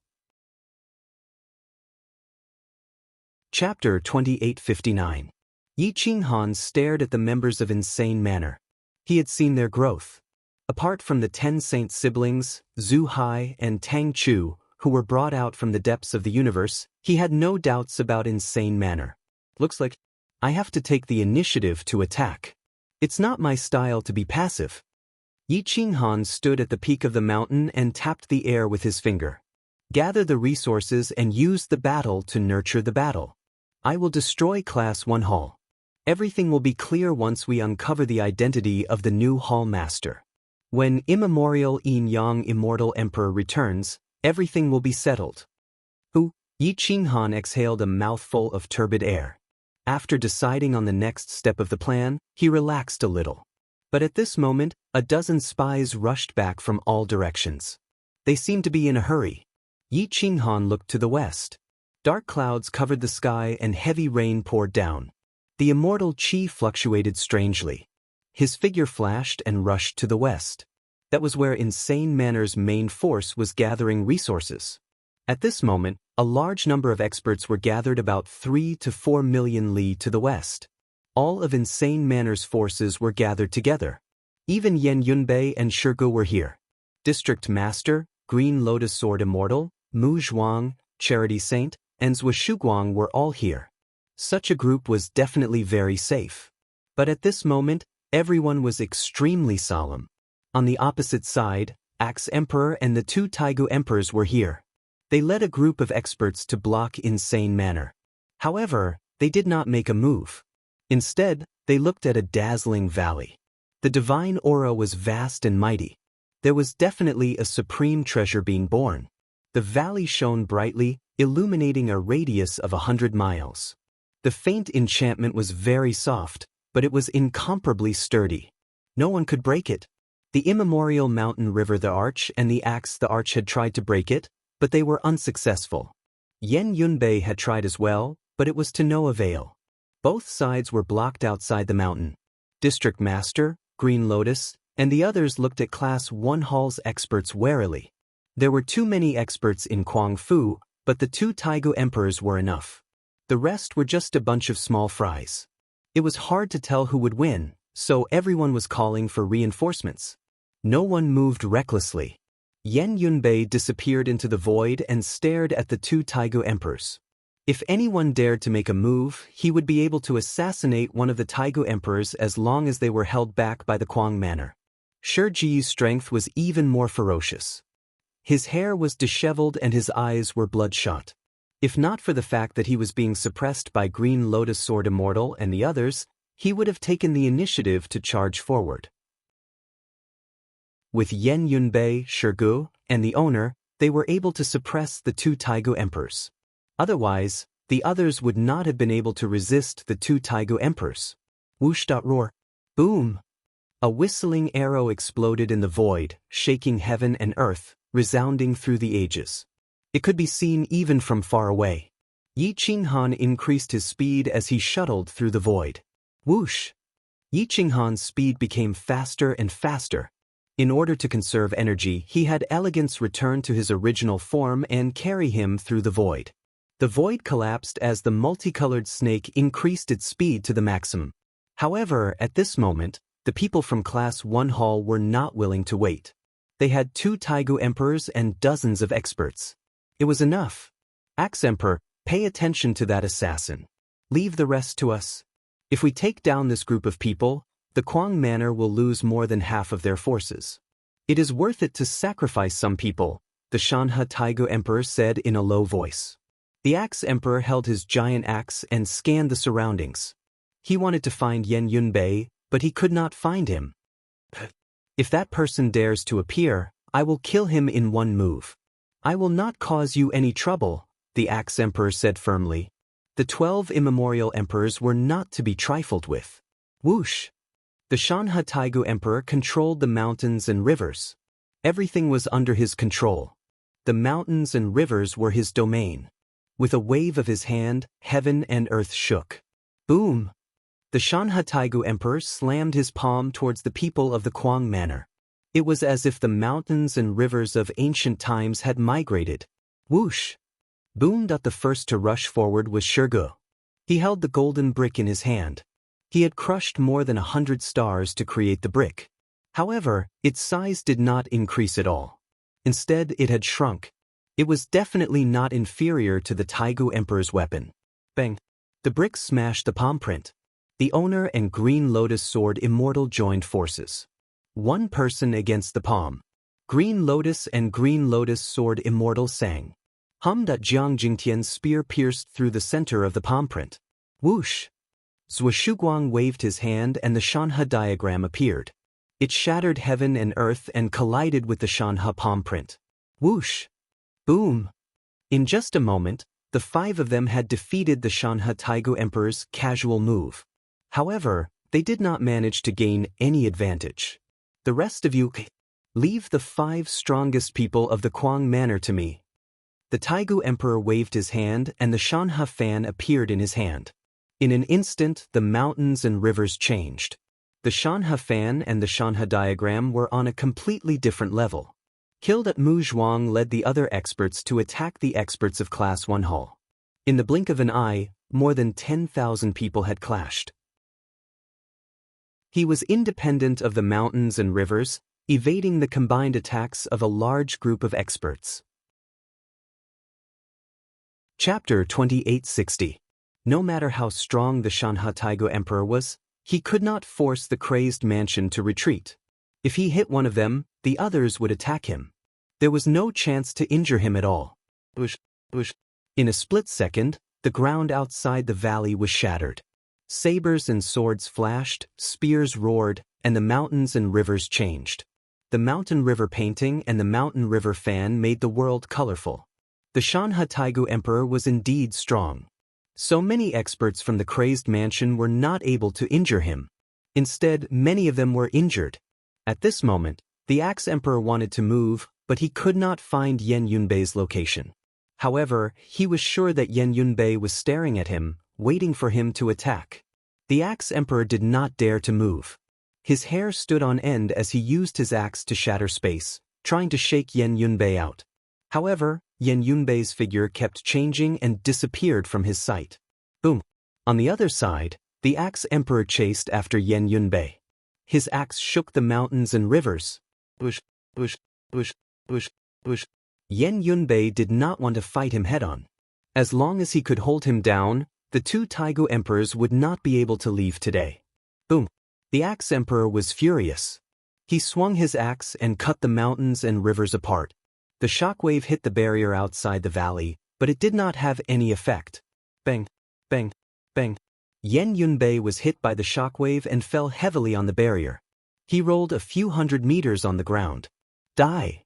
Chapter 2859. Yi Qinghan stared at the members of Insane Manor. He had seen their growth. Apart from the 10 saint siblings, Zhu Hai and Tang Chu, who were brought out from the depths of the universe, he had no doubts about Insane Manor. Looks like I have to take the initiative to attack. It's not my style to be passive. Yi Qinghan stood at the peak of the mountain and tapped the air with his finger. Gather the resources and use the battle to nurture the battle. I will destroy Class 1 Hall. Everything will be clear once we uncover the identity of the new Hall Master. When immemorial Yin-Yang immortal emperor returns, everything will be settled. Yi Qinghan exhaled a mouthful of turbid air. After deciding on the next step of the plan, he relaxed a little. But at this moment, a dozen spies rushed back from all directions. They seemed to be in a hurry. Yi Qinghan looked to the west. Dark clouds covered the sky and heavy rain poured down. The immortal Qi fluctuated strangely. His figure flashed and rushed to the west. That was where Insane Manor's main force was gathering resources. At this moment, a large number of experts were gathered about 3 to 4 million li to the west. All of Insane Manor's forces were gathered together. Even Yan Yunbei and Shirgu were here. District Master, Green Lotus Sword Immortal, Mu Zhuang, Charity Saint, and Zhou Shuguang were all here. Such a group was definitely very safe. But at this moment, everyone was extremely solemn. On the opposite side, Axe Emperor and the 2 Taigu Emperors were here. They led a group of experts to block Insane Manor. However, they did not make a move. Instead, they looked at a dazzling valley. The divine aura was vast and mighty. There was definitely a supreme treasure being born. The valley shone brightly, illuminating a radius of 100 miles. The faint enchantment was very soft, but it was incomparably sturdy. No one could break it. The immemorial mountain river the arch and the axe the arch had tried to break it, but they were unsuccessful. Yen Yunbei had tried as well, but it was to no avail. Both sides were blocked outside the mountain. District Master, Green Lotus, and the others looked at Class 1 Hall's experts warily. There were too many experts in Kuang Fu, but the 2 Taigu emperors were enough. The rest were just a bunch of small fries. It was hard to tell who would win, so everyone was calling for reinforcements. No one moved recklessly. Yen Yunbei disappeared into the void and stared at the 2 Taigu emperors. If anyone dared to make a move, he would be able to assassinate one of the Taigu emperors as long as they were held back by the Kuang manor. Shi Ji's strength was even more ferocious. His hair was disheveled and his eyes were bloodshot. If not for the fact that he was being suppressed by Green Lotus Sword Immortal and the others, he would have taken the initiative to charge forward. With Yen Yunbei, Shirgu, and the owner, they were able to suppress the 2 Taigu emperors. Otherwise, the others would not have been able to resist the 2 Taigu emperors. Whoosh! Roar! Boom! A whistling arrow exploded in the void, shaking heaven and earth, resounding through the ages. It could be seen even from far away. Yi Qinghan increased his speed as he shuttled through the void. Whoosh! Yi Qinghan's speed became faster and faster. In order to conserve energy, he had Elegance return to his original form and carry him through the void. The void collapsed as the multicolored snake increased its speed to the maximum. However, at this moment, the people from Class 1 Hall were not willing to wait. They had 2 Taigu emperors and dozens of experts. It was enough. Axe Emperor, pay attention to that assassin. Leave the rest to us. If we take down this group of people, the Kuang manor will lose more than half of their forces. It is worth it to sacrifice some people, the Shanhe Taigu Emperor said in a low voice. The Axe Emperor held his giant axe and scanned the surroundings. He wanted to find Yen Yunbei, but he could not find him. If that person dares to appear, I will kill him in one move. I will not cause you any trouble, the Axe Emperor said firmly. The 12 immemorial emperors were not to be trifled with. Whoosh! The Shanhe Taigu Emperor controlled the mountains and rivers. Everything was under his control. The mountains and rivers were his domain. With a wave of his hand, heaven and earth shook. Boom! The Shanhe Taigu Emperor slammed his palm towards the people of the Kuang manor. It was as if the mountains and rivers of ancient times had migrated. Whoosh! Boom! The first to rush forward was Shirgu. He held the golden brick in his hand. He had crushed more than 100 stars to create the brick. However, its size did not increase at all. Instead, it had shrunk. It was definitely not inferior to the Taigu Emperor's weapon. Bang! The brick smashed the palm print. The owner and Green Lotus Sword Immortal joined forces. One person against the palm. Green Lotus and Green Lotus Sword Immortal sang. Jiang Jingtian's spear pierced through the center of the palm print. Whoosh! Zhuoshuguang waved his hand and the Shanhe diagram appeared. It shattered heaven and earth and collided with the Shanhe palm print. Whoosh! Boom! In just a moment, the 5 of them had defeated the Shanhe Taigu Emperor's casual move. However, they did not manage to gain any advantage. The rest of you, leave the 5 strongest people of the Kuang manor to me. The Taigu Emperor waved his hand and the Shanhe fan appeared in his hand. In an instant, the mountains and rivers changed. The Shanhe fan and the Shanhe diagram were on a completely different level. Hildat Mu Zhuang led the other experts to attack the experts of Class 1 Hall. In the blink of an eye, more than 10,000 people had clashed. He was independent of the mountains and rivers, evading the combined attacks of a large group of experts. Chapter 2860. No matter how strong the Shanhe Taigu Emperor was, he could not force the crazed mansion to retreat. If he hit one of them, the others would attack him. There was no chance to injure him at all. In a split second, the ground outside the valley was shattered. Sabers and swords flashed, spears roared, and the mountains and rivers changed. The mountain river painting and the mountain river fan made the world colorful. The Shanha Taigu Emperor was indeed strong. So many experts from the crazed mansion were not able to injure him. Instead, many of them were injured. At this moment, the Axe Emperor wanted to move, but he could not find Yan Yunbei's location. However, he was sure that Yan Yunbei was staring at him, waiting for him to attack. The Axe Emperor did not dare to move. His hair stood on end as he used his axe to shatter space, trying to shake Yan Yunbei out. However, Yan Yunbei's figure kept changing and disappeared from his sight. Boom! On the other side, the Axe Emperor chased after Yan Yunbei. His axe shook the mountains and rivers. Bush, bush, bush, bush, bush. Yan Yunbei did not want to fight him head-on. As long as he could hold him down, the two Taigu emperors would not be able to leave today. Boom! The Axe Emperor was furious. He swung his axe and cut the mountains and rivers apart. The shockwave hit the barrier outside the valley, but it did not have any effect. Bang! Bang! Bang! Yan Yunbei was hit by the shockwave and fell heavily on the barrier. He rolled a few hundred meters on the ground. Die!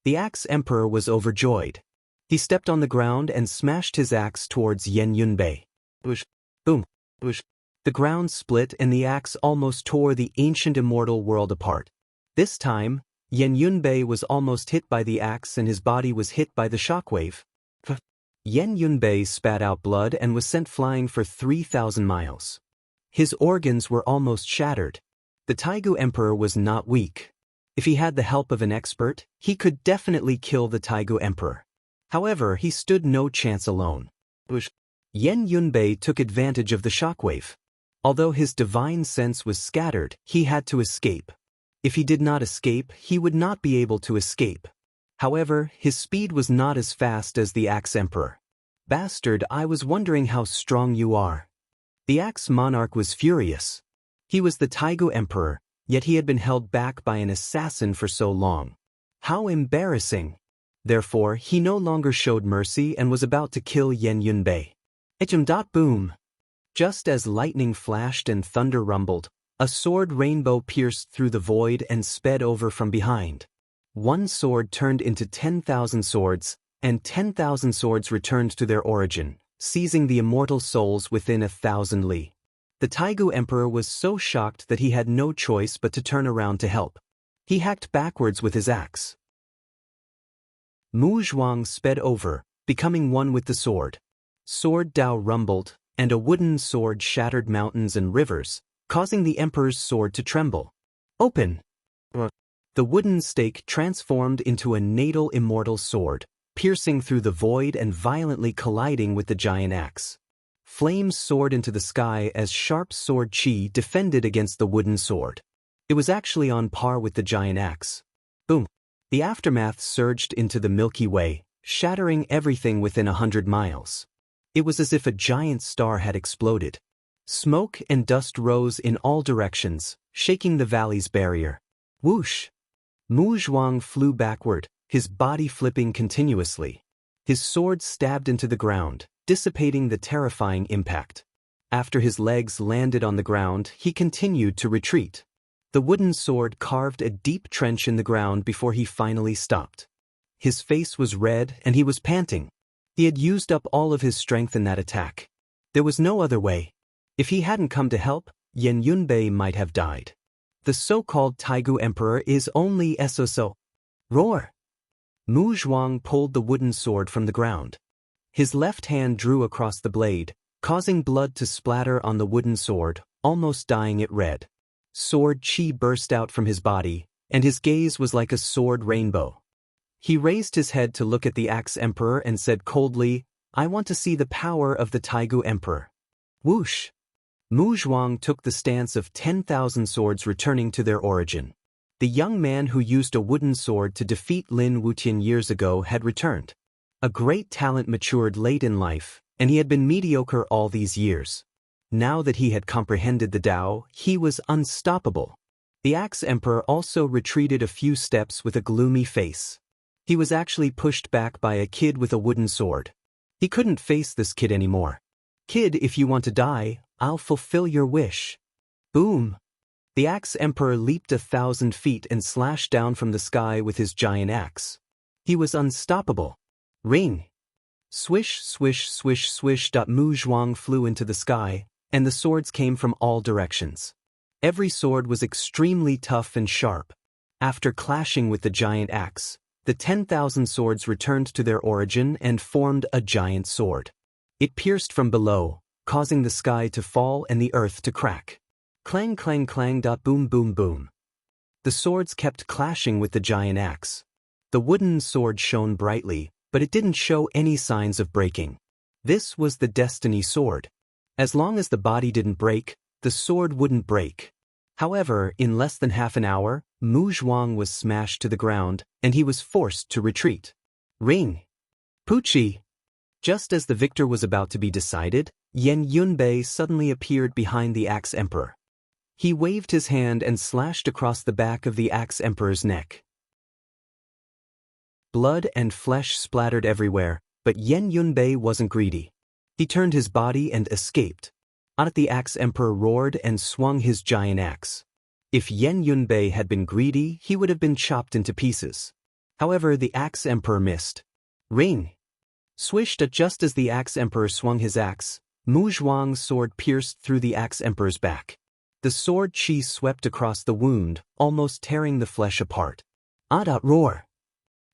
The Axe Emperor was overjoyed. He stepped on the ground and smashed his axe towards Yan Yunbei. Bush! Boom! Bush! The ground split and the axe almost tore the ancient immortal world apart. This time, Yan Yunbei was almost hit by the axe and his body was hit by the shockwave. Yan Yunbei spat out blood and was sent flying for 3,000 miles. His organs were almost shattered. The Taigu Emperor was not weak. If he had the help of an expert, he could definitely kill the Taigu Emperor. However, he stood no chance alone. Yan Yunbei took advantage of the shockwave. Although his divine sense was scattered, he had to escape. If he did not escape, he would not be able to escape. However, his speed was not as fast as the Axe Emperor. Bastard, I was wondering how strong you are. The Axe Monarch was furious. He was the Taigu Emperor, yet he had been held back by an assassin for so long. How embarrassing! Therefore, he no longer showed mercy and was about to kill Yan Yunbei. Boom! Just as lightning flashed and thunder rumbled, a sword rainbow pierced through the void and sped over from behind. One sword turned into 10,000 swords, and 10,000 swords returned to their origin, seizing the immortal souls within 1,000 li. The Taigu Emperor was so shocked that he had no choice but to turn around to help. He hacked backwards with his axe. Mu Zhuang sped over, becoming one with the sword. Sword Dao rumbled, and a wooden sword shattered mountains and rivers, causing the Emperor's sword to tremble. Open! The wooden stake transformed into a natal immortal sword, piercing through the void and violently colliding with the giant axe. Flames soared into the sky as sharp sword chi defended against the wooden sword. It was actually on par with the giant axe. Boom! The aftermath surged into the Milky Way, shattering everything within 100 miles. It was as if a giant star had exploded. Smoke and dust rose in all directions, shaking the valley's barrier. Whoosh! Mu Zhuang flew backward, his body flipping continuously. His sword stabbed into the ground, dissipating the terrifying impact. After his legs landed on the ground, he continued to retreat. The wooden sword carved a deep trench in the ground before he finally stopped. His face was red and he was panting. He had used up all of his strength in that attack. There was no other way. If he hadn't come to help, Yan Yunbei might have died. The so-called Taigu Emperor is only so. Roar! Mu Zhuang pulled the wooden sword from the ground. His left hand drew across the blade, causing blood to splatter on the wooden sword, almost dyeing it red. Sword chi burst out from his body, and his gaze was like a sword rainbow. He raised his head to look at the Axe Emperor and said coldly, "I want to see the power of the Taigu Emperor." Whoosh! Mu Zhuang took the stance of 10,000 swords returning to their origin. The young man who used a wooden sword to defeat Lin Wutian years ago had returned. A great talent matured late in life, and he had been mediocre all these years. Now that he had comprehended the Tao, he was unstoppable. The Axe Emperor also retreated a few steps with a gloomy face. He was actually pushed back by a kid with a wooden sword. He couldn't face this kid anymore. Kid, if you want to die, I'll fulfill your wish. Boom! The Axe Emperor leaped 1,000 feet and slashed down from the sky with his giant axe. He was unstoppable. Ring! Swish, swish, swish, swish. Mu Zhuang flew into the sky, and the swords came from all directions. Every sword was extremely tough and sharp. After clashing with the giant axe, the 10,000 swords returned to their origin and formed a giant sword. It pierced from below, causing the sky to fall and the earth to crack. Clang, clang, clang. Boom, boom, boom. The swords kept clashing with the giant axe. The wooden sword shone brightly, but it didn't show any signs of breaking. This was the Destiny Sword. As long as the body didn't break, the sword wouldn't break. However, in less than half an hour, Mu Zhuang was smashed to the ground, and he was forced to retreat. Ring! Pucci! Just as the victor was about to be decided, Yan Yunbei suddenly appeared behind the Axe Emperor. He waved his hand and slashed across the back of the Axe Emperor's neck. Blood and flesh splattered everywhere, but Yan Yunbei wasn't greedy. He turned his body and escaped. The Axe Emperor roared and swung his giant axe. If Yan Yunbei had been greedy, he would have been chopped into pieces. However, the Axe Emperor missed. Ring! Swished. Just as the Axe Emperor swung his axe, Mu Zhuang's sword pierced through the Axe Emperor's back. The sword chi swept across the wound, almost tearing the flesh apart. Roar!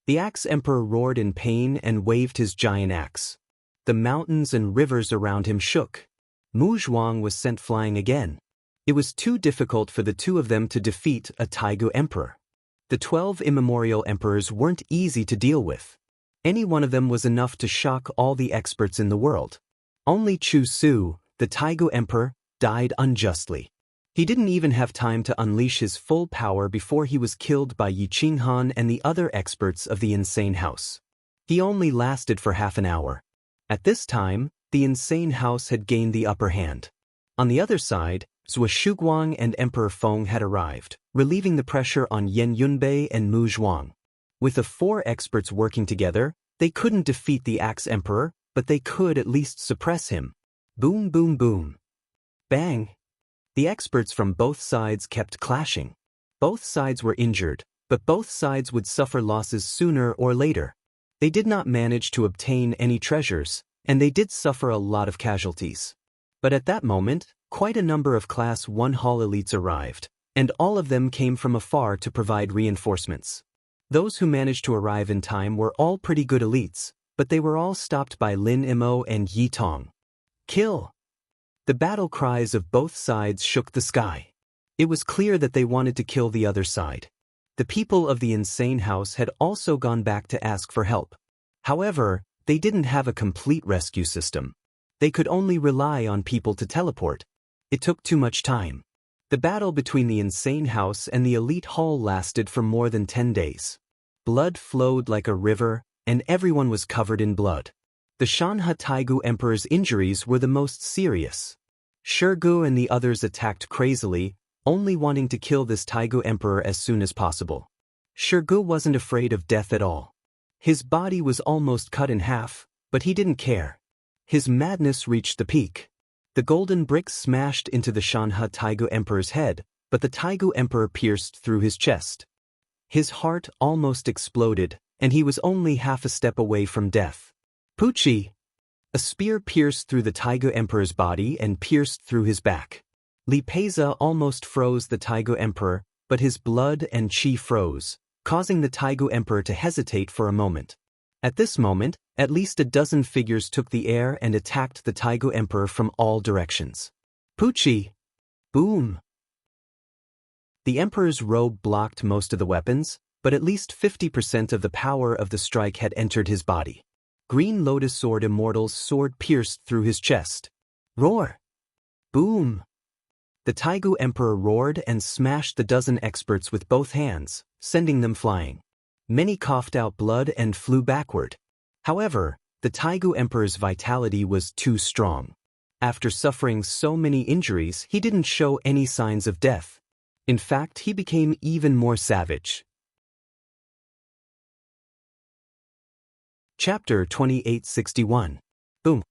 The Axe Emperor roared in pain and waved his giant axe. The mountains and rivers around him shook. Mu Zhuang was sent flying again. It was too difficult for the two of them to defeat a Taigu Emperor. The 12 immemorial emperors weren't easy to deal with. Any one of them was enough to shock all the experts in the world. Only Chu Su, the Taigu Emperor, died unjustly. He didn't even have time to unleash his full power before he was killed by Yi Qinghan and the other experts of the Insane House. He only lasted for half an hour. At this time, the Insane House had gained the upper hand. On the other side, Zhou Shuguang and Emperor Feng had arrived, relieving the pressure on Yan Yunbei and Mu Zhuang. With the 4 experts working together, they couldn't defeat the Axe Emperor, but they could at least suppress him. Boom, boom, boom. Bang! The experts from both sides kept clashing. Both sides were injured, but both sides would suffer losses sooner or later. They did not manage to obtain any treasures, and they did suffer a lot of casualties. But at that moment, quite a number of Class 1 Hall elites arrived, and all of them came from afar to provide reinforcements. Those who managed to arrive in time were all pretty good elites, but they were all stopped by Lin Imo and Yi Tong. Kill! The battle cries of both sides shook the sky. It was clear that they wanted to kill the other side. The people of the Insane House had also gone back to ask for help. However, they didn't have a complete rescue system. They could only rely on people to teleport. It took too much time. The battle between the Insane House and the Elite Hall lasted for more than 10 days. Blood flowed like a river, and everyone was covered in blood. The Shanhe Taigu Emperor's injuries were the most serious. Shirgu and the others attacked crazily, only wanting to kill this Taigu Emperor as soon as possible. Shirgu wasn't afraid of death at all. His body was almost cut in half, but he didn't care. His madness reached the peak. The golden brick smashed into the Shanhe Taigu Emperor's head, but the Taigu Emperor pierced through his chest. His heart almost exploded, and he was only half a step away from death. Pucci! A spear pierced through the Taigu Emperor's body and pierced through his back. Li Peiza almost froze the Taigu Emperor, but his blood and qi froze, causing the Taigu Emperor to hesitate for a moment. At this moment, at least a dozen figures took the air and attacked the Taigu Emperor from all directions. Pucci! Boom! The Emperor's robe blocked most of the weapons, but at least 50% of the power of the strike had entered his body. Green Lotus Sword Immortal's sword pierced through his chest. Roar! Boom! The Taigu Emperor roared and smashed the dozen experts with both hands, sending them flying. Many coughed out blood and flew backward. However, the Taigu Emperor's vitality was too strong. After suffering so many injuries, he didn't show any signs of death. In fact, he became even more savage. Chapter 2861. Boom.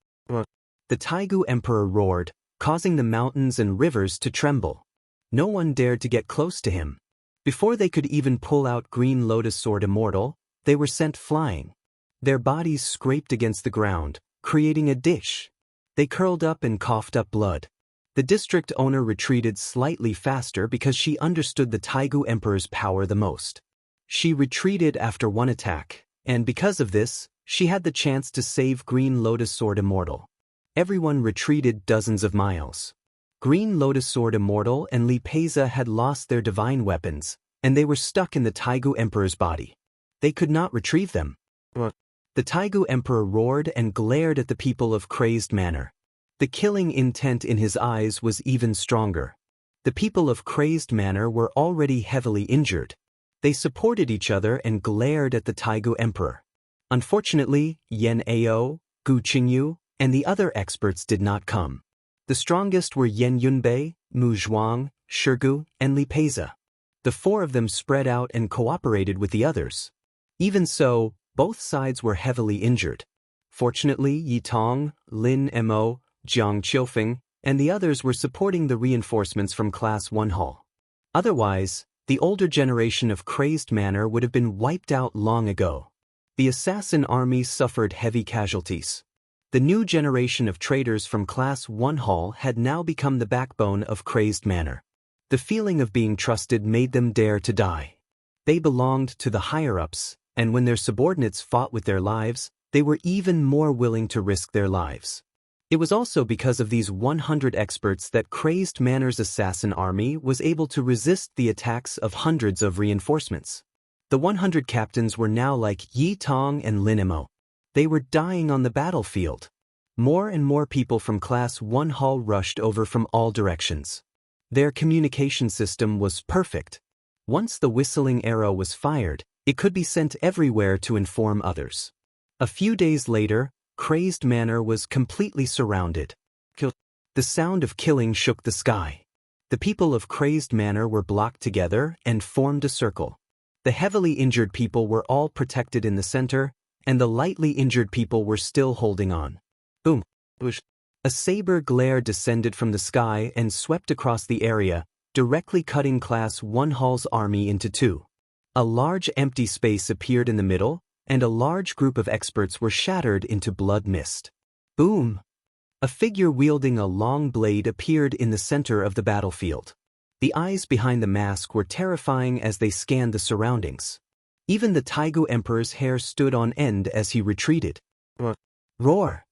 The Taigu Emperor roared, causing the mountains and rivers to tremble. No one dared to get close to him. Before they could even pull out Green Lotus Sword Immortal, they were sent flying. Their bodies scraped against the ground, creating a dish. They curled up and coughed up blood. The district owner retreated slightly faster because she understood the Taigu Emperor's power the most. She retreated after one attack, and because of this, she had the chance to save Green Lotus Sword Immortal. Everyone retreated dozens of miles. Green Lotus Sword Immortal and Lepeza had lost their divine weapons, and they were stuck in the Taigu Emperor's body. They could not retrieve them. The Taigu Emperor roared and glared at the people of Crazed Manor. The killing intent in his eyes was even stronger. The people of Crazed Manor were already heavily injured. They supported each other and glared at the Taigu Emperor. Unfortunately, Yan Ao, Gu Qingyu, and the other experts did not come. The strongest were Yan Yunbei, Mu Zhuang, Shirgu, and Lepeza. The four of them spread out and cooperated with the others. Even so, both sides were heavily injured. Fortunately, Yi Tong, Lin Mo, Jiang Qiufeng, and the others were supporting the reinforcements from Class 1 Hall. Otherwise, the older generation of Crazed Manor would have been wiped out long ago. The assassin army suffered heavy casualties. The new generation of traitors from Class 1 Hall had now become the backbone of Crazed Manor. The feeling of being trusted made them dare to die. They belonged to the higher-ups, and when their subordinates fought with their lives, they were even more willing to risk their lives. It was also because of these 100 experts that Crazed Manor's assassin army was able to resist the attacks of hundreds of reinforcements. The 100 captains were now like Yi Tong and Lin Mo. They were dying on the battlefield. More and more people from Class 1 Hall rushed over from all directions. Their communication system was perfect. Once the whistling arrow was fired, it could be sent everywhere to inform others. A few days later, Crazed Manor was completely surrounded. The sound of killing shook the sky. The people of Crazed Manor were blocked together and formed a circle. The heavily injured people were all protected in the center, and the lightly injured people were still holding on. Boom! Whoosh! A saber glare descended from the sky and swept across the area, directly cutting Class 1 Hall's army into two. A large empty space appeared in the middle, and a large group of experts were shattered into blood mist. Boom! A figure wielding a long blade appeared in the center of the battlefield. The eyes behind the mask were terrifying as they scanned the surroundings. Even the Taigu Emperor's hair stood on end as he retreated. Roar!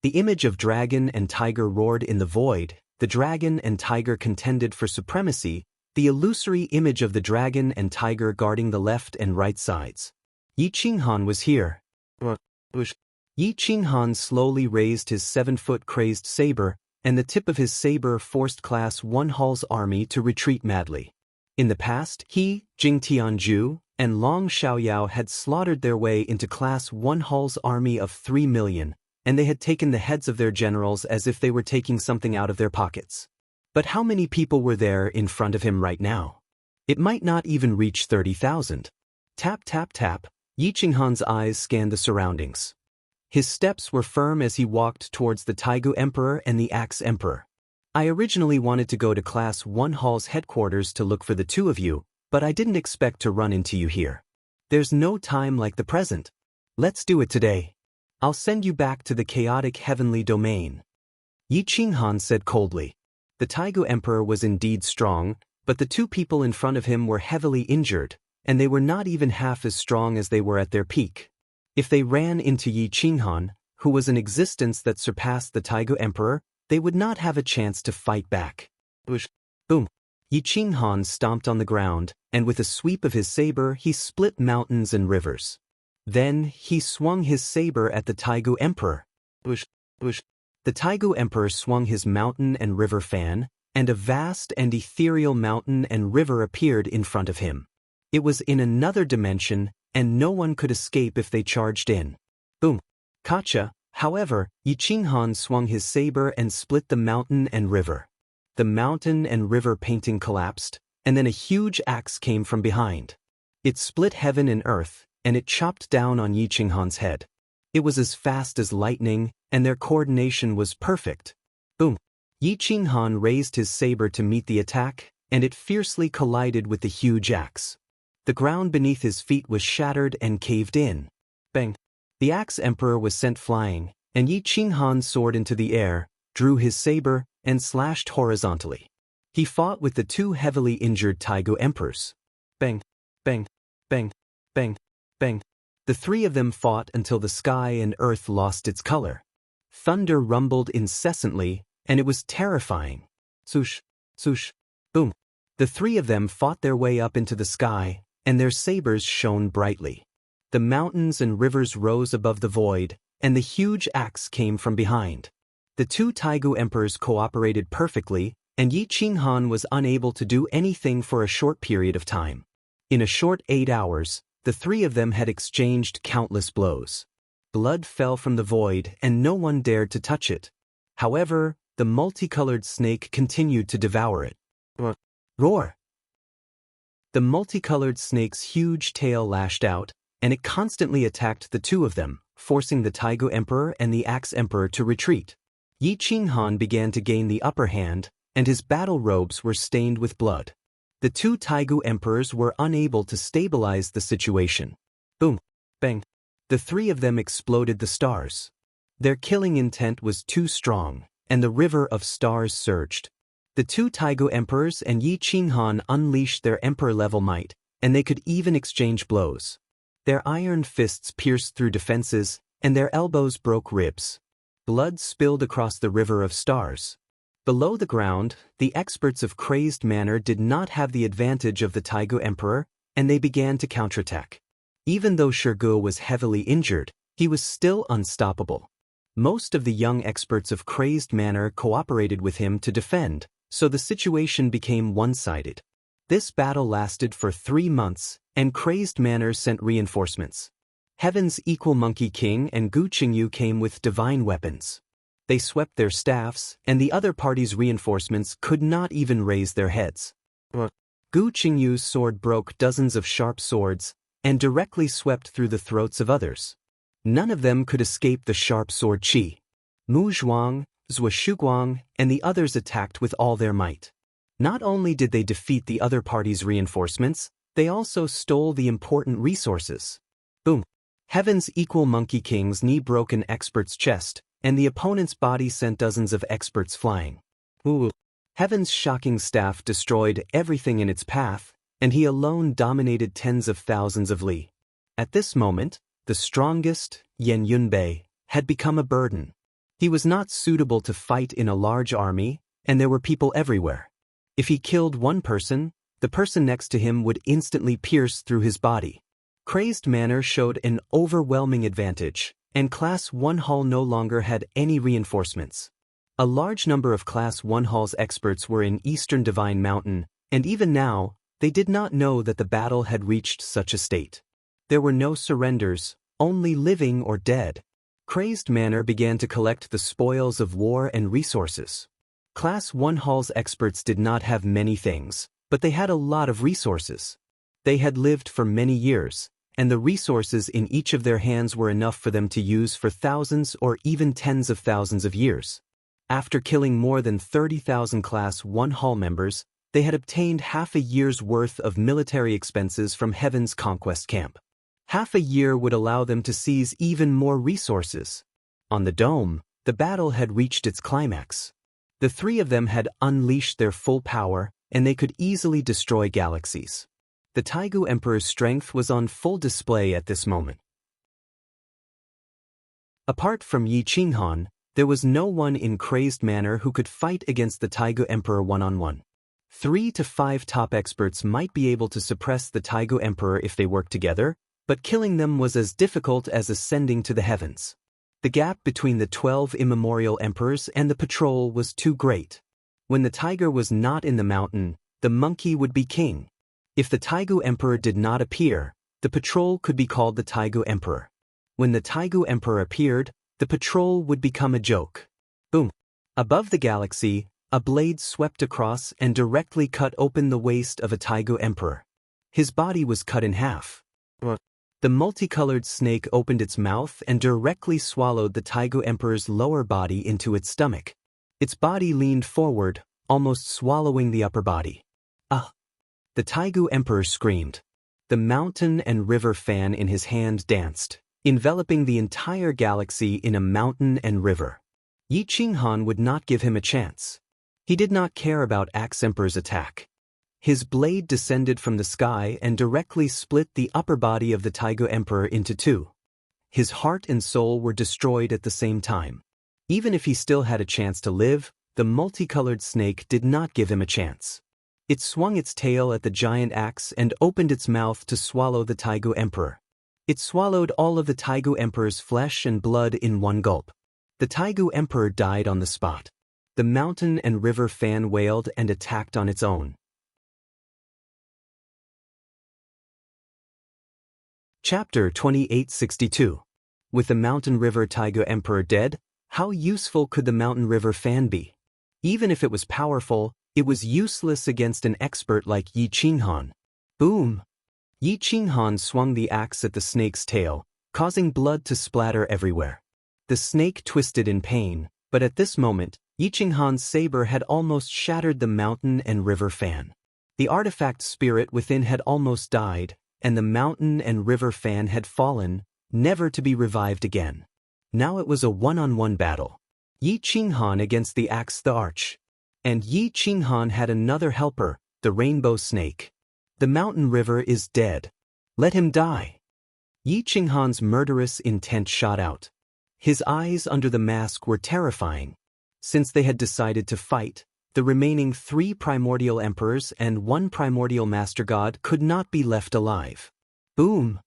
The image of dragon and tiger roared in the void. The dragon and tiger contended for supremacy, the illusory image of the dragon and tiger guarding the left and right sides. Yi Qinghan was here. Yi Qinghan slowly raised his 7-foot crazed saber, and the tip of his saber forced Class 1 Hall's army to retreat madly. In the past, he, Jing Tianju, and Long Xiaoyao had slaughtered their way into Class 1 Hall's army of 3 million, and they had taken the heads of their generals as if they were taking something out of their pockets. But how many people were there in front of him right now? It might not even reach 30,000. Tap tap tap, Yi Qinghan's eyes scanned the surroundings. His steps were firm as he walked towards the Taigu Emperor and the Axe Emperor. I originally wanted to go to Class 1 Hall's headquarters to look for the two of you, but I didn't expect to run into you here. There's no time like the present. Let's do it today. I'll send you back to the chaotic heavenly domain. Yi Qinghan said coldly. The Taigu Emperor was indeed strong, but the two people in front of him were heavily injured, and they were not even half as strong as they were at their peak. If they ran into Yi Qinghan, who was an existence that surpassed the Taigu Emperor, they would not have a chance to fight back. Whoosh! Boom! Yi Qinghan stomped on the ground, and with a sweep of his saber he split mountains and rivers. Then he swung his saber at the Taigu Emperor. Whoosh! Whoosh! The Taigu Emperor swung his mountain and river fan, and a vast and ethereal mountain and river appeared in front of him. It was in another dimension, and no one could escape if they charged in. Boom! Kacha, however, Yi Qinghan swung his saber and split the mountain and river. The mountain and river painting collapsed, and then a huge axe came from behind. It split heaven and earth, and it chopped down on Yi Qinghan's head. It was as fast as lightning, and their coordination was perfect. Boom! Yi Qinghan raised his saber to meet the attack, and it fiercely collided with the huge axe. The ground beneath his feet was shattered and caved in. Bang! The axe emperor was sent flying, and Yi Qinghan soared into the air, drew his saber, and slashed horizontally. He fought with the two heavily injured Taigu emperors. Bang! Bang! Bang! Bang! Bang! The three of them fought until the sky and earth lost its color. Thunder rumbled incessantly, and it was terrifying. Swoosh! Swoosh! Boom! The three of them fought their way up into the sky, and their sabers shone brightly. The mountains and rivers rose above the void, and the huge axe came from behind. The two Taigu emperors cooperated perfectly, and Yi Qinghan was unable to do anything for a short period of time. In a short 8 hours, the three of them had exchanged countless blows. Blood fell from the void, and no one dared to touch it. However, the multicolored snake continued to devour it. Roar! The multicolored snake's huge tail lashed out, and it constantly attacked the two of them, forcing the Taigu emperor and the axe emperor to retreat. Yi Qinghan began to gain the upper hand, and his battle robes were stained with blood. The two Taigu emperors were unable to stabilize the situation. Boom! Bang! The three of them exploded the stars. Their killing intent was too strong, and the river of stars surged. The two Taigu emperors and Yi Qinghan unleashed their emperor-level might, and they could even exchange blows. Their iron fists pierced through defenses, and their elbows broke ribs. Blood spilled across the river of stars. Below the ground, the experts of Crazed Manor did not have the advantage of the Taigu emperor, and they began to counterattack. Even though Shirgu was heavily injured, he was still unstoppable. Most of the young experts of Crazed Manor cooperated with him to defend, so the situation became one-sided. This battle lasted for 3 months, and Crazed Manor sent reinforcements. Heaven's Equal Monkey King and Gu Qingyu came with divine weapons. They swept their staffs, and the other party's reinforcements could not even raise their heads. Gu Qingyu's sword broke dozens of sharp swords, and directly swept through the throats of others. None of them could escape the sharp sword Qi. Mu Zhuang, Zhou Shuguang, and the others attacked with all their might. Not only did they defeat the other party's reinforcements, they also stole the important resources. Boom! Heaven's Equal Monkey King's knee broke an expert's chest, and the opponent's body sent dozens of experts flying. Heaven's shocking staff destroyed everything in its path, and he alone dominated tens of thousands of li. At this moment, the strongest, Yan Yunbei, had become a burden. He was not suitable to fight in a large army, and there were people everywhere. If he killed one person, the person next to him would instantly pierce through his body. Crazed Manor showed an overwhelming advantage, and Class 1 Hall no longer had any reinforcements. A large number of Class 1 Hall's experts were in Eastern Divine Mountain, and even now, they did not know that the battle had reached such a state. There were no surrenders, only living or dead. Crazed Manor began to collect the spoils of war and resources. Class 1 Hall's experts did not have many things, but they had a lot of resources. They had lived for many years, and the resources in each of their hands were enough for them to use for thousands or even tens of thousands of years. After killing more than 30,000 Class 1 Hall members, they had obtained half a year's worth of military expenses from Heaven's Conquest Camp. Half a year would allow them to seize even more resources. On the dome, the battle had reached its climax. The three of them had unleashed their full power, and they could easily destroy galaxies. The Taigu Emperor's strength was on full display at this moment. Apart from Yi Qinghan, there was no one in Crazed Manor who could fight against the Taigu Emperor one-on-one. 3 to 5 top experts might be able to suppress the Taigu Emperor if they worked together, but killing them was as difficult as ascending to the heavens. The gap between the 12 immemorial emperors and the patrol was too great. When the tiger was not in the mountain, the monkey would be king. If the Taigu Emperor did not appear, the patrol could be called the Taigu Emperor. When the Taigu Emperor appeared, the patrol would become a joke. Boom! Above the galaxy, a blade swept across and directly cut open the waist of a Taigu Emperor. His body was cut in half. The The multicolored snake opened its mouth and directly swallowed the Taigu Emperor's lower body into its stomach. Its body leaned forward, almost swallowing the upper body. Ah! The Taigu Emperor screamed. The mountain and river fan in his hand danced, enveloping the entire galaxy in a mountain and river. Yi Qinghan would not give him a chance. He did not care about Axe Emperor's attack. His blade descended from the sky and directly split the upper body of the Taigu Emperor into two. His heart and soul were destroyed at the same time. Even if he still had a chance to live, the multicolored snake did not give him a chance. It swung its tail at the giant axe and opened its mouth to swallow the Taigu Emperor. It swallowed all of the Taigu Emperor's flesh and blood in one gulp. The Taigu Emperor died on the spot. The mountain and river fan wailed and attacked on its own. Chapter 2862. With the mountain river Taigu Emperor dead, how useful could the mountain river fan be? Even if it was powerful, it was useless against an expert like Yi Qinghan. Boom! Yi Qinghan swung the axe at the snake's tail, causing blood to splatter everywhere. The snake twisted in pain, but at this moment, Yi Qinghan's saber had almost shattered the mountain and river fan. The artifact spirit within had almost died, and the mountain and river fan had fallen, never to be revived again. Now it was a one-on-one battle. Yi Qinghan against the axe the arch. And Yi Qinghan had another helper, the rainbow snake. The mountain river is dead. Let him die. Yi Qinghan's murderous intent shot out. His eyes under the mask were terrifying. Since they had decided to fight, the remaining 3 primordial emperors and 1 primordial master god could not be left alive. Boom!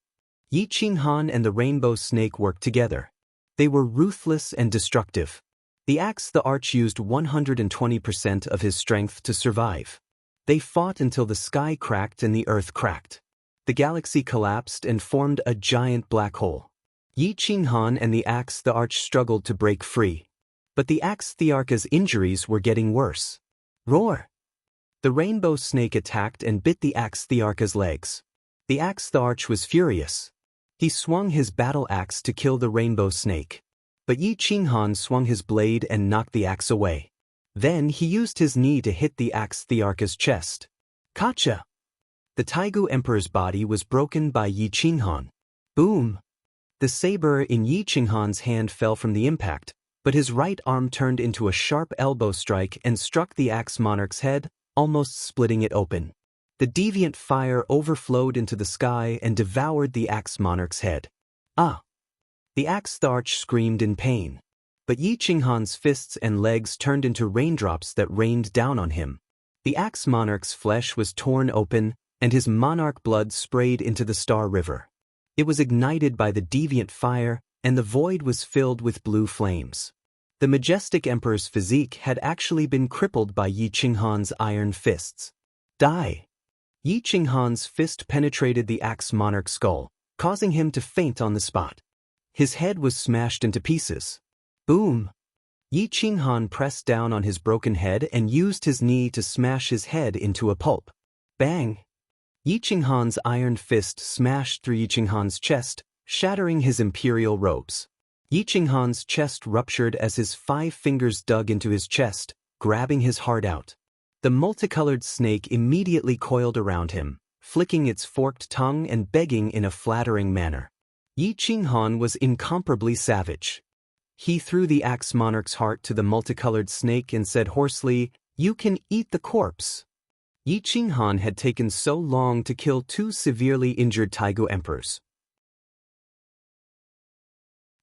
Yi Qinghan and the rainbow snake worked together. They were ruthless and destructive. The axe the arch used 120% of his strength to survive. They fought until the sky cracked and the earth cracked. The galaxy collapsed and formed a giant black hole. Yi Qinghan and the axe the arch struggled to break free. But the axe thearch's injuries were getting worse. Roar! The rainbow snake attacked and bit the axe thearch's legs. The axe the arch was furious. He swung his battle axe to kill the rainbow snake. But Yi Qinghan swung his blade and knocked the axe away. Then he used his knee to hit the axe thearch's chest. Kacha! The Taigu Emperor's body was broken by Yi Qinghan. Boom! The saber in Yi Qinghan's hand fell from the impact, but his right arm turned into a sharp elbow strike and struck the axe monarch's head, almost splitting it open. The deviant fire overflowed into the sky and devoured the axe monarch's head. Ah! The axe thearch screamed in pain. But Yi Qinghan's fists and legs turned into raindrops that rained down on him. The axe monarch's flesh was torn open, and his monarch blood sprayed into the Star River. It was ignited by the deviant fire, and the void was filled with blue flames. The majestic emperor's physique had actually been crippled by Yi Qinghan's iron fists. Die! Yi Qinghan's fist penetrated the axe monarch's skull, causing him to faint on the spot. His head was smashed into pieces. Boom! Yi Qinghan pressed down on his broken head and used his knee to smash his head into a pulp. Bang! Yi Qinghan's iron fist smashed through Yi Qinghan's chest, shattering his imperial robes. Yi Qinghan's chest ruptured as his 5 fingers dug into his chest, grabbing his heart out. The multicolored snake immediately coiled around him, flicking its forked tongue and begging in a flattering manner. Yi Qinghan was incomparably savage. He threw the axe monarch's heart to the multicolored snake and said hoarsely, "You can eat the corpse." Yi Qinghan had taken so long to kill 2 severely injured Taigu emperors.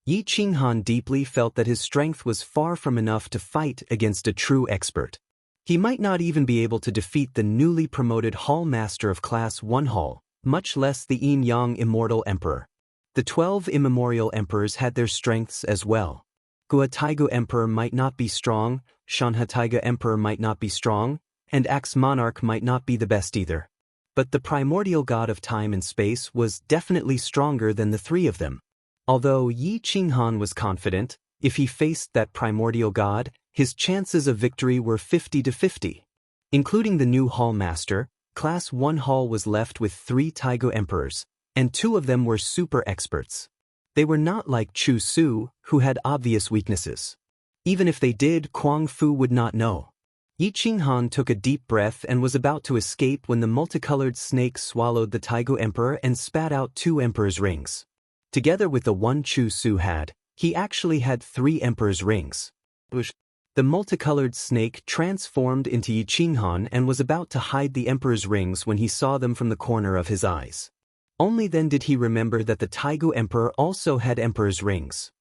Yi Qinghan deeply felt that his strength was far from enough to fight against a true expert. He might not even be able to defeat the newly promoted Hall Master of Class 1 Hall, much less the Yin-Yang Immortal Emperor. The 12 immemorial emperors had their strengths as well. Gua Taigu Emperor might not be strong, Shanha Taiga Emperor might not be strong, and Axe Monarch might not be the best either. But the primordial god of time and space was definitely stronger than the 3 of them. Although Yi Qinghan was confident, if he faced that primordial god, his chances of victory were 50-50. Including the new Hall Master, Class 1 Hall was left with 3 Taigu Emperors, and 2 of them were super experts. They were not like Chu Su, who had obvious weaknesses. Even if they did, Kuang Fu would not know. Yi Qinghan took a deep breath and was about to escape when the multicolored snake swallowed the Taigu Emperor and spat out 2 Emperor's rings. Together with the one Chu Su had, he actually had 3 Emperor's rings. The multicolored snake transformed into Yi Qinghan and was about to hide the Emperor's rings when he saw them from the corner of his eyes. Only then did he remember that the Taigu Emperor also had Emperor's rings.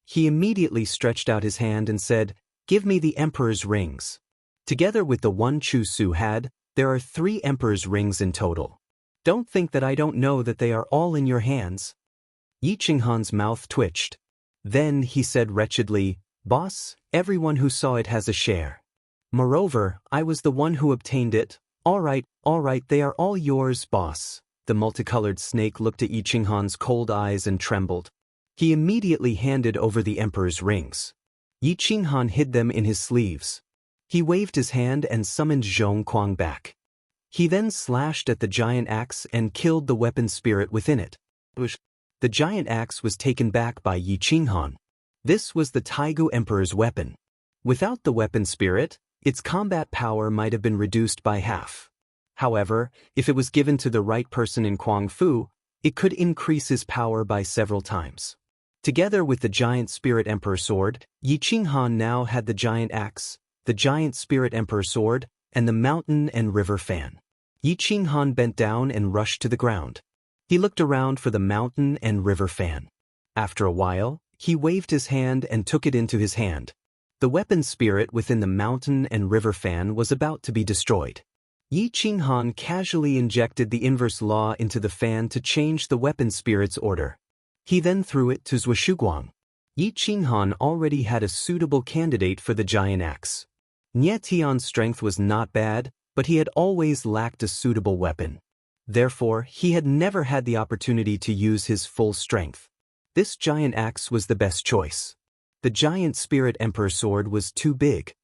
He immediately stretched out his hand and said, "Give me the Emperor's rings." Together with the one Chu Su had, there are 3 Emperor's rings in total. Don't think that I don't know that they are all in your hands. Yi Qinghan's mouth twitched. Then he said wretchedly, "Boss, everyone who saw it has a share. Moreover, I was the one who obtained it. All right, they are all yours, boss." The multicolored snake looked at Yi Qinghan's cold eyes and trembled. He immediately handed over the Emperor's rings. Yi Qinghan hid them in his sleeves. He waved his hand and summoned Zhong Kuang back. He then slashed at the giant axe and killed the weapon spirit within it. The giant axe was taken back by Yi Qinghan. This was the Taigu Emperor's weapon. Without the weapon spirit, its combat power might have been reduced by half. However, if it was given to the right person in Kuang Fu, it could increase his power by several times. Together with the giant spirit emperor sword, Yi Qinghan now had the giant axe, the giant spirit emperor sword, and the mountain and river fan. Yi Qinghan bent down and rushed to the ground. He looked around for the mountain and river fan. After a while, he waved his hand and took it into his hand. The weapon spirit within the mountain and river fan was about to be destroyed. Yi Qinghan casually injected the inverse law into the fan to change the weapon spirit's order. He then threw it to Zhuguang. Yi Qinghan already had a suitable candidate for the giant axe. Nie Tian's strength was not bad, but he had always lacked a suitable weapon. Therefore, he had never had the opportunity to use his full strength. This giant axe was the best choice. The giant spirit emperor sword was too big.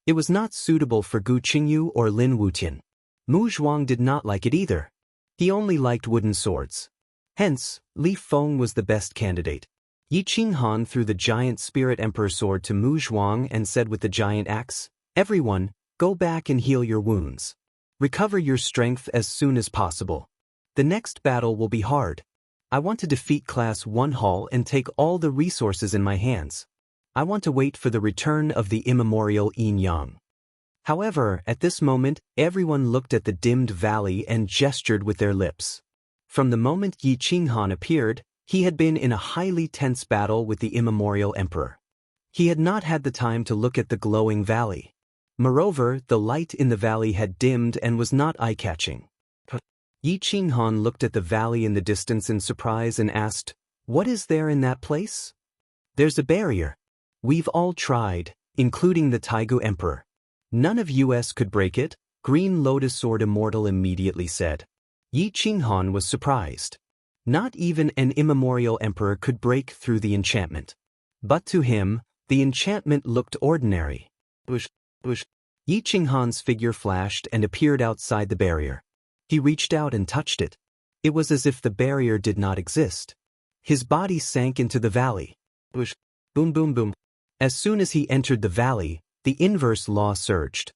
It was not suitable for Gu Qingyu or Lin Wutian. Mu Zhuang did not like it either. He only liked wooden swords. Hence, Li Feng was the best candidate. Yi Qinghan threw the giant spirit emperor sword to Mu Zhuang and said with the giant axe, "Everyone, go back and heal your wounds. Recover your strength as soon as possible. The next battle will be hard. I want to defeat Class 1 Hall and take all the resources in my hands. I want to wait for the return of the immemorial Yin Yang." However, at this moment, everyone looked at the dimmed valley and gestured with their lips. From the moment Yi Qinghan appeared, he had been in a highly tense battle with the immemorial emperor. He had not had the time to look at the glowing valley. Moreover, the light in the valley had dimmed and was not eye-catching. Yi Qinghan looked at the valley in the distance in surprise and asked, "What is there in that place?" "There's a barrier. We've all tried, including the Taigu Emperor. None of us could break it," Green Lotus Sword Immortal immediately said. Yi Qinghan was surprised. Not even an immemorial emperor could break through the enchantment. But to him, the enchantment looked ordinary. Yi Qinghan's figure flashed and appeared outside the barrier. He reached out and touched it. It was as if the barrier did not exist. His body sank into the valley. Boom, boom, boom. As soon as he entered the valley, the inverse law surged.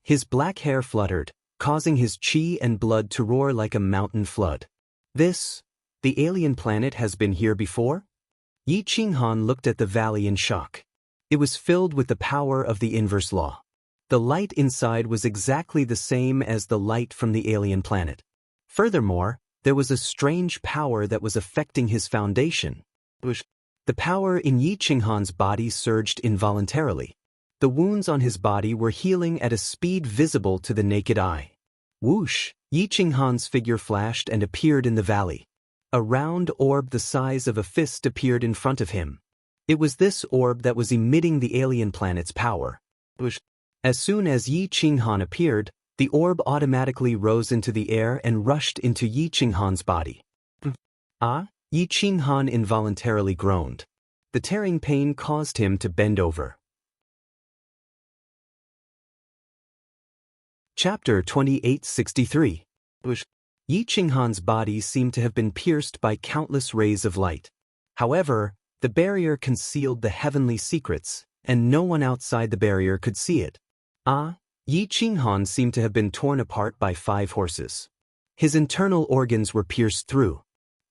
His black hair fluttered, causing his chi and blood to roar like a mountain flood. The alien planet has been here before? Yi Qinghan looked at the valley in shock. It was filled with the power of the inverse law. The light inside was exactly the same as the light from the alien planet. Furthermore, there was a strange power that was affecting his foundation. The power in Yi Qinghan's body surged involuntarily. The wounds on his body were healing at a speed visible to the naked eye. Whoosh! Yi Qinghan's figure flashed and appeared in the valley. A round orb the size of a fist appeared in front of him. It was this orb that was emitting the alien planet's power. As soon as Yi Qinghan appeared, the orb automatically rose into the air and rushed into Yi Qinghan's body. Ah! Yi Qinghan involuntarily groaned. The tearing pain caused him to bend over. Chapter 2863. Yi Qinghan's body seemed to have been pierced by countless rays of light. However, the barrier concealed the heavenly secrets, and no one outside the barrier could see it. Yi Qinghan seemed to have been torn apart by 5 horses. His internal organs were pierced through.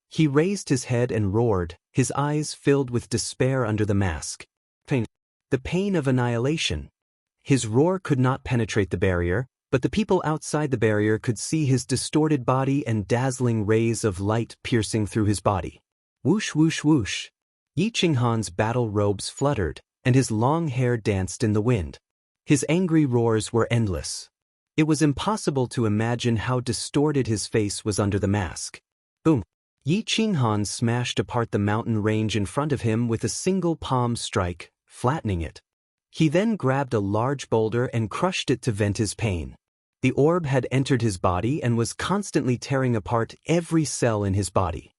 He raised his head and roared, his eyes filled with despair under the mask. Pain. The pain of annihilation. His roar could not penetrate the barrier, but the people outside the barrier could see his distorted body and dazzling rays of light piercing through his body. Whoosh whoosh whoosh. Yi Qinghan's battle robes fluttered, and his long hair danced in the wind. His angry roars were endless. It was impossible to imagine how distorted his face was under the mask. Boom! Yi Qinghan smashed apart the mountain range in front of him with a single palm strike, flattening it. He then grabbed a large boulder and crushed it to vent his pain. The orb had entered his body and was constantly tearing apart every cell in his body.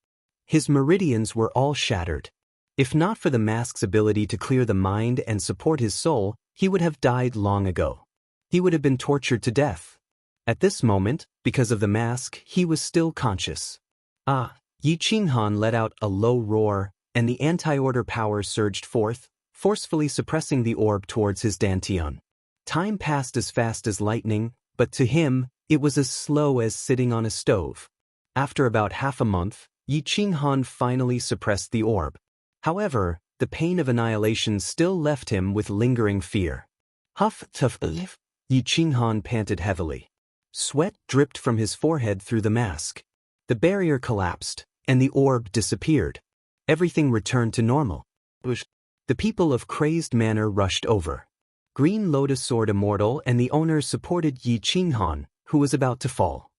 His meridians were all shattered. If not for the mask's ability to clear the mind and support his soul, he would have died long ago. He would have been tortured to death. At this moment, because of the mask, he was still conscious. Yi Qinghan let out a low roar, and the anti-order power surged forth, forcefully suppressing the orb towards his dantian. Time passed as fast as lightning, but to him, it was as slow as sitting on a stove. After about half a month, Yi Qinghan finally suppressed the orb. However, the pain of annihilation still left him with lingering fear. Huff, tuff, Yi Qinghan panted heavily. Sweat dripped from his forehead through the mask. The barrier collapsed, and the orb disappeared. Everything returned to normal. The people of Crazed Manor rushed over. Green Lotus Sword Immortal and the owner supported Yi Qinghan, who was about to fall.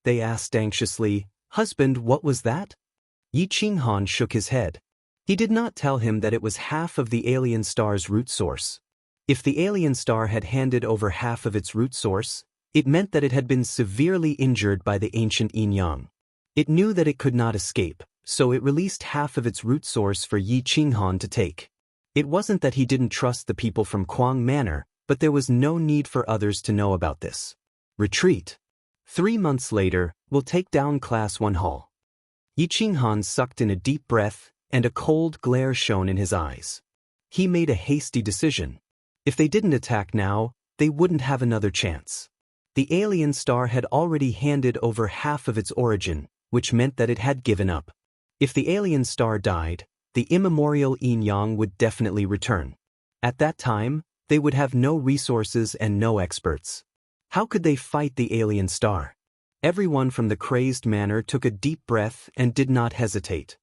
They asked anxiously, "Husband, what was that?" Yi Qinghan shook his head. He did not tell him that it was half of the alien star's root source. If the alien star had handed over half of its root source, it meant that it had been severely injured by the ancient yin-yang. It knew that it could not escape, so it released half of its root source for Yi Qinghan to take. It wasn't that he didn't trust the people from Quang Manor, but there was no need for others to know about this. Retreat. 3 months later, we'll take down Class 1 Hall. Yi Qinghan sucked in a deep breath, and a cold glare shone in his eyes. He made a hasty decision. If they didn't attack now, they wouldn't have another chance. The alien star had already handed over half of its origin, which meant that it had given up. If the alien star died, the immemorial yin-yang would definitely return. At that time, they would have no resources and no experts. How could they fight the alien star? Everyone from the Crazed Manor took a deep breath and did not hesitate.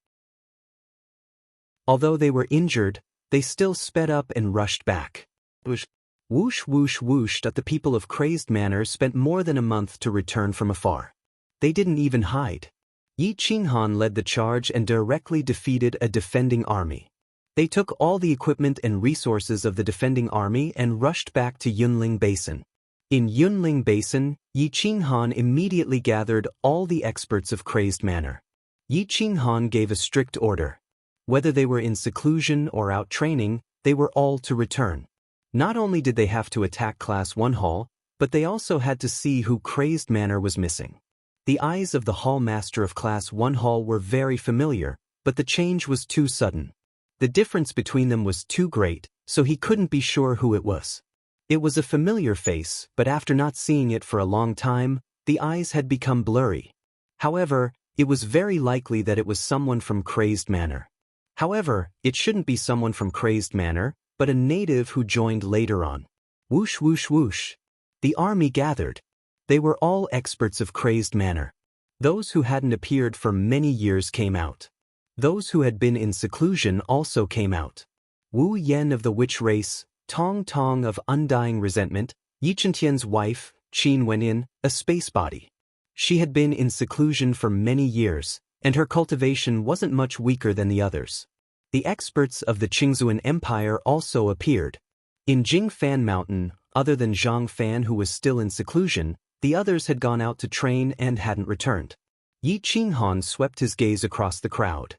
Although they were injured, they still sped up and rushed back. Whoosh, whoosh, whoosh, whoosh. The people of Crazed Manor spent more than a month to return from afar. They didn't even hide. Yi Qinghan led the charge and directly defeated a defending army. They took all the equipment and resources of the defending army and rushed back to Yunling Basin. In Yunling Basin, Yi Qinghan immediately gathered all the experts of Crazed Manor. Yi Qinghan gave a strict order. Whether they were in seclusion or out training, they were all to return. Not only did they have to attack Class 1 Hall, but they also had to see who Crazed Manor was missing. The eyes of the Hall Master of Class 1 Hall were very familiar, but the change was too sudden. The difference between them was too great, so he couldn't be sure who it was. It was a familiar face, but after not seeing it for a long time, the eyes had become blurry. However, it was very likely that it was someone from Crazed Manor. However, it shouldn't be someone from Crazed Manor, but a native who joined later on. Whoosh whoosh whoosh. The army gathered. They were all experts of Crazed Manor. Those who hadn't appeared for many years came out. Those who had been in seclusion also came out. Wu Yen of the witch race, Tong Tong of undying resentment, Yi Chentian's wife, Qin Wenin, a space body. She had been in seclusion for many years, and her cultivation wasn't much weaker than the others. The experts of the Qingzuan Empire also appeared. In Jingfan Mountain, other than Zhang Fan who was still in seclusion, the others had gone out to train and hadn't returned. Yi Qinghan swept his gaze across the crowd.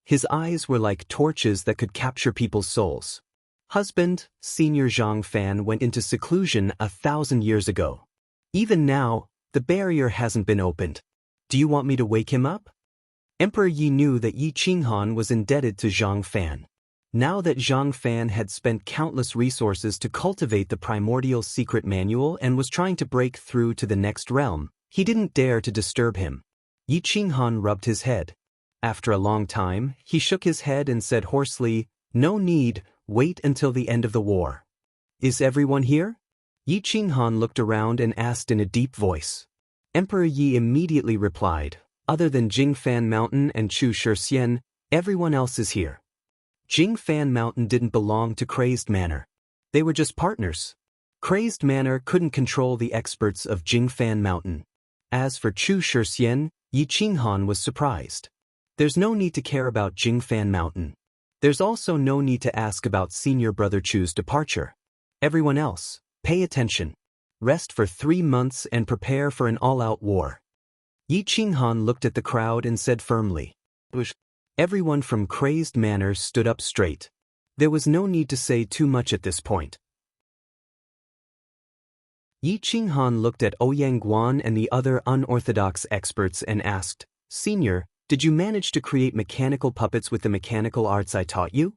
His eyes were like torches that could capture people's souls. Husband, Senior Zhang Fan went into seclusion 1,000 years ago. Even now, the barrier hasn't been opened. Do you want me to wake him up? Emperor Yi knew that Yi Qinghan was indebted to Zhang Fan. Now that Zhang Fan had spent countless resources to cultivate the primordial secret manual and was trying to break through to the next realm, he didn't dare to disturb him. Yi Qinghan rubbed his head. After a long time, he shook his head and said hoarsely, "No need, wait until the end of the war." "Is everyone here?" Yi Qinghan looked around and asked in a deep voice. Emperor Yi immediately replied, "Other than Jingfan Mountain and Chu Shixian, everyone else is here." Jingfan Mountain didn't belong to Crazed Manor. They were just partners. Crazed Manor couldn't control the experts of Jingfan Mountain. As for Chu Shixian, Yi Qinghan was surprised. There's no need to care about Jingfan Mountain. There's also no need to ask about senior brother Chu's departure. Everyone else, pay attention. Rest for 3 months and prepare for an all-out war. Yi Qinghan looked at the crowd and said firmly. Everyone from Crazed Manor stood up straight. There was no need to say too much at this point. Yi Qinghan looked at Ouyang Guan and the other unorthodox experts and asked, "Senior, did you manage to create mechanical puppets with the mechanical arts I taught you?"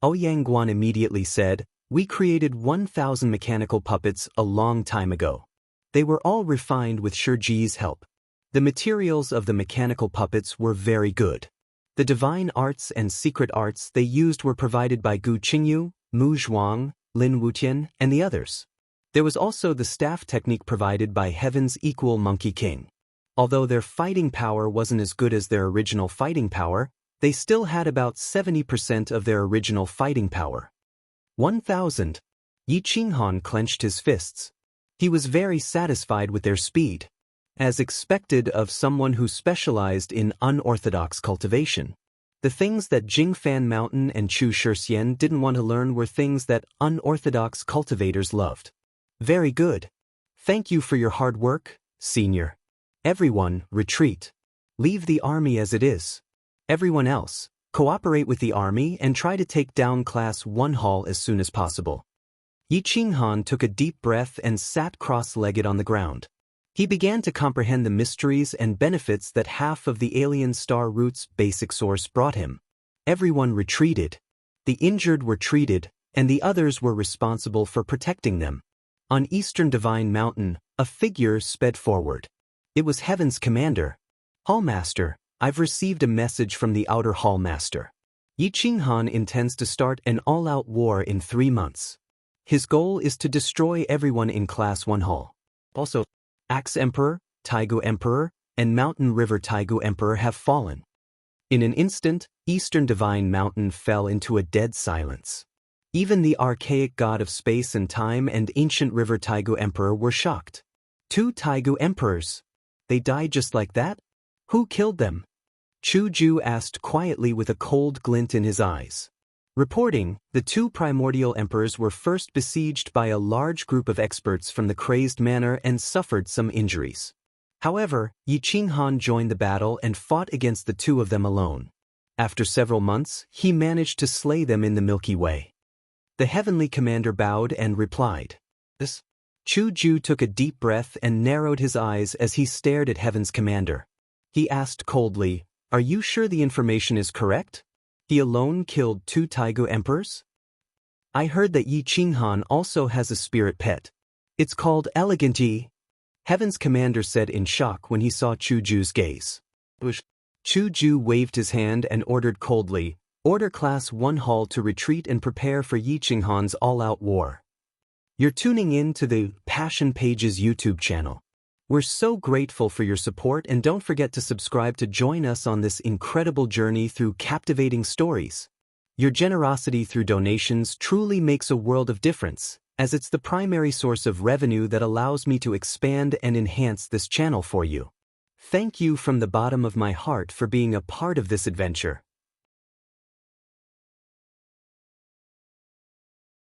Ouyang Guan immediately said, "We created 1,000 mechanical puppets a long time ago. They were all refined with Shiji's help. The materials of the mechanical puppets were very good. The divine arts and secret arts they used were provided by Gu Qingyu, Mu Zhuang, Lin Wutian, and the others. There was also the staff technique provided by Heaven's equal Monkey King. Although their fighting power wasn't as good as their original fighting power, they still had about 70% of their original fighting power." 1,000. Yi Qinghan clenched his fists. He was very satisfied with their speed. As expected of someone who specialized in unorthodox cultivation. The things that Jingfan Mountain and Chu Shixian didn't want to learn were things that unorthodox cultivators loved. "Very good. Thank you for your hard work, senior. Everyone, retreat. Leave the army as it is. Everyone else, cooperate with the army and try to take down Class 1 Hall as soon as possible." Yi Qinghan took a deep breath and sat cross-legged on the ground. He began to comprehend the mysteries and benefits that half of the alien star root's basic source brought him. Everyone retreated. The injured were treated, and the others were responsible for protecting them. On Eastern Divine Mountain, a figure sped forward. It was Heaven's commander. "Hallmaster, I've received a message from the Outer Hallmaster. Yi Qinghan intends to start an all-out war in 3 months. His goal is to destroy everyone in Class 1 Hall. Also, Axe Emperor, Taigu Emperor, and Mountain River Taigu Emperor have fallen." In an instant, Eastern Divine Mountain fell into a dead silence. Even the archaic god of space and time and ancient River Taigu Emperor were shocked. 2 Taigu Emperors. They died just like that? Who killed them? Chu Ju asked quietly with a cold glint in his eyes. Reporting, the 2 primordial emperors were first besieged by a large group of experts from the Crazed Manor and suffered some injuries. However, Yi Qinghan joined the battle and fought against the 2 of them alone. After several months, he managed to slay them in the Milky Way. The heavenly commander bowed and replied. "This?" Chu Ju took a deep breath and narrowed his eyes as he stared at Heaven's commander. He asked coldly, "Are you sure the information is correct? He alone killed 2 Taigu emperors? I heard that Yi Qinghan also has a spirit pet. It's called Elegant Yi." Heaven's commander said in shock when he saw Chu Ju's gaze. Chu Ju waved his hand and ordered coldly, "Order Class 1 Hall to retreat and prepare for Yi Qinghan's all-out war." You're tuning in to the Passion Pages YouTube channel. We're so grateful for your support, and don't forget to subscribe to join us on this incredible journey through captivating stories. Your generosity through donations truly makes a world of difference, as it's the primary source of revenue that allows me to expand and enhance this channel for you. Thank you from the bottom of my heart for being a part of this adventure.